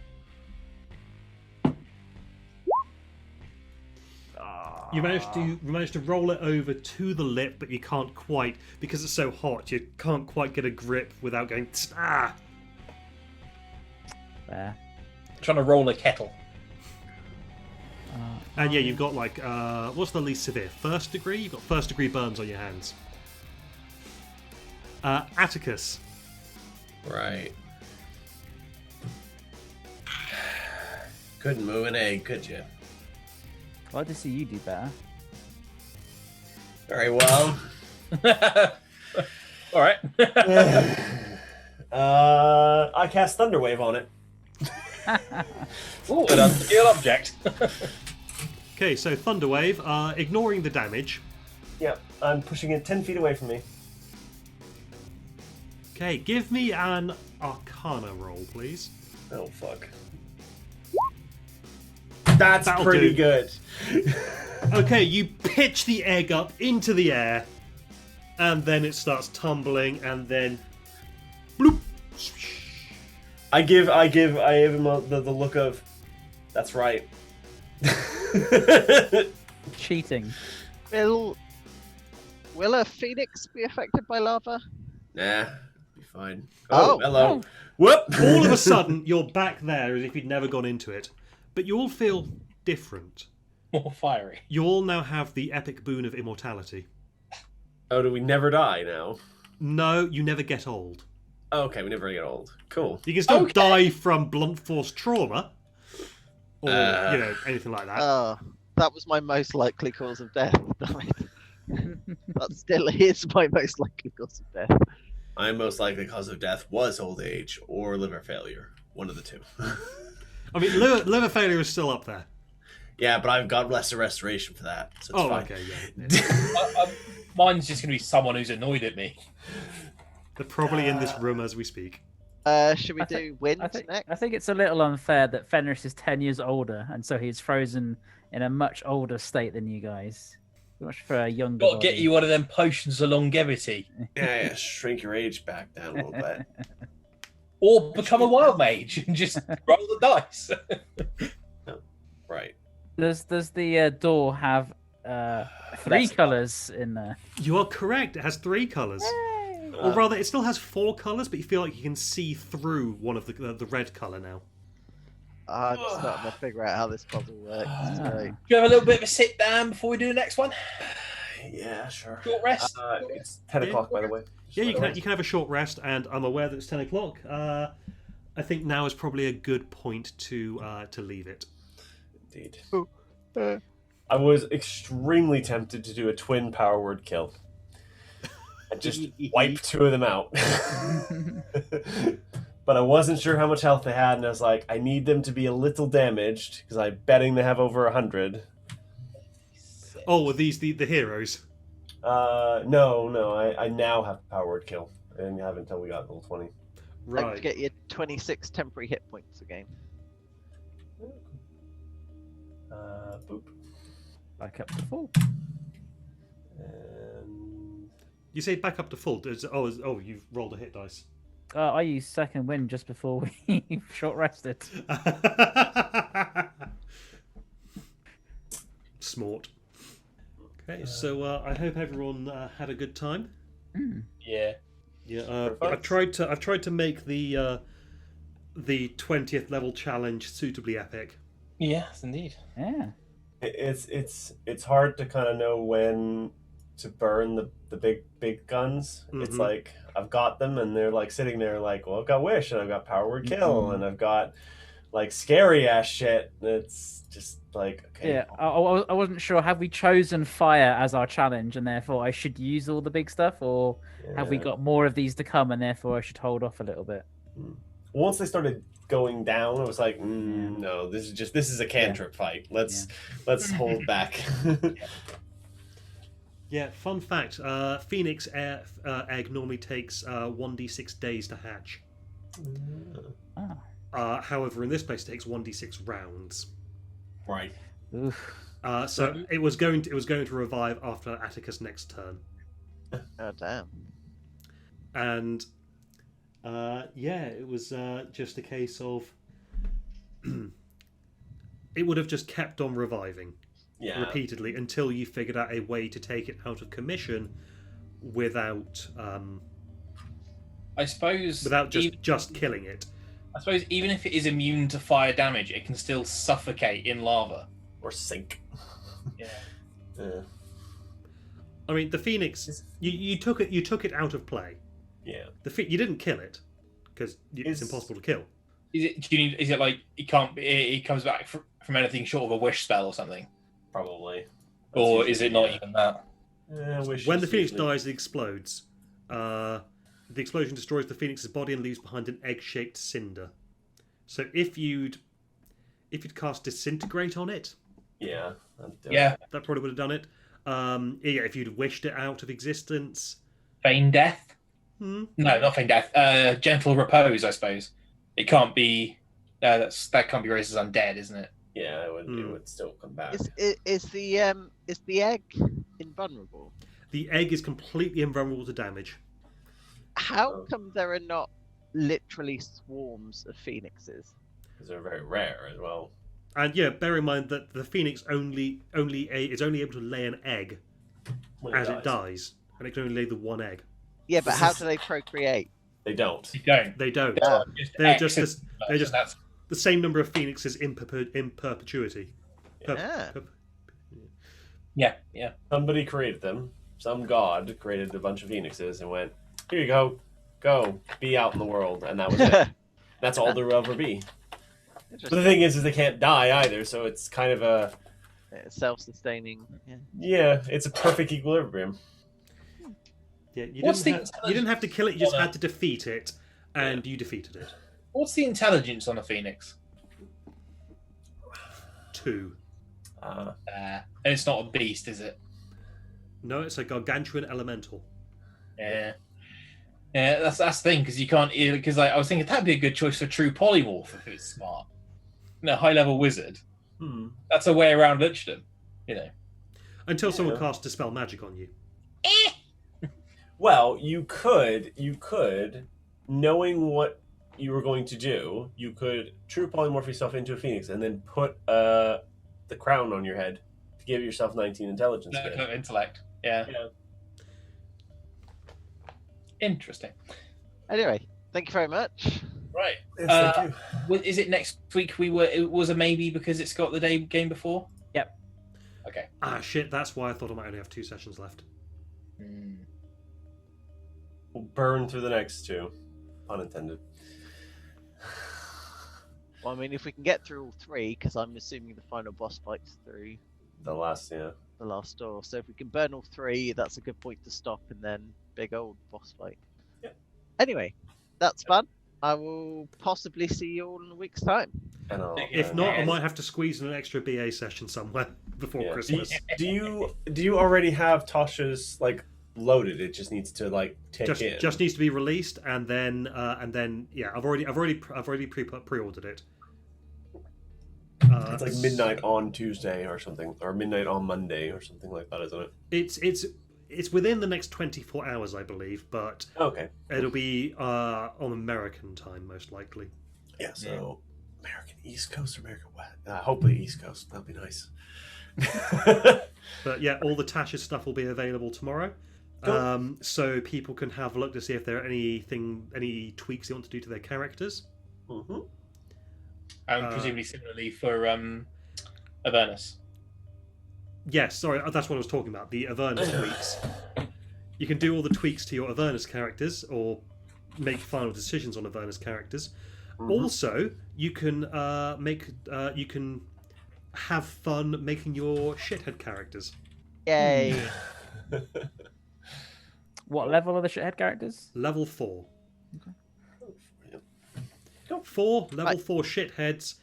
You managed to roll it over to the lip, but you can't quite, because it's so hot, you can't quite get a grip without going, ah! There. Trying to roll a kettle. And yeah, you've got like, what's the least severe? First degree? You've got first degree burns on your hands. Atticus. Right. Couldn't move an egg, could you? I'd like to see you do better. Very well. All right. I cast Thunderwave on it. Ooh, an unsteel object. Okay, so Thunderwave, ignoring the damage. Yep, I'm pushing it 10 feet away from me. Okay, give me an Arcana roll, please. Oh, fuck. That's That'll pretty do. good. Okay, you pitch the egg up into the air, and then it starts tumbling, and then bloop. I give him the look of, that's right. Cheating. Will a phoenix be affected by lava? Nah, be fine. Oh. Hello. Whoop! All of a sudden, you're back there as if you'd never gone into it, but you all feel different. More fiery. You all now have the epic boon of immortality. Oh, do we never die now? No, you never get old. Oh, okay, we never get old. Cool. You can still Okay. die from blunt force trauma, or anything like that. Oh, that was my most likely cause of death. Damn it. That still is my most likely cause of death. My most likely cause of death was old age or liver failure. One of the two. I mean, liver failure is still up there. Yeah, but I've got lesser restoration for that, so it's fine. Okay, yeah. Mine's just going to be someone who's annoyed at me. They're probably in this room as we speak. Should we do wind next? I think it's a little unfair that Fenris is 10 years older, and so he's frozen in a much older state than you guys. Much for a younger. Got to get you one of them potions of longevity. Yeah, shrink your age back down a little bit. Or become a wild mage and just roll the dice. Right. Does the door have three colours in there? You are correct. It has 3 colours. Or rather, it still has 4 colours, but you feel like you can see through one of the red colour now. I'm starting to figure out how this puzzle works. It's great. Do you have a little bit of a sit down before we do the next one? Yeah, sure. Short rest? It's 10 o'clock, by the way. Yeah, you can have a short rest, and I'm aware that it's 10 o'clock. I think now is probably a good point to leave it. Indeed. I was extremely tempted to do a twin power word kill. And just wipe 2 of them out. But I wasn't sure how much health they had, and I was like, I need them to be a little damaged, because I'm betting they have over 100. Oh, were these the heroes? No, I now have power word kill. I didn't have it until we got level 20. Don't Right. forget your 26 temporary hit points again. Boop. Back up to full. And You say back up to full. You've rolled a hit dice. I used second wind just before we short rested. Smart. Okay, so I hope everyone had a good time. Yeah. Yeah, I've tried to make the 20th level challenge suitably epic. Yes, indeed. Yeah. it's hard to kind of know when to burn the big guns. It's like I've got them and they're like sitting there like, well, I've got wish and I've got power word kill and I've got like scary ass shit. It's just like, okay. Yeah, I wasn't sure. Have we chosen fire as our challenge, and therefore I should use all the big stuff, or have we got more of these to come, and therefore I should hold off a little bit? Once they started going down, I was like, no, this is a cantrip fight. Let's hold back. Yeah, fun fact: Phoenix egg normally takes 1d6 days to hatch. However, in this place, it takes 1d6 rounds. Right. Oof. So it was going to revive after Atticus' next turn. Oh damn! And it was just a case of it would have just kept on reviving repeatedly until you figured out a way to take it out of commission without I suppose without just killing it. I suppose even if it is immune to fire damage, it can still suffocate in lava. Or sink. Yeah. I mean, the Phoenix, you took it out of play. Yeah. You didn't kill it because it's impossible to kill. Is it like it comes back from anything short of a wish spell or something? Probably. Or is it not even that? When the Phoenix dies, it explodes. The explosion destroys the Phoenix's body and leaves behind an egg-shaped cinder. So if you'd cast Disintegrate on it, that probably would have done it. If you'd wished it out of existence, Feign death? No, not feign death. Gentle repose, I suppose. It can't be. That can't be raised as undead, isn't it? Yeah, it would still come back. Is the egg invulnerable? The egg is completely invulnerable to damage. How come there are not literally swarms of phoenixes? Because they're very rare as well. And bear in mind that the Phoenix is only able to lay an egg as it dies, and it can only lay the one egg. Yeah, but how do they procreate? They don't. They don't. Yeah. They're just the same number of phoenixes in perpetuity. Yeah. Somebody created them. Some god created a bunch of phoenixes and went, here you go, be out in the world, and that was it. That's all there will ever be. But the thing is they can't die either, so it's kind of a Self-sustaining. Yeah. yeah, it's a perfect equilibrium. Yeah, you What's didn't have to kill it. You just had to defeat it, and you defeated it. What's the intelligence on a phoenix? 2. And it's not a beast, is it? No, it's a gargantuan elemental. Yeah. Yeah, that's the thing, because you can't. Because I was thinking that'd be a good choice for true polymorph if it's smart. No, high level wizard. That's a way around Lichdom, you know. Until someone casts Dispel Magic on you. Well, you could, knowing what you were going to do, you could true polymorph yourself into a phoenix and then put the crown on your head to give yourself 19 intelligence. No, intellect. Yeah. Interesting. Anyway, thank you very much. Right. Yes, thank you. Is it next week? It was a maybe because it's got the game before. Yep. Okay. Ah, shit. That's why I thought I might only have 2 sessions left. We'll burn through the next 2. Unintended. Well, I mean, if we can get through all 3, because I'm assuming the final boss fight's through The last, yeah. the last door. So if we can burn all 3, that's a good point to stop, and then big old boss fight. Yep. Anyway, that's fun. I will possibly see you all in a week's time. And If not, I might have to squeeze in an extra BA session somewhere before yeah. Christmas. Do you already have Tasha's like loaded? It just needs to like tick in. Just needs to be released, and then yeah, I've already pre-ordered it. It's like midnight on Tuesday or something, or midnight on Monday or something like that, isn't it? It's within the next 24 hours, I believe, but Okay. it'll be on American time most likely. Yeah. So American East Coast or American West? Hopefully East Coast. That'd be nice. But yeah, all the Tasha stuff will be available tomorrow. Cool. So people can have a look to see if there are any tweaks they want to do to their characters. Mm-hmm. And presumably similarly for Avernus. Yes, sorry, that's what I was talking about. The Avernus tweaks. You can do all the tweaks to your Avernus characters, or make final decisions on Avernus characters. Mm-hmm. Also, you can you can have fun making your shithead characters. Yay! What level are the shithead characters? Level 4. Cool. 4 level Right. 4 shitheads,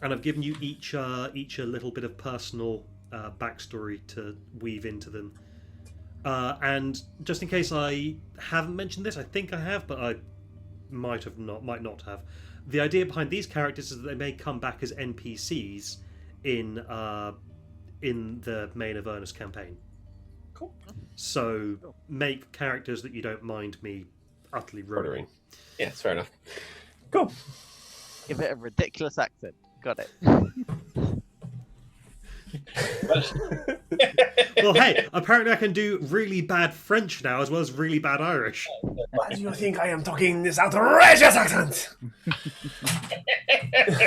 and I've given you each a little bit of personal backstory to weave into them. And just in case I haven't mentioned this, I think I have, but I might not have. The idea behind these characters is that they may come back as NPCs in the main Avernus campaign. Cool. So make characters that you don't mind me utterly ruining. Ordering. Yeah, it's fair enough. Cool. Give it a ridiculous accent. Got it. Well, hey, apparently I can do really bad French now as well as really bad Irish. Why do you think I am talking this outrageous accent?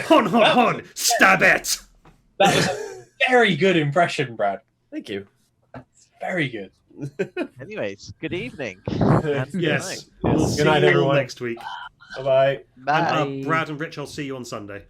Hon, stab it! That was a very good impression, Brad. Thank you. Very good. Anyways, good evening. And good Yes, night. we'll see night, you all everyone. next week. Bye-bye. Bye. And Brad and Rich, I'll see you on Sunday.